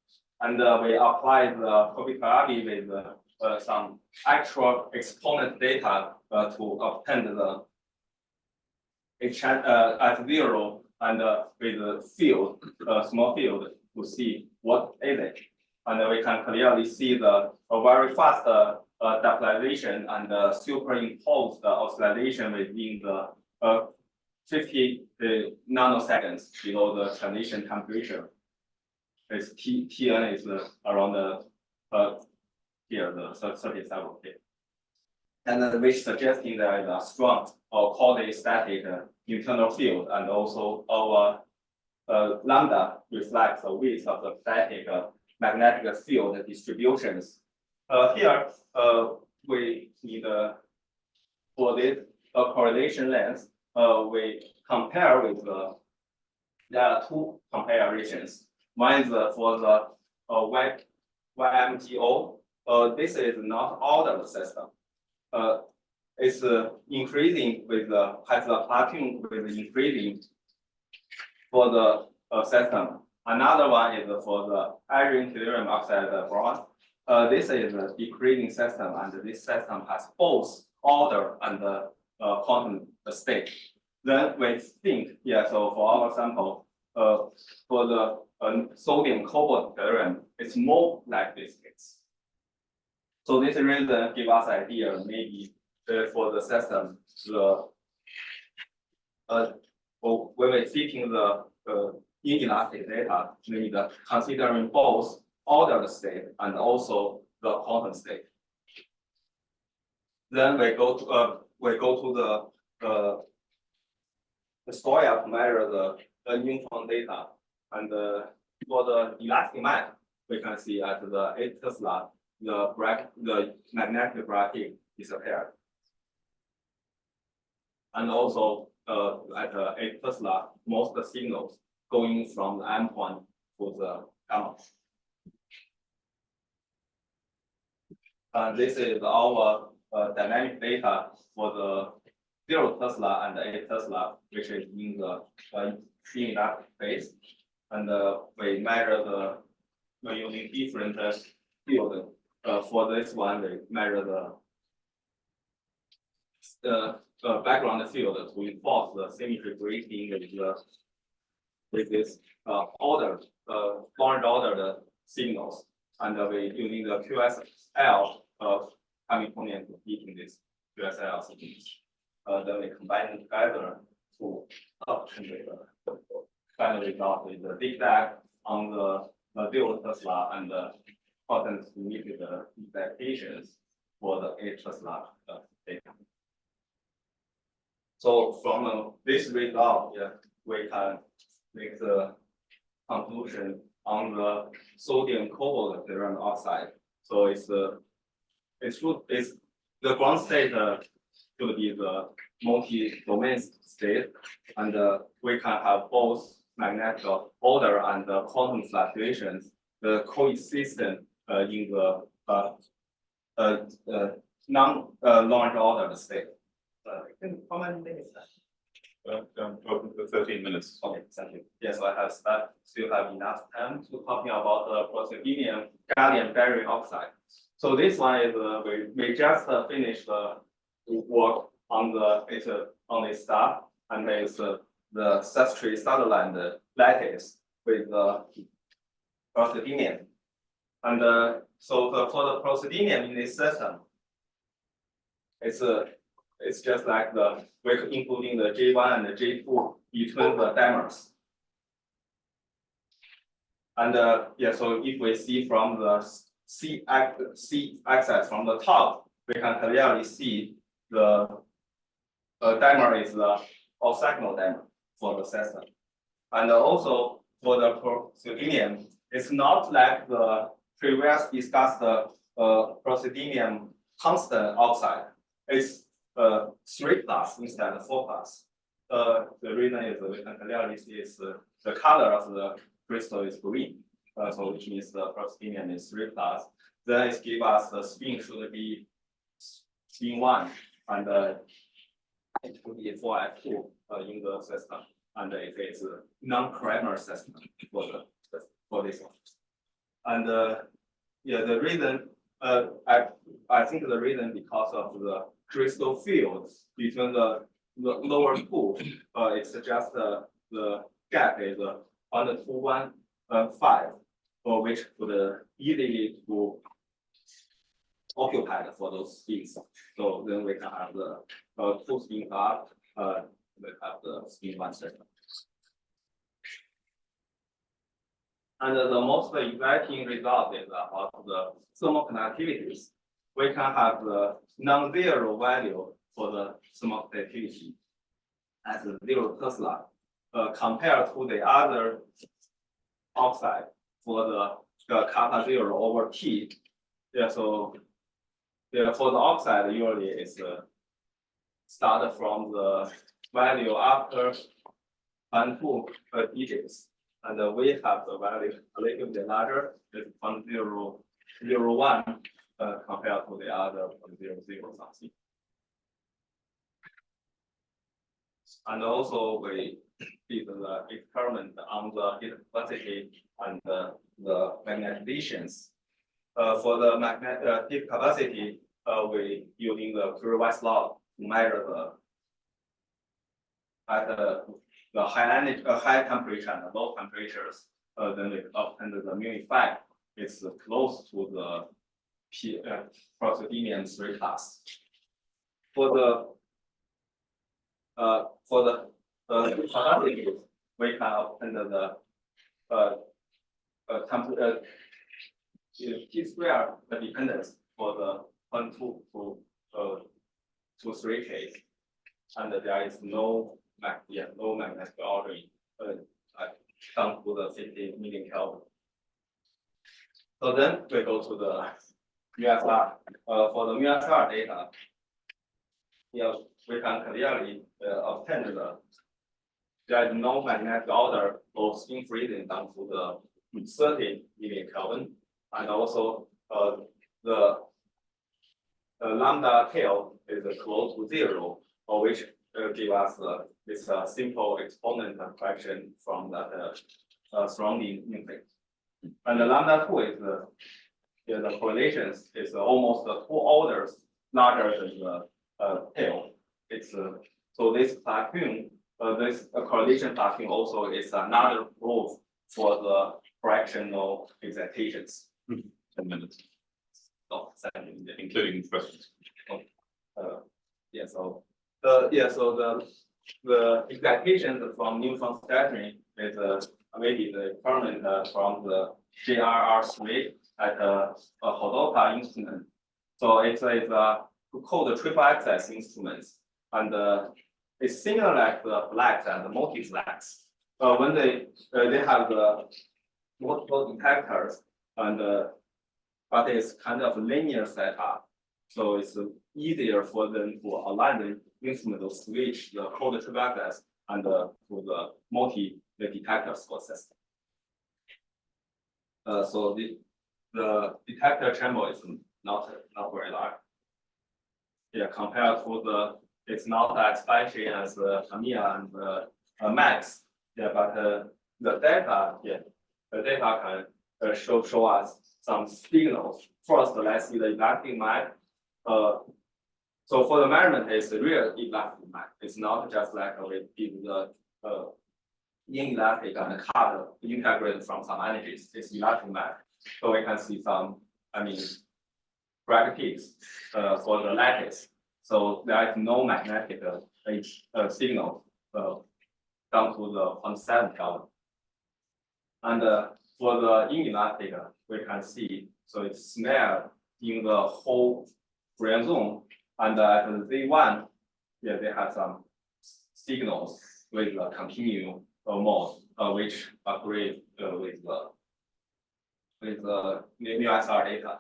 and we apply the Orbitals with some actual exponent data to obtain the exchange at 0 and with the field, small field to see what is it. And we can clearly see the very fast depolarization and superimposed oscillation within the 50 nanoseconds below the transition temperature. It's Tn is around the here, the 37 K. And then which suggesting there is a strong or quasi-static internal field, and also our lambda reflects the width of the static magnetic field distributions. Here, we need for this correlation length, we compare with there are two comparisons. One is for the YMGO. This is not ordered system. It's increasing with has the plateau with increasing for the system. Another one is for the iron cerium oxide bronze. This is a decreasing system, and this system has both order and quantum state. Then we think, yeah, so for our sample, for the sodium cobalt cerium, it's more like this case. So this reason give us idea maybe for the system, when we're seeking the inelastic data, we need considering both ordered state and also the quantum state. Then we go to the SOIA to measure the neutron data, and for the elastic map, we can see at the 8 Tesla, the magnetic bracket disappeared. And also at 8 Tesla, most of the signals going from the endpoint to the gamma. And this is our dynamic data for the 0 Tesla and 8 Tesla, which is in the inelastic phase. And we measure using different field. For this one, we measure the background field to enforce the symmetry breaking with this ordered, ordered signals, and we using the QSL Hamiltonian to beating this QSL signals. Then we combine them together to obtain the final result with the big bag on the 0 Tesla and the important limited expectations for the 8 Tesla data. So from this result, yeah, we can make the conclusion on the sodium cobalt cerium oxide. So it's the ground state should be the multi-domain state, and we can have both magnetic order and quantum fluctuations coexistent in the non-large ordered state. How many minutes? Open for 13 minutes. Okay, thank you. Yes, I have still have enough time to talking about the praseodymium gallium barium oxide. So this one is we just finished the work on this stuff, and it's the Sestri Sutherland lattice with the praseodymium. And so for the praseodymium in this system, it's just like we're including the J1 and the J2 between the dimers. And yeah, so if we see from the C axis from the top, we can clearly see the dimer is the orthogonal dimer for the system. And also for the praseodymium, it's not like the previous discussed praseodymium constant oxide. It's 3+ instead of 4+. The reason is we can clearly see is the color of the crystal is green. So which means the proximium is 3+. Then it gives us the spin should be spin 1, and it should be 4f2 in the system, and it is a non-Kramer system for this one. And yeah, the reason I think the reason because of the crystal fields between the lower two, it suggests the gap is 0.215, for which could easily to occupied for those spins. So then we can have the 2 spin up, we have the spin 1 system. And the most exciting result is about the thermal conductivities. We can have the non-zero value for the thermal conductivity at 0 Tesla, compared to the other oxide for the kappa 0 over T. Yeah, so yeah, for the oxide, usually it's start from the value after 0.2 digits. And we have the value a little bit larger, it's 0.001 compared to the other 0.00 something. And also we did the experiment on the heat capacity and the magnetizations. For the magnet heat capacity, we using the Curie-Weiss law to measure the high energy, high temperature and low temperatures. Then we obtain the mu effect. It's close to the proximium 3+. For the capacity, we can obtain the temperature T² dependence for the 0.2 to 3 case, and there is no magnetic ordering down to the 50 million Kelvin. So then we go to the muSR. For the muSR data, yeah, we can clearly obtain there is no magnetic order of spin freezing down to the 30 million Kelvin, and also the lambda tail is close to 0, or which give us this simple exponent fraction from that surrounding nucleus. And the lambda 2 is the correlations is almost 2 orders larger than the tail. It's so this vacuum, this correlation vacuum also is another proof for the fractional excitations. 10 minutes. Oh, 7 minutes, including questions. Yeah, so the excitation from neutron scattering is maybe the experiment from the JRR3 at a Hodota instrument. So it's called triple access instruments, and it's similar like the flags and the multi-flags. When they have the multiple detectors, and but it's kind of linear setup, so it's easier for them to align the instrument to switch the cold triple access and to the multi detectors for system. So the detector chamber is not very large. Yeah, compared to it's not as spiky as Tamiya and Max. Yeah, but the data can show us some signals. First, let's see the electric map. So for the measurement, it's a real electric map. It's not just like we did the inelastic and cut integrate from some energies. It's electric map. So we can see some, bright peaks for the lattice. So there is no magnetic signal down to the 0.7 Kelvin. And for the inelastic, we can see, so it's smeared in the whole free zone. And at Z1, yeah, they have some signals with the continuum mode, which agree with the muSR data.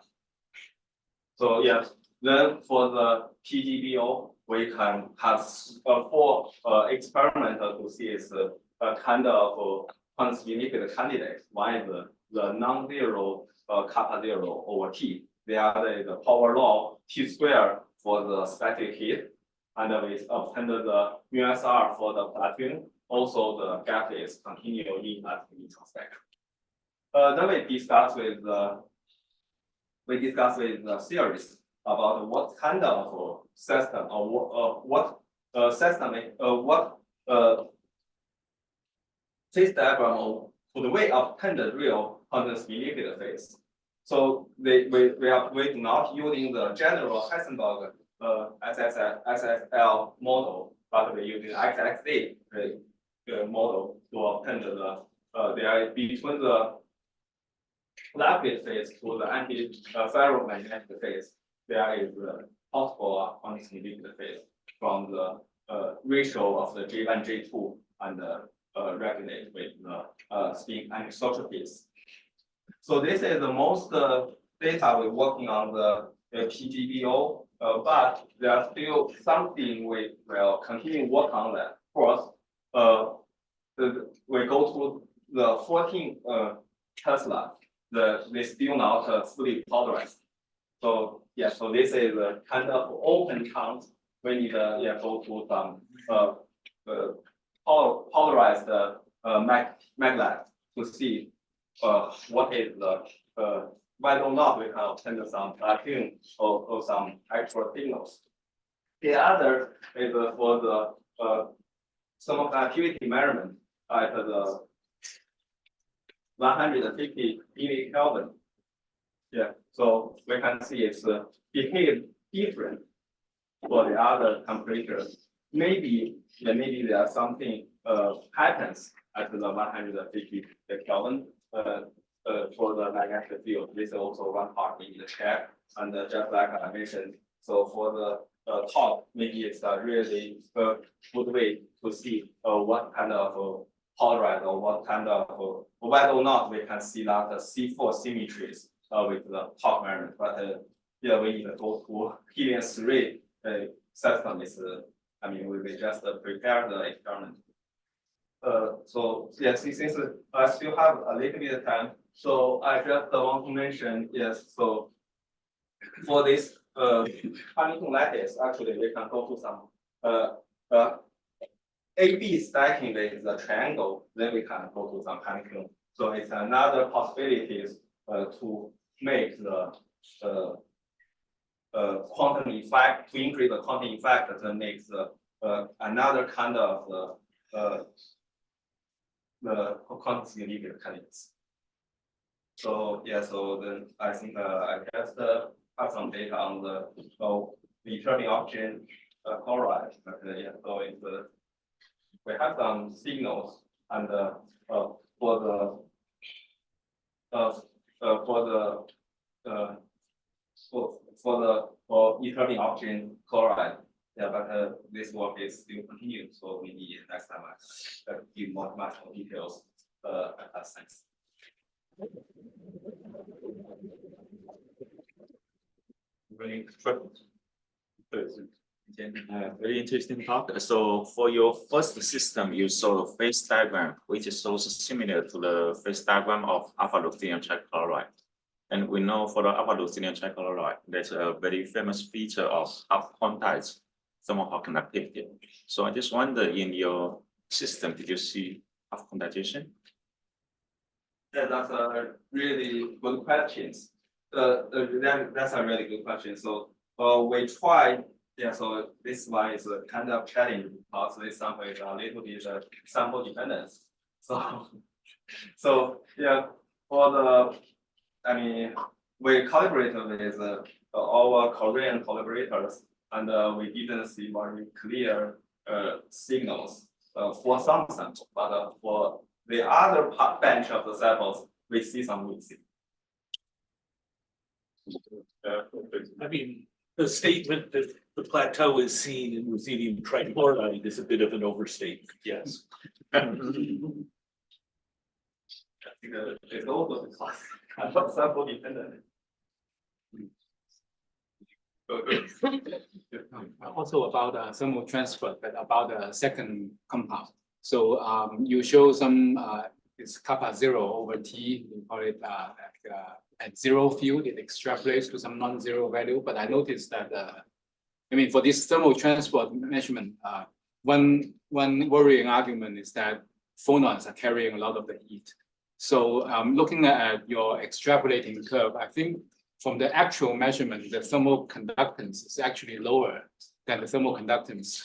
So yes, then for the PGBO, we can have four experimental to see is a kind of quantum-significant candidate. One is the non-zero kappa zero over T. The other is the power law T squared for the static heat. And we obtained the muSR for the platinum. Also, the gap is continuing at the neutron spectrum. Then we discuss with the series about what kind of system or what phase diagram would we obtain the real quantum-significant phase. So we are not using the general Heisenberg SSL model, but we're using XXD model to obtain there between the rapid phase to the anti-ferromagnetic phase. There is the possible quantum-significant phase from the ratio of the J1, J2 and regulate with the spin anisotropies. So this is the most data we're working on the PGBO, but there's still something we will continue work on that. First, we go to the 14 Tesla, they still not fully polarized. So yeah, so this is a kind of open count. We need go to some polarized magnet to see what is the whether or not we can obtain some vacuum or some actual signals. The other is for the thermal conductivity measurement at the 150 millikelvin. Yeah, so we can see it's behave different for the other temperatures. Maybe there are something happens at the 150 Kelvin for the magnetic field. This is also one part we need to check. And just like I mentioned, so for the top, maybe it's a really good way to see what kind of polarized or what kind of whether or not we can see that the C4 symmetries with the top measurement. But yeah, we need to go to helium-3 system. Is I mean, we just prepare the experiment. So yes, since I still have a little bit of time, so I just want to mention, yes, so for this Hamilton lattice, actually we can go to some AB stacking with the triangle, then we can go to some Hamilton. So it's another possibility to make the quantum effect, to increase the quantum effect that makes another kind of the quantum significant candidates. So yeah, so then I think I just have some data on the returning oxygen chloride. Yeah, so it's we have some signals and for returning oxygen chloride. Yeah, but this work is still continuing, so we need next time I give much more details at that sense. Very very interesting talk. So for your first system, you saw a phase diagram, which is also similar to the phase diagram of alpha ruthenium trichloride. And we know for the alpha ruthenium trichloride, there's a very famous feature of half-quantized thermal conductivity. So I just wonder, in your system, did you see half-quantization? Yeah, that's a really good question. That's a really good question. So we try. Yeah, so this one is a kind of challenge because this sample is a little bit sample dependence. So yeah, for the, I mean, we collaborated with our Korean collaborators, and we didn't see very clear signals for some samples, but for the other bench of the samples, we see some mixing. I mean, the statement that the plateau is seen in ruthenium trichloride is a bit of an overstatement, yes. I think it's also sample dependent. Also about thermal transfer, but about the second compound. So you show some it's kappa 0 over T, we call it at zero field, it extrapolates to some non-zero value. But I noticed that I mean, for this thermal transport measurement, one worrying argument is that phonons are carrying a lot of the heat. So looking at your extrapolating curve, I think from the actual measurement, the thermal conductance is actually lower than the thermal conductance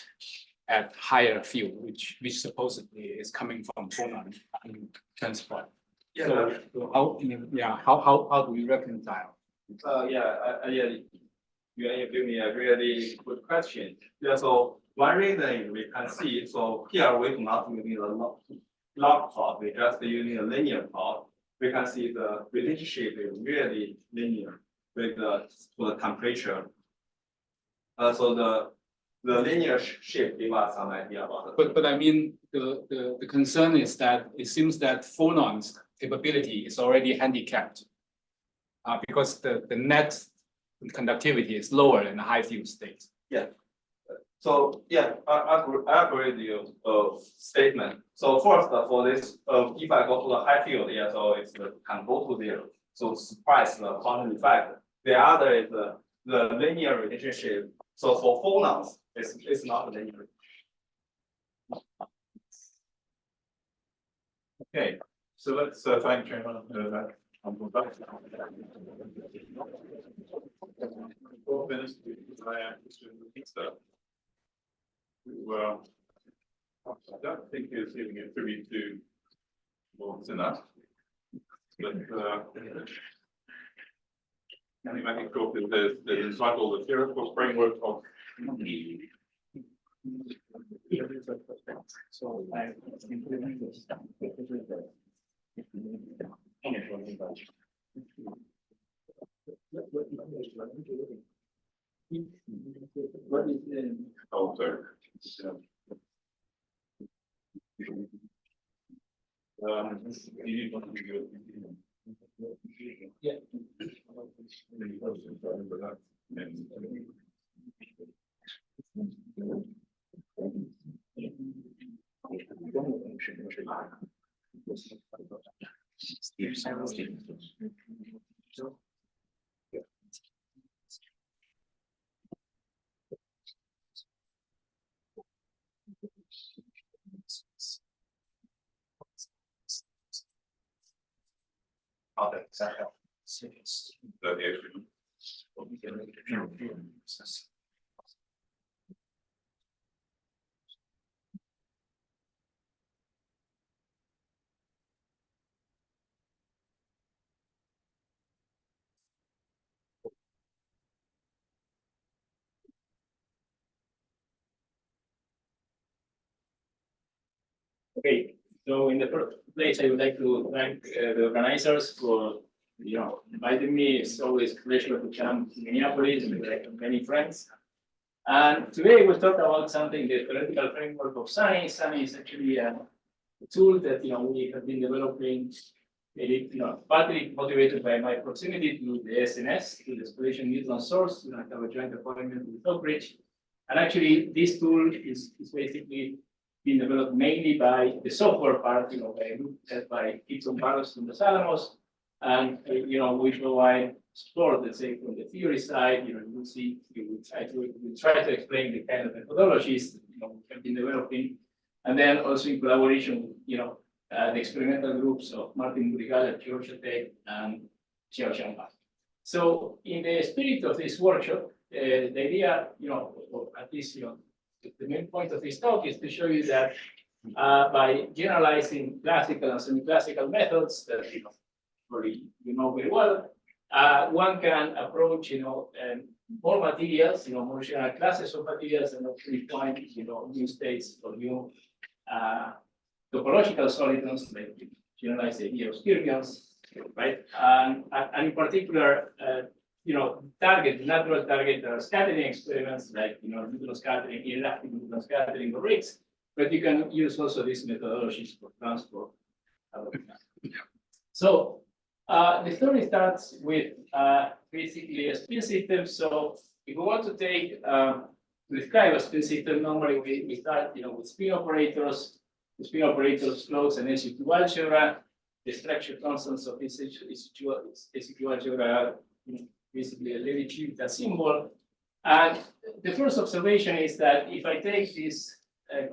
at higher field, which supposedly is coming from phonon transport. Yeah. So how do we reconcile? You give me a really good question. Yeah, so one reason we can see, so here we do not using a log plot, we just using a linear plot. We can see the relationship is really linear with the temperature. So the linear shape give us some idea about it. But I mean, the concern is that it seems that phonons capability is already handicapped because the net conductivity is lower in the high field state. Yeah. So yeah, I agree with your statement. So first for this, if I go to the high field, yeah, so it's can go to 0. So surprise the quantum effect. The other is the linear relationship. So for phonons, it's not linear. Okay, so let's thank Chairman. Who I don't think is giving a tribute to what's in that. But anyway, talk is the entitled the theoretical framework of So yeah. Okay, so in the first place, I would like to thank the organizers for inviting me. It's always a pleasure to come to Minneapolis with many friends. And today we'll talk about something, the theoretical framework of SANI. SANI is actually a tool that we have been developing, partly motivated by my proximity to the SNS, to the Exploration Neutron source, have a joint appointment with Oakridge. And actually, this tool is basically being developed mainly by the software part, by Kitson Barros from the Salamos. And, we provide support, let's say, from the theory side, you'll see, we try to explain the kind of methodologies, we have been developing. And then also in collaboration with, the experimental groups of Martin Murigal at Georgia Tech and Xiao Xiangba. So in the spirit of this workshop, the idea, or at least, the main point of this talk is to show you that by generalizing classical and semi-classical methods that very well, one can approach more materials, more general classes of materials, and actually find new states or new topological solitons, like generalized idea of Ceriums, right? And in particular, natural target are scattering experiments like neutron scattering, inelastic neutron scattering, or RIGS, but you can use also these methodologies for transport. So the story starts with basically a spin system. So if we want to take, to describe a spin system, normally we start, with spin operators. The spin operators close an SU2 algebra. The structure constants of this SU2 algebra are basically a Levi-Civita symbol. And the first observation is that if I take these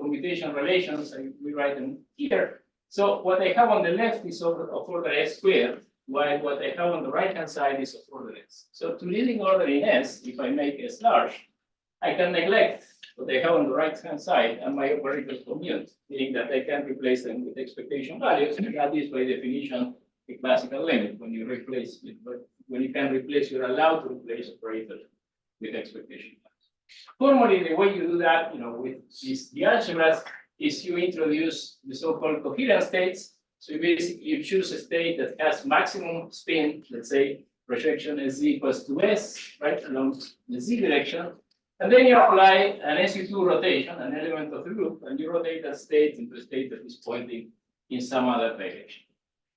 commutation relations, we write them here. So what I have on the left is of order S squared, while what I have on the right-hand side is of order S. So to leading order in S, if I make S large, I can neglect what I have on the right-hand side and my operators commute, meaning that I can replace them with expectation values. And that is by definition a classical limit. When you replace it, but when you can replace, you're allowed to replace operators with expectation values. Formally, the way you do that, with the algebras is you introduce the so-called coherent states. So you choose a state that has maximum spin, let's say projection SZ equals to S, right, along the Z direction. And then you apply an SU2 rotation, an element of the group, and you rotate that state into a state that is pointing in some other direction.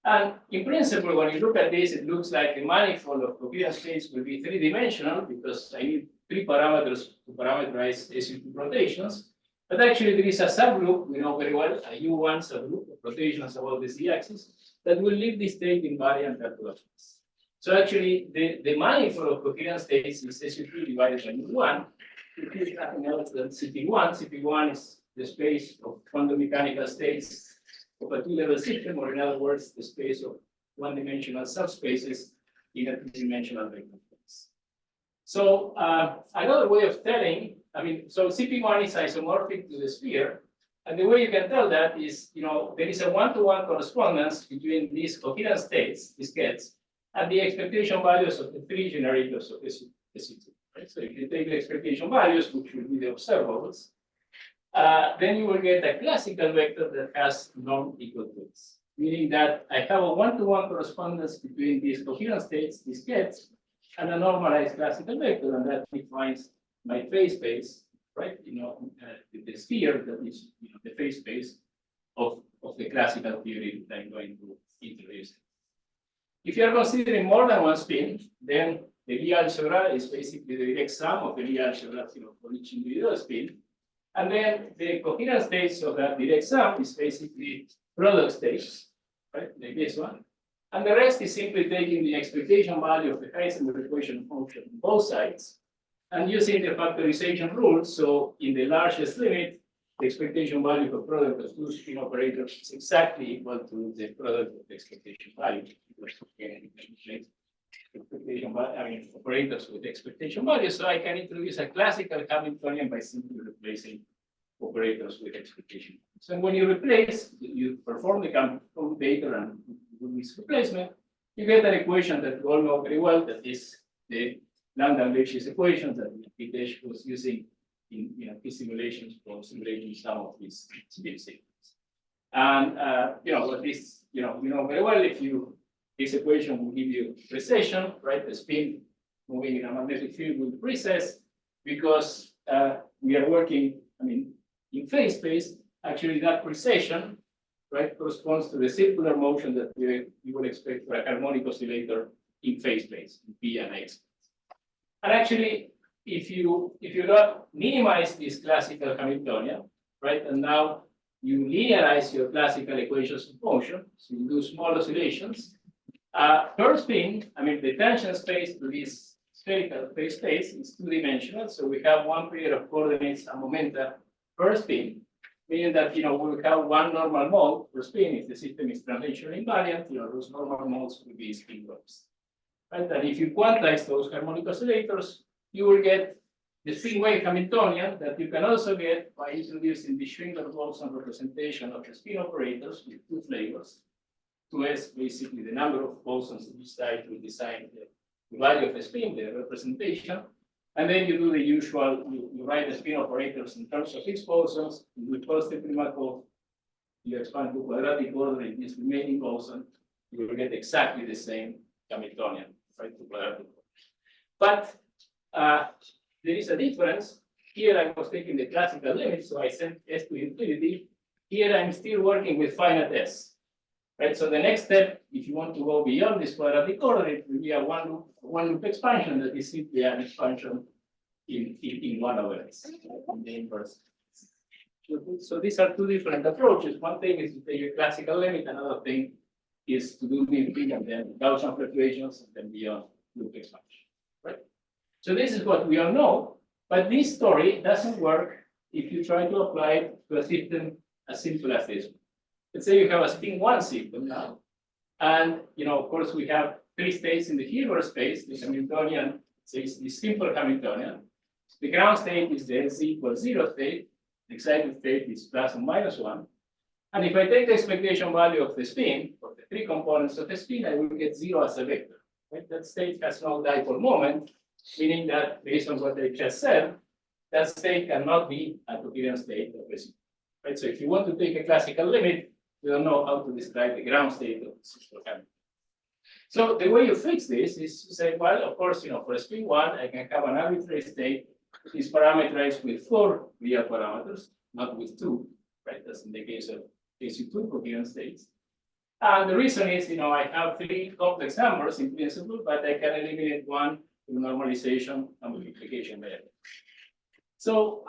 And in principle, when you look at this, it looks like a manifold of coherent states will be three-dimensional because I need 3 parameters to parameterize SU2 rotations. But actually, there is a subgroup, we know very well, a U1 subgroup of rotations about the Z-axis that will leave this state invariant calculations. So actually, the manifold of coherent states is SU2 divided by U1, which is nothing else than CP1. CP1 is the space of quantum mechanical states of a two-level system, or in other words, the space of one-dimensional subspaces in a three-dimensional vector space. So another way of telling, so CP1 is isomorphic to the sphere, and the way you can tell that is, there is a one-to-one correspondence between these coherent states, these gets, and the expectation values of the 3 generators of SU2. Right? So if you take the expectation values, which will be the observables, then you will get a classical vector that has norm equal to this, meaning that I have a one-to-one correspondence between these coherent states, these gets, and a normalized classical vector, and that defines my phase space, right? The sphere that is the phase space of the classical theory that I'm going to introduce. If you are considering more than one spin, then the Lie algebra is basically the direct sum of the Lie algebra for each individual spin. And then the coherent states of that direct sum is basically product states, right? Like this one. And the rest is simply taking the expectation value of the Heisenberg equation function on both sides and using the factorization rule. So in the largest limit, the expectation value of a product of 2 spin operators is exactly equal to the product of the expectation value. Operators with expectation value. So I can introduce a classical Hamiltonian by simply replacing operators with expectation. So when you replace, you perform the commutator and do this replacement, you get an equation that you all know very well, that is the Landau-Lipschitz equation that Hitesh was using in his simulations for simulating some of these spin sequences. And what this, you know very well, if you this equation will give you precession, right? The spin moving in a magnetic field will precess because we are working, in phase space. Actually, that precession, right, corresponds to the circular motion that you would expect for a harmonic oscillator in phase space, in P and X. And actually, if you not minimize this classical Hamiltonian, right, and now you linearize your classical equations of motion, so you do small oscillations. Per spin, the tension space to this spherical phase space is 2-dimensional, so we have one pair of coordinates and momenta per spin, meaning that we will have one normal mode per spin. If the system is translationally invariant, those normal modes will be spin waves. Right? And if you quantize those harmonic oscillators, you will get the spin wave Hamiltonian that you can also get by introducing the Schwinger-Boson representation of the spin operators with 2 flavors. 2s, basically the number of bosons that you decide to design the value of the spin, the representation. And then you do the usual, you write the spin operators in terms of its bosons, you do positive Primakov, you expand to quadratic order in this remaining boson, you will get exactly the same Hamiltonian, right, to quadratic order. But there is a difference. Here I was taking the classical limit, so I sent S to infinity. Here I'm still working with finite S. Right, so the next step, if you want to go beyond this quadratic order, it will be a one loop expansion that is simply an expansion in one over S, in the inverse. So these are two different approaches. One thing is to take a classical limit, another thing is to do mean and then Gaussian fluctuations and then beyond loop expansion, right? So this is what we all know, but this story doesn't work if you try to apply it to a system as simple as this one. Let's say you have a spin one system now, and of course we have three states in the Hilbert space, the Hamiltonian, so it's the simple Hamiltonian. The ground state is the Z equals 0 state, the excited state is plus and minus 1. And if I take the expectation value of the spin, of the three components of the spin, I will get 0 as a vector. Right? That state has no dipole moment, meaning that based on what I just said, that state cannot be a coherent state of the system. Right? So if you want to take a classical limit, you don't know how to describe the ground state of the system. So the way you fix this is to say, well, of course, for a spin one, I can have an arbitrary state which is parameterized with 4 real parameters, not with 2, right? That's in the case of AC2 coherent states. And the reason is, I have 3 complex numbers in principle, but I can eliminate one through normalization and multiplication later. So,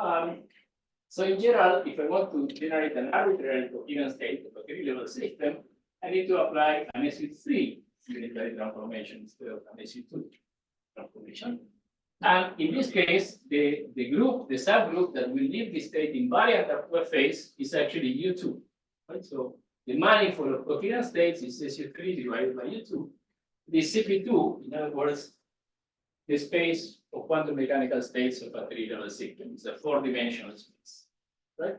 so in general, if I want to generate an arbitrary coherent state of a 3-level system, I need to apply an SU3 unitary transformation instead of an SU2 transformation. And in this case, the subgroup that will leave the state invariant after a phase is actually U2. Right? So the manifold of coherent states is SU3 divided by U2. The CP2, in other words, the space of quantum mechanical states of a 3-level system is a 4-dimensional space. Right?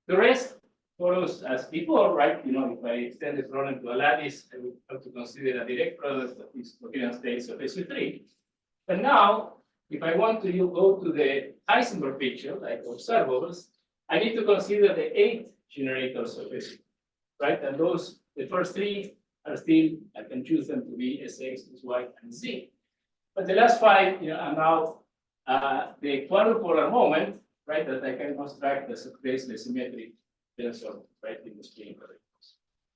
The rest follows as before, right? If I extend the problem to a lattice, I would have to consider a direct product of these coherent states of SU3. But now, if I want to go to the Heisenberg picture, like observables, I need to consider the 8 generators of SU, right? And those, the first 3 are still, I can choose them to be Sx, Sy, and Z. But the last 5 are now the quadrupolar moment, right? That I can construct as a basically symmetric tensor, right? In the spin.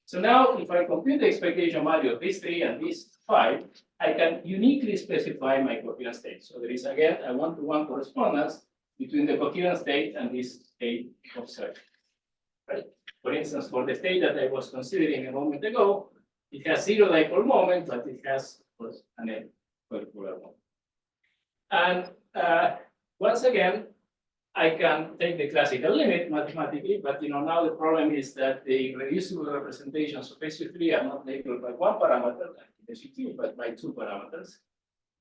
So now, if I compute the expectation value of these 3 and these 5, I can uniquely specify my coherent state. So there is again a one-to-one correspondence between the coherent state and this state observed. Right? For instance, for the state that I was considering a moment ago, it has 0 dipole moment, but it has, of course, an quadrupolar moment. And once again, I can take the classical limit mathematically, but now the problem is that the reducible representations of SU3 are not labeled by 1 parameter, like SU2, but by 2 parameters.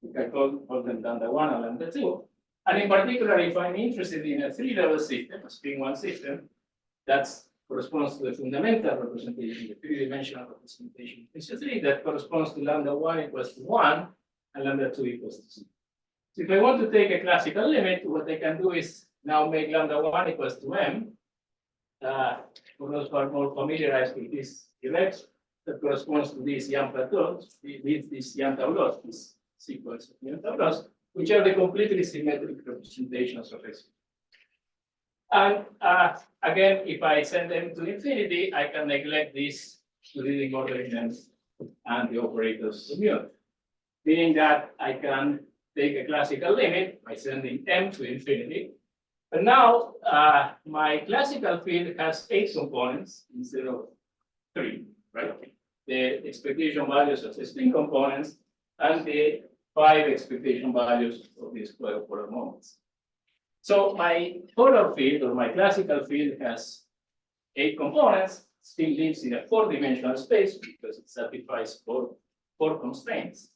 We can call them lambda 1 and lambda 2. And in particular, if I'm interested in a 3-level system, a spin 1 system, that corresponds to the fundamental representation, the 3-dimensional representation of SU3, that corresponds to lambda 1 equals to 1 and lambda 2 equals to 0. So if I want to take a classical limit, what I can do is now make lambda 1 equals to m. For those who are more familiarized with this direct, that corresponds to these Young plateaus, these Young tableaus, this sequence of Young tableaus, which are the completely symmetric representations of S. And again, if I send them to infinity, I can neglect these leading orders and the operators commute, meaning that I can take a classical limit by sending m to infinity. But now my classical field has 8 components instead of 3, right? The expectation values of the spin components and the 5 expectation values of these quadrupolar moments. So my polar field or my classical field has 8 components, still lives in a 4-dimensional space because it satisfies 4 constraints.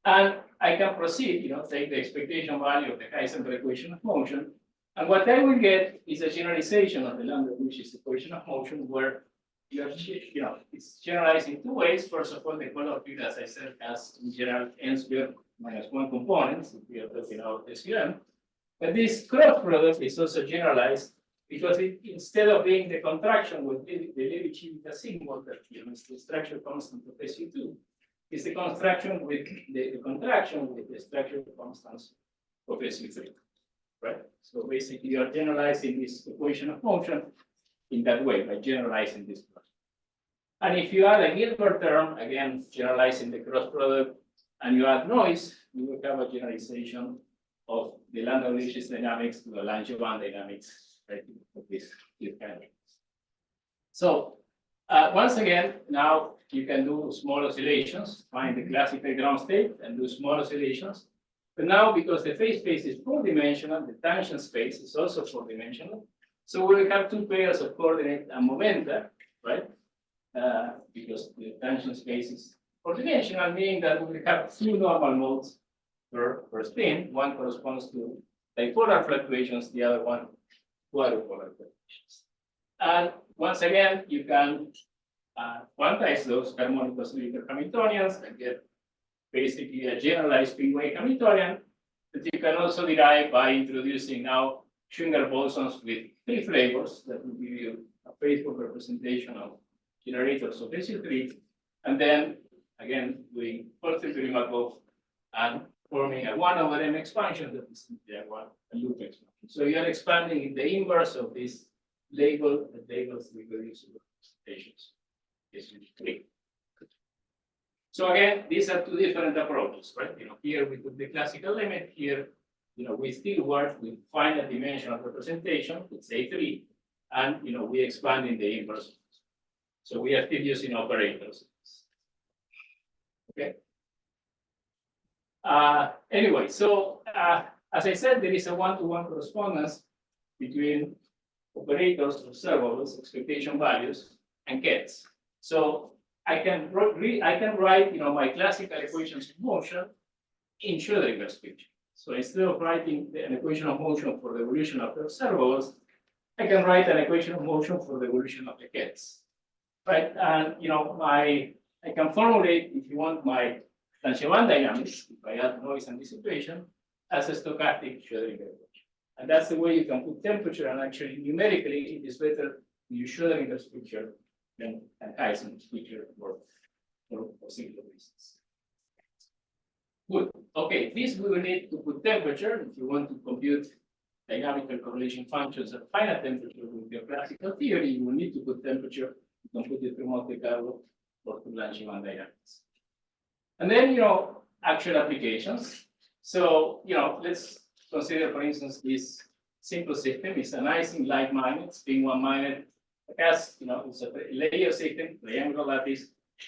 And I can proceed, take the expectation value of the Heisenberg equation of motion. And what I will get is a generalization of the lambda Cauchy's equation of motion where it's generalized in 2 ways. First of all, the polar field, as I said, has in general n squared minus 1 components, if we are talking about SUM. But this cross product is also generalized because instead of being the contraction with the Levi-Civita symbol that is the structure constant of SU2, is the construction with the contraction with the structure constants of SU3. Right? So basically, you are generalizing this equation of motion in that way by generalizing this product. And if you add a Gilbert term, again, generalizing the cross product, and you add noise, you will have a generalization of the Landau-Lewis dynamics to the Langevin dynamics, right, of this kind of. So once again, now you can do small oscillations, find the classical ground state and do small oscillations. But now, because the phase space is four-dimensional, the tangent space is also four-dimensional. So we have two pairs of coordinate and momenta, right? Because the tangent space is four-dimensional, meaning that we have two normal modes per spin. One corresponds to dipolar fluctuations, the other one quadrupolar fluctuations. And once again, you can quantize those harmonic oscillator Hamiltonians and get basically a generalized spin wave Hamiltonian that you can also derive by introducing now Schwinger bosons with three flavors that will give you a faithful representation of generators of SU3, and then again doing positive Markov and forming a 1 over m expansion that is a loop expansion. So you are expanding in the inverse of this label that labels reproducible representations. SU3. So again, these are two different approaches, right? Here we put the classical limit. Here, we still work with finite dimensional representation, it's A3, and we expand in the inverse. So we are still using operators. Okay. Anyway, so as I said, there is a one-to-one correspondence between operators, observables, expectation values, and gets. So I can write, my classical equations of motion in Schrödinger's picture. So instead of writing an equation of motion for the evolution of the observables, I can write an equation of motion for the evolution of the gets, right? And I can formulate, if you want, my Langevin dynamics, if I add noise and dissipation, as a stochastic Schrödinger equation. And that's the way you can put temperature, and actually numerically, it is better to use Schrödinger's picture than Ising's picture for singular reasons. Good. Okay, this we will need to put temperature if you want to compute dynamical correlation functions at finite temperature with your classical theory. You will need to put temperature. You can put it through Monte Carlo or through Langevin dynamics. And then actual applications. So let's consider, for instance, this simple system. It's an Ising-like magnet, spin one magnet. Has, it's a layer system, triangular lattice,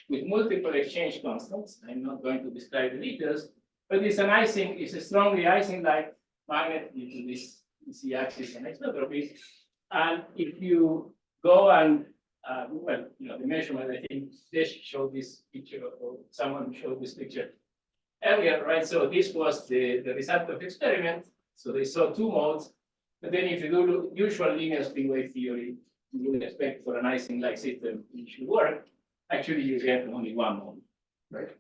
with multiple exchange constants. I'm not going to describe the details, but it's an Ising, it's a strongly Ising-like magnet due to this Z-axis and exotropy. And if you go and, the measurement, I think Hitesh showed this picture, or someone showed this picture earlier, right? So this was the result of the experiment. So they saw two modes, but then if you do usual linear spin wave theory, you would expect for an Ising-like system it should work. Actually, you get only one mode, right?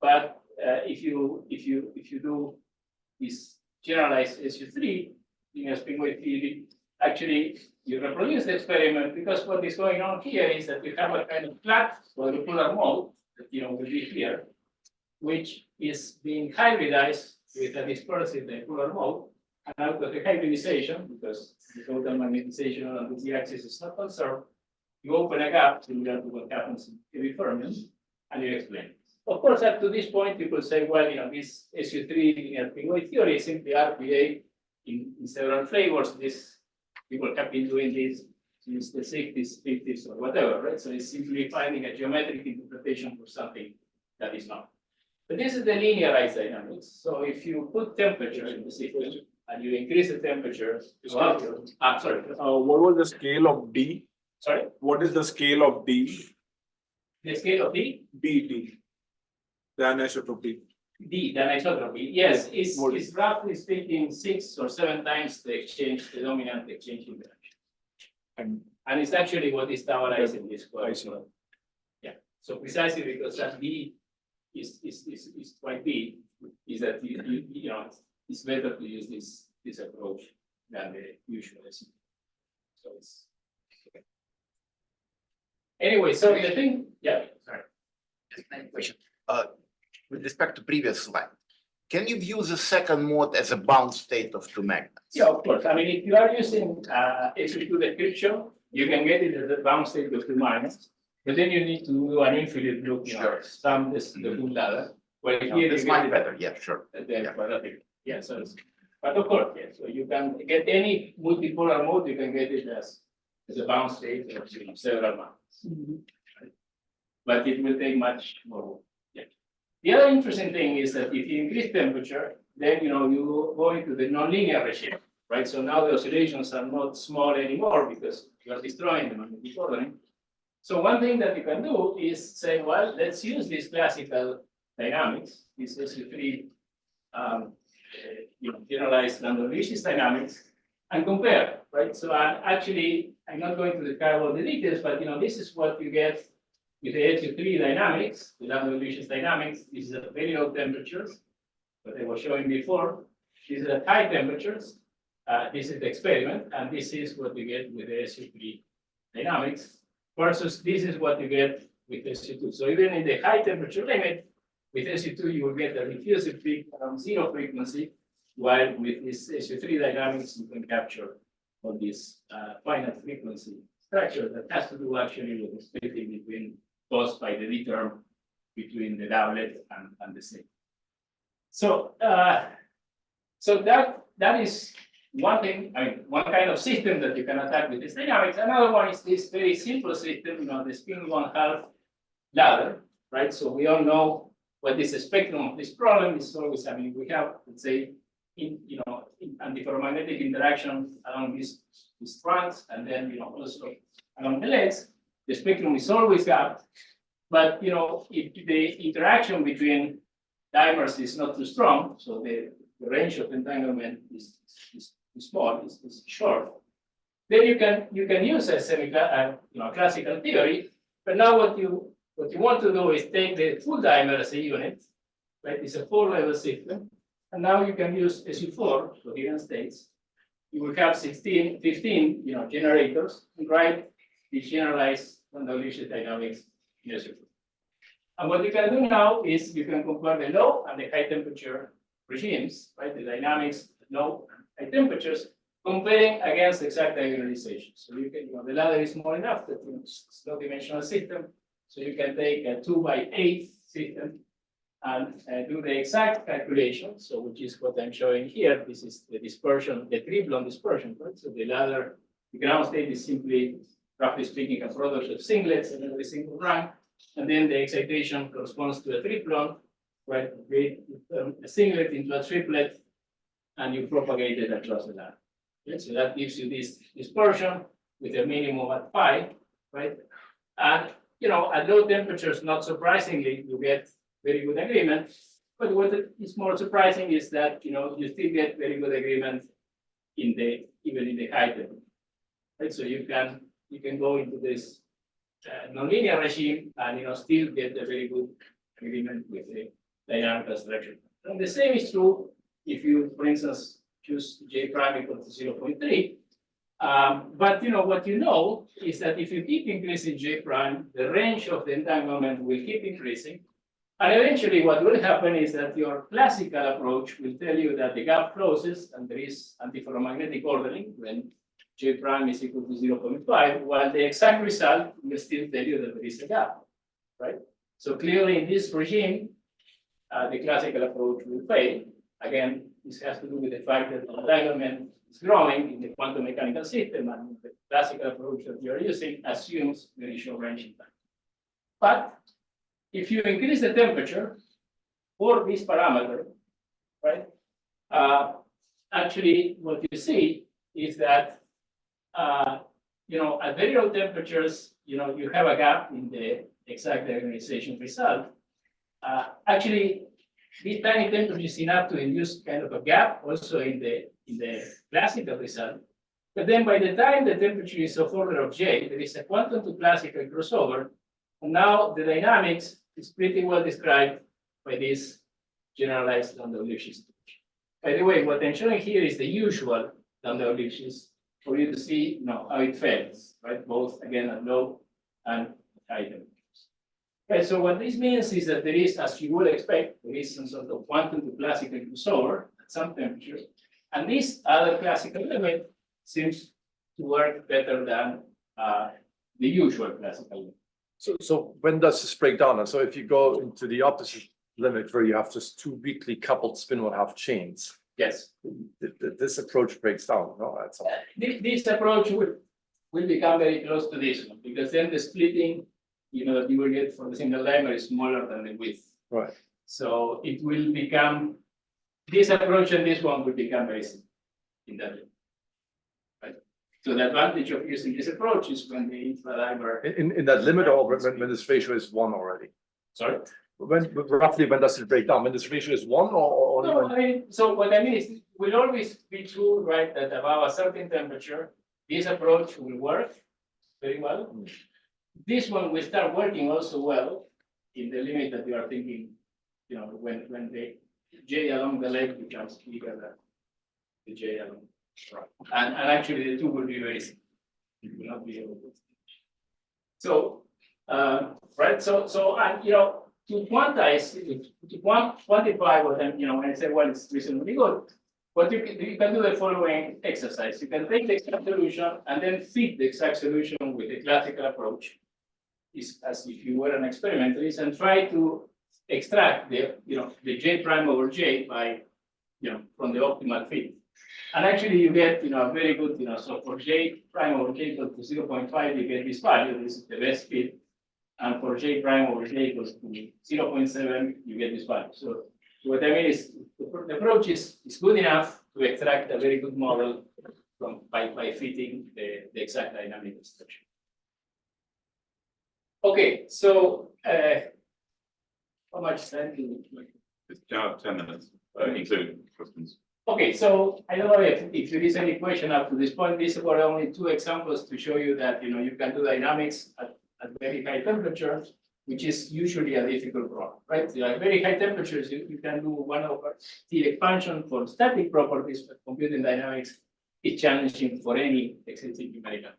But if you do this generalized SU3 linear spin wave theory, actually you reproduce the experiment, because what is going on here is that you have a kind of flat quadrupolar mode that will be here, which is being hybridized with a dispersive dipolar mode. And out of the hybridization, because the total magnetization on the Z-axis is not conserved, you open a gap similar to what happens in heavy fermions, and you explain. Of course, up to this point, people say, well, this SU3 linear spin wave theory is simply RPA in several flavors. This people have been doing this since the 60s, 50s, or whatever, right? So it's simply finding a geometric interpretation for something that is not. But this is the linearized dynamics. So if you put temperature in the system, and you increase the temperature, what was the scale of D? Sorry? What is the scale of D? The scale of D? D. The anisotropy. D, the anisotropy. Yes, it's roughly speaking 6 or 7 times the dominant exchange interaction. And it's actually what is stabilizing this coil. Yeah. So precisely because that D is quite big, is that it's better to use this approach than the usual SU. So it's okay. Anyway, so the thing, sorry. Just one question. With respect to previous slide, can you view the second mode as a bound state of two magnets? Yeah, of course. I mean, if you are using SU2 description, you can get it as a bound state of two magnets, but then you need to do an infinite loop, sum the full ladder. Well, here this might be better. Yeah, sure. Yeah, so it's But of course, yes, so you can get any multipolar mode, you can get it as a bound state of several months. Right? But it will take much more. Yeah. The other interesting thing is that if you increase temperature, then you go into the nonlinear regime, right? So now the oscillations are not small anymore because you are destroying them and decoupling. So one thing that you can do is say, well, let's use this classical dynamics, this SU3 generalized Landau-Lewis dynamics, and compare, right? So I'm not going to describe all the details, but this is what you get with the SU3 dynamics, the Landau-Lewis dynamics. This is at very low temperatures, what I was showing before. This is at high temperatures. This is the experiment, and this is what you get with the SU3 dynamics, versus this is what you get with SU2. So even in the high temperature limit, with SU2, you will get a diffusive peak around 0 frequency, while with this SU3 dynamics, you can capture all this finite frequency structure that has to do actually with the splitting between caused by the D term between the doublet and the same. So, so that is one thing. I mean, one kind of system that you can attack with this dynamics. Another one is this very simple system, the spin 1/2 ladder, right? So we all know what is the spectrum of this problem is always. I mean, we have, let's say, in antiferromagnetic interaction along these strands, and then also along the legs, the spectrum is always gapped. But if the interaction between dimers is not too strong, so the range of entanglement is small, is short, then you can use a classical theory. But now what you want to do is take the full dimer as a unit, right? It's a 4-level system, and now you can use SU4 for given states. You will have 15 generators, and write the generalized Landau-Lewis dynamics in SU4. And what you can do now is you can compare the low and the high temperature regimes, right? The dynamics at low and high temperatures, comparing against exact diagonalization. So you can, the ladder is small enough that it's a low-dimensional system. So you can take a 2x8 system and do the exact calculation. So which is what I'm showing here. This is the dispersion, the triplon dispersion, right? So the ladder, the ground state is simply, roughly speaking, a product of singlets in every single run. And then the excitation corresponds to a triplon, right? A singlet into a triplet, and you propagate it across the ladder. Okay? So that gives you this dispersion with a minimum at pi, right? And at low temperatures, not surprisingly, you get very good agreement. But what is more surprising is that you still get very good agreement even in the high temperature. Right? So you can go into this nonlinear regime and still get a very good agreement with the dynamical structure. And the same is true if you, for instance, choose J prime equal to 0.3. But what is that if you keep increasing J prime, the range of the entanglement will keep increasing. And eventually what will happen is that your classical approach will tell you that the gap closes and there is antiferromagnetic ordering when J prime is equal to 0.5, while the exact result will still tell you that there is a gap, right? So clearly in this regime, the classical approach will fail. Again, this has to do with the fact that the entanglement is growing in the quantum mechanical system, and the classical approach that you are using assumes very short range in time. But if you increase the temperature for this parameter, right? Actually, what you see is that at very low temperatures, you have a gap in the exact diagonalization result. Actually, this tiny temperature is enough to induce kind of a gap also in the classical result. But then by the time the temperature is of order of J, there is a quantum to classical crossover. And now the dynamics is pretty well described by this generalized Landau-Lewis. By the way, what I'm showing here is the usual Landau-Lewis for you to see how it fails, right? Both again at low and high temperatures. Okay, so what this means is that there is, as you would expect, there is some sort of quantum to classical crossover at some temperature. And this other classical limit seems to work better than the usual classical limit. So when does this break down? And so if you go into the opposite limit where you have just two weakly coupled spin 1/2 chains, Yes. This approach breaks down, no, that's all. This approach will become very close to this one, because then the splitting, that you will get for the single dimer is smaller than the width. Right. So it will become, this approach and this one will become very similar in that way. Right. So the advantage of using this approach is when the infradimer. In that limit, or when this ratio is 1 already? Sorry? Roughly, when does it break down? When this ratio is 1 or? No, I mean, so what I mean is, it will always be true, right, that above a certain temperature, this approach will work very well. This one will start working also well in the limit that you are thinking, when the J along the leg becomes bigger than the J along. Right. And actually the two will be very similar. You will not be able to. So, right, so, and, to quantize, to quantify what I'm, when I say, well, it's reasonably good, what you can do the following exercise. You can take the exact solution and then fit the exact solution with the classical approach, is as if you were an experimentalist, and try to extract the, the J prime over J by, from the optimal fit. And actually you get, a very good, so for J prime over J equals to 0.5, you get this value. This is the best fit. And for J prime over J equals to 0.7, you get this value. So what I mean is the approach is good enough to extract a very good model from by fitting the exact dynamic structure. Okay, so how much time do we? It's 10 minutes, including questions. Okay, so I don't know if there is any question up to this point. These were only 2 examples to show you that you can do dynamics at very high temperatures, which is usually a difficult problem, right? At very high temperatures, you can do 1/T expansion for static properties, but computing dynamics is challenging for any existing numerical.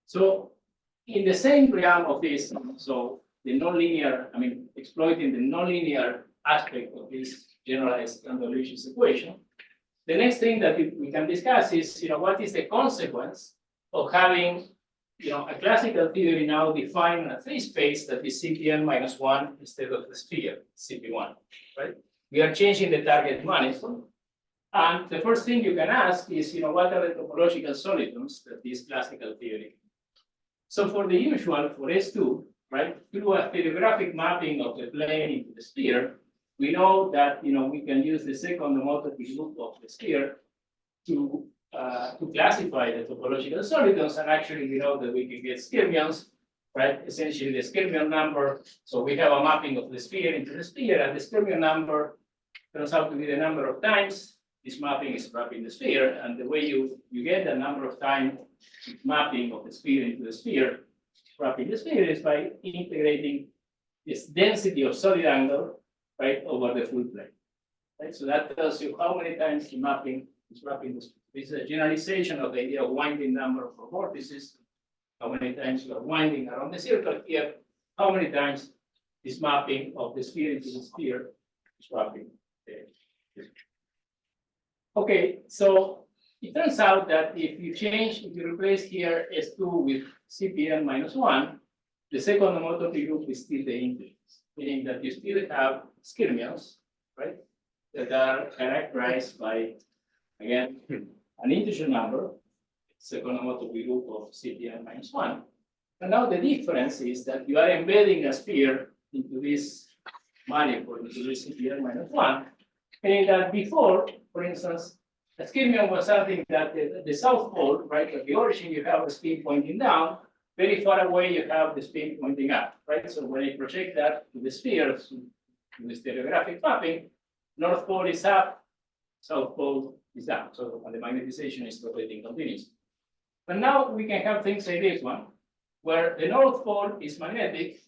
So in the same realm of this, so the nonlinear, exploiting the nonlinear aspect of this generalized convolutions equation, the next thing that we can discuss is, what is the consequence of having, a classical theory now define a free space that is CPN minus 1 instead of the sphere, CP1, right? We are changing the target manifold. And the first thing you can ask is, what are the topological solitons that this classical theory? So for the usual, for S2, right, through a stereographic mapping of the plane into the sphere, we know that, we can use the second homotopy loop of the sphere to classify the topological solitons, and actually we know that we can get skyrmions, right? Essentially the skyrmion number. So we have a mapping of the sphere into the sphere, and the skyrmion number turns out to be the number of times this mapping is wrapping the sphere, and the way you get the number of times mapping of the sphere into the sphere, wrapping the sphere, is by integrating this density of solid angle, right, over the full plane. Right? So that tells you how many times the mapping is wrapping the sphere. This is a generalization of the idea of winding number for vortices. How many times you are winding around the circle here, how many times this mapping of the sphere into the sphere is wrapping the sphere. Okay, so it turns out that if you replace here S2 with CPN minus 1, the second homotopy group is still the integers, meaning that you still have skyrmions, right, that are characterized by, again, an integer number, second homotopy group of CPN minus 1. And now the difference is that you are embedding a sphere into this manifold, into this CPN minus 1, meaning that before, for instance, a skyrmion was something that the south pole, right, at the origin you have a spin pointing down, very far away you have the spin pointing up, right? So when you project that to the sphere, to the stereographic mapping, north pole is up, south pole is down. So the magnetization is rotating continuously. But now we can have things like this one, where the north pole is magnetic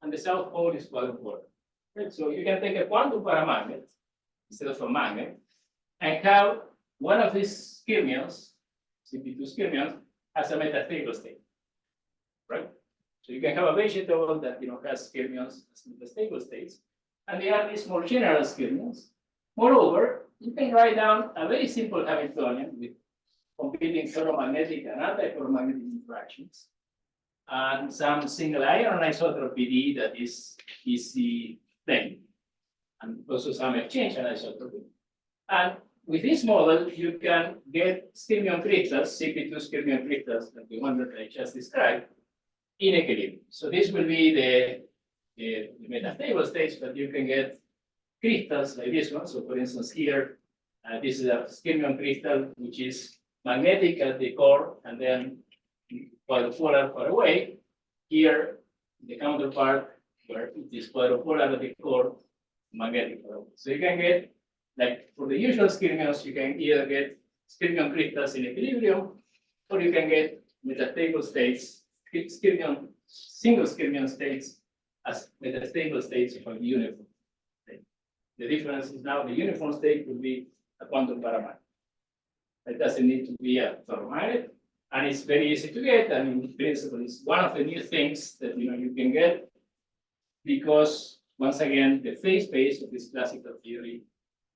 and the south pole is quadrupole. Right? So you can take a quantum paramagnet instead of a magnet and have one of these skyrmions, CP2 skyrmions, as a metastable state. Right? So you can have a vegetable that has skyrmions as metastable states, and they are these more general skyrmions. Moreover, you can write down a very simple Hamiltonian with competing ferromagnetic and anti-ferromagnetic interactions, and some single ion anisotropy D that is easy thing, and also some exchange anisotropy. And with this model, you can get Cerium crystals, CP2 Cerium crystals, like the one that I just described, in equilibrium. So this will be the metastable states, but you can get crystals like this one. So for instance, here, this is a Cerium crystal, which is magnetic at the core, and then quadrupolar far away. Here, the counterpart, where it is quadrupolar at the core, magnetic far away. So you can get, like for the usual Ceriums, you can either get Cerium crystals in equilibrium, or you can get metastable states, single Cerium states as metastable states of a uniform state. The difference is now the uniform state will be a quantum parameter. It doesn't need to be a ferromagnet, and it's very easy to get. And in principle, it's one of the new things that you can get, because once again, the phase space of this classical theory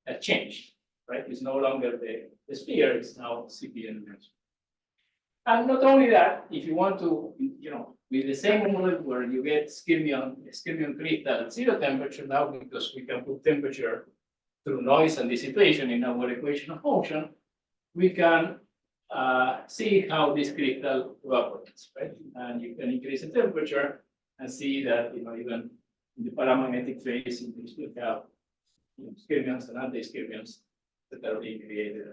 has changed, right? It's no longer the sphere; it's now CPN dimension. And not only that, if you want to, with the same model where you get Cerium crystal at 0 temperature now, because we can put temperature through noise and dissipation in our equation of motion, we can see how this crystal evaporates, right? And you can increase the temperature and see that, even in the paramagnetic phase, you still have Ceriums and anti-Ceriums that are being created.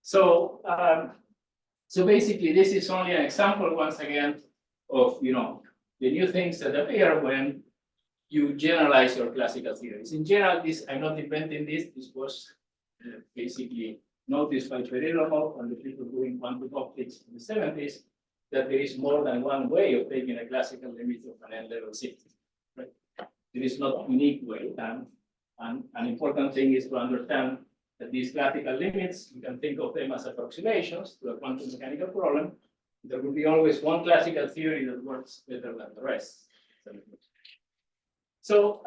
So, so basically, this is only an example, once again, of the new things that appear when you generalize your classical theories. In general, I'm not inventing this. This was basically noticed by Broholm and the people doing quantum optics in the 70s, that there is more than one way of taking a classical limit of an n-level system. Right? There is not a unique way, and an important thing is to understand that these classical limits, you can think of them as approximations to a quantum mechanical problem. There will be always one classical theory that works better than the rest. So,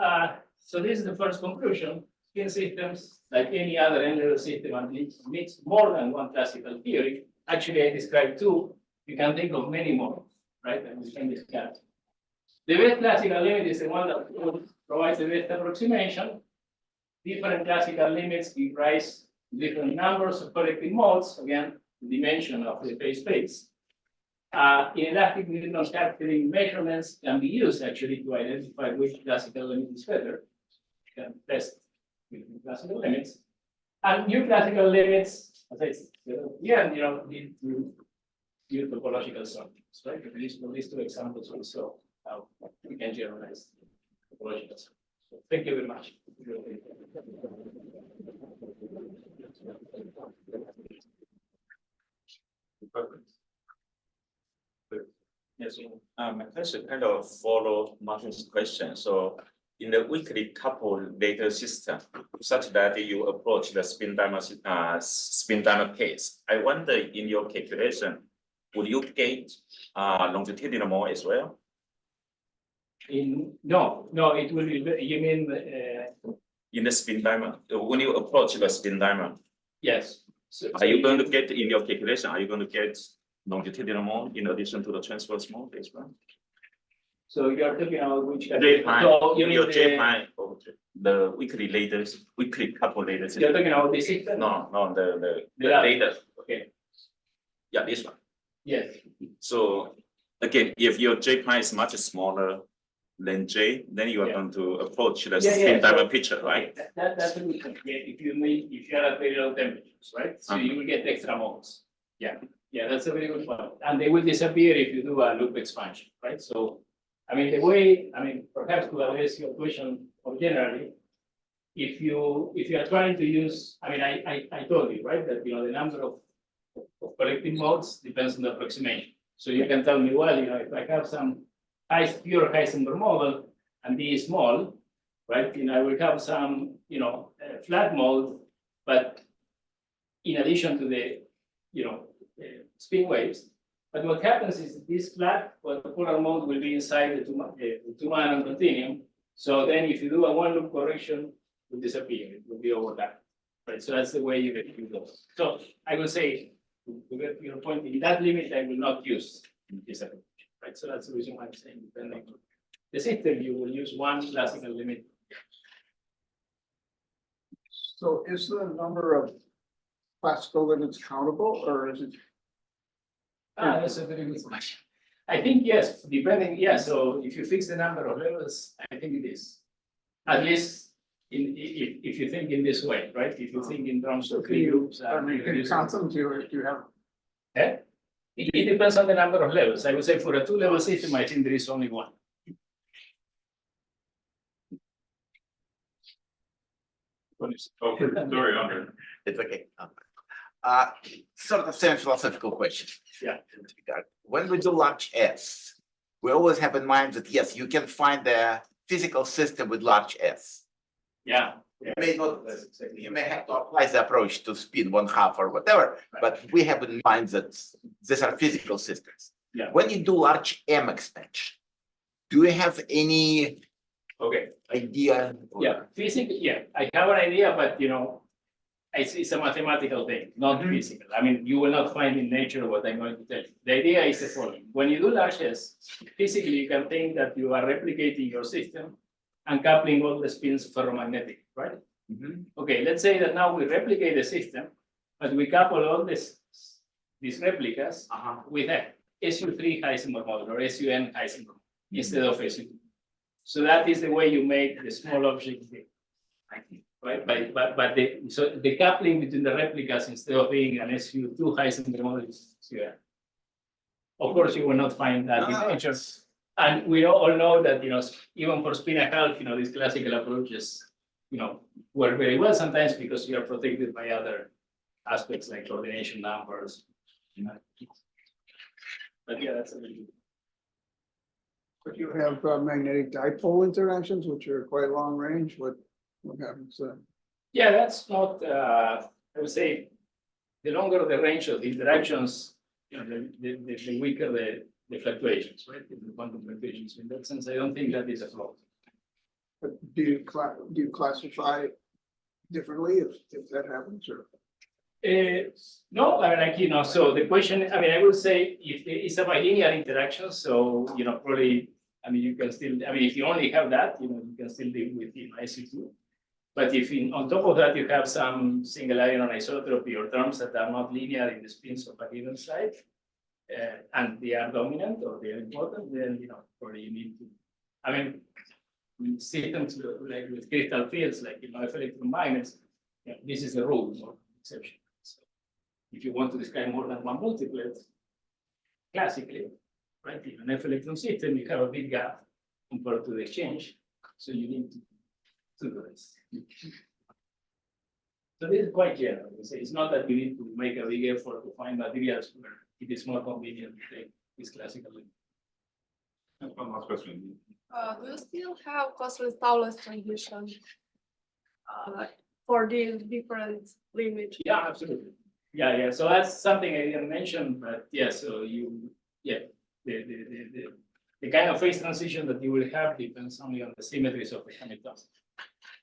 so this is the first conclusion. Spin systems, like any other n-level system, needs more than one classical theory. Actually, I described two. You can think of many more, right? And we can discuss. The best classical limit is the one that provides the best approximation. Different classical limits give rise to different numbers of collective modes, again, the dimension of the phase space. In elastic Newton scattering, measurements can be used actually to identify which classical limit is better. You can test with classical limits. And new classical limits, as I said, need to use topological sortings, right? For these two examples, also how we can generalize topological sorting. So thank you very much. Yes, my question kind of follow Martin's question. So in the weakly coupled data system, such that you approach the spin diamond case, I wonder in your calculation, would you get longitudinal mode as well? No, it will be, you mean in the spin diamond, when you approach the spin diamond? Yes. Are you going to get in your calculation? Are you going to get longitudinal mode in addition to the transverse mode as well? So you are talking about which J pi, so you your mean J pi, the weakly latest, weakly coupled latest. You're talking about the system? No, the data. Okay. Yeah, this one. Yes. So again, if your J pi is much smaller than J, then you are going to approach the spin diamond picture, right? That's a good thing. If you are at very low temperatures, right? So you will get extra modes. Yeah, that's a very good point. And they will disappear if you do a loop expansion, right? So, perhaps to address your question more generally, if you are trying to use, I told you, right, that the number of collective modes depends on the approximation. So you can tell me, well, if I have some pure Heisenberg model and D is small, right? I will have some, flat mode, but in addition to the, spin waves. But what happens is this flat polar mode will be inside the two-man continuum. So then if you do a one loop correction, it will disappear. It will be overlapped. Right. So that's the way you get those. So I will say, to get your point, in that limit, I will not use this approach. Right. So that's the reason why I'm saying depending on the system, you will use one classical limit. So is the number of classical limits countable, or is it? That's a very good question. I think yes, depending, yeah, so if you fix the number of levels, I think it is. At least if you think in this way, right? If you think in terms of three groups. I mean, can you count them, do you have? Eh? It depends on the number of levels. I would say for a two-level system, I think there is only one. Okay, sorry, Andre. It's okay. Sort of same philosophical question. Yeah. When we do large S, we always have in mind that, yes, you can find a physical system with large S. Yeah. You may not, you may have to apply the approach to spin 1/2 or whatever, but we have in mind that these are physical systems. Yeah. When you do large M expansion, do you have any Okay. idea? Yeah, physics, yeah, I have an idea, but it's a mathematical thing, not physical. I mean, you will not find in nature what I'm going to tell you. The idea is the following. When you do large S, physically you can think that you are replicating your system and coupling all the spins ferromagnetic, right? Okay, let's say that now we replicate the system, but we couple all these replicas with a SU3 Heisenberg model or SUN Heisenberg instead of SU2. So that is the way you make the small object thing, right? But the coupling between the replicas instead of being an SU2 Heisenberg model is SUN. Of course, you will not find that in nature. And we all know that, even for spin and half, these classical approaches, work very well sometimes because you are protected by other aspects like coordination numbers. But yeah, that's a little. But you have magnetic dipole interactions, which are quite long range. What happens then? Yeah, that's not, I would say, the longer the range of the interactions, the weaker the fluctuations, right? The quantum fluctuations. In that sense, I don't think that is a flaw. But do you classify differently if that happens, or? No, I mean, so the question, I mean, I would say if it's a bilinear interaction, so, probably, I mean, you can still, I mean, if you only have that, you can still live with SU2. But if on top of that, you have some single ion anisotropy or terms that are not linear in the spins of a given site, and they are dominant or they are important, then, probably you need to, I mean, systems like with crystal fields, like, if electromagnets, this is the rule, not exception. So if you want to describe more than one multiplet, classically, right, in an F-electron system, you have a big gap compared to the exchange, so you need to do this. So this is quite general. It's not that you need to make a big effort to find materials where it is more convenient to take this classical. One last question. Do you still have costless transition for these different limits? Yeah, absolutely. Yeah. So that's something I didn't mention, but yeah. So the kind of phase transition that you will have depends only on the symmetries of the Hamiltons.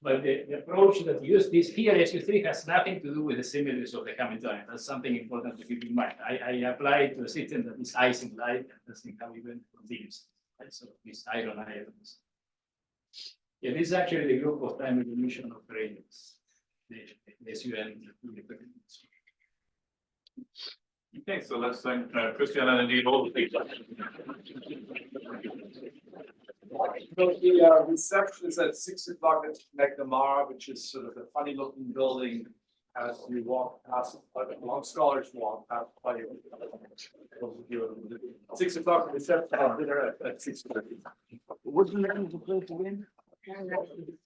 But the approach that use this here, SU3, has nothing to do with the symmetries of the Hamiltonian. That's something important to keep in mind. I apply it to a system that is Ising-like and doesn't have even continuous. Right? So these iron ions. Yeah, this is actually the group of time evolution operators. The SUN. Okay, so let's thank Cristian and indeed all the people. So the reception is at 6 o'clock at McNamara, which is sort of a funny looking building as you walk past, long scholars walk past. 6 o'clock reception, dinner at 6:30. What's the name of the place again?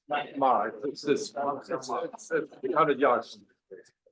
McNamara, it's 100 yards.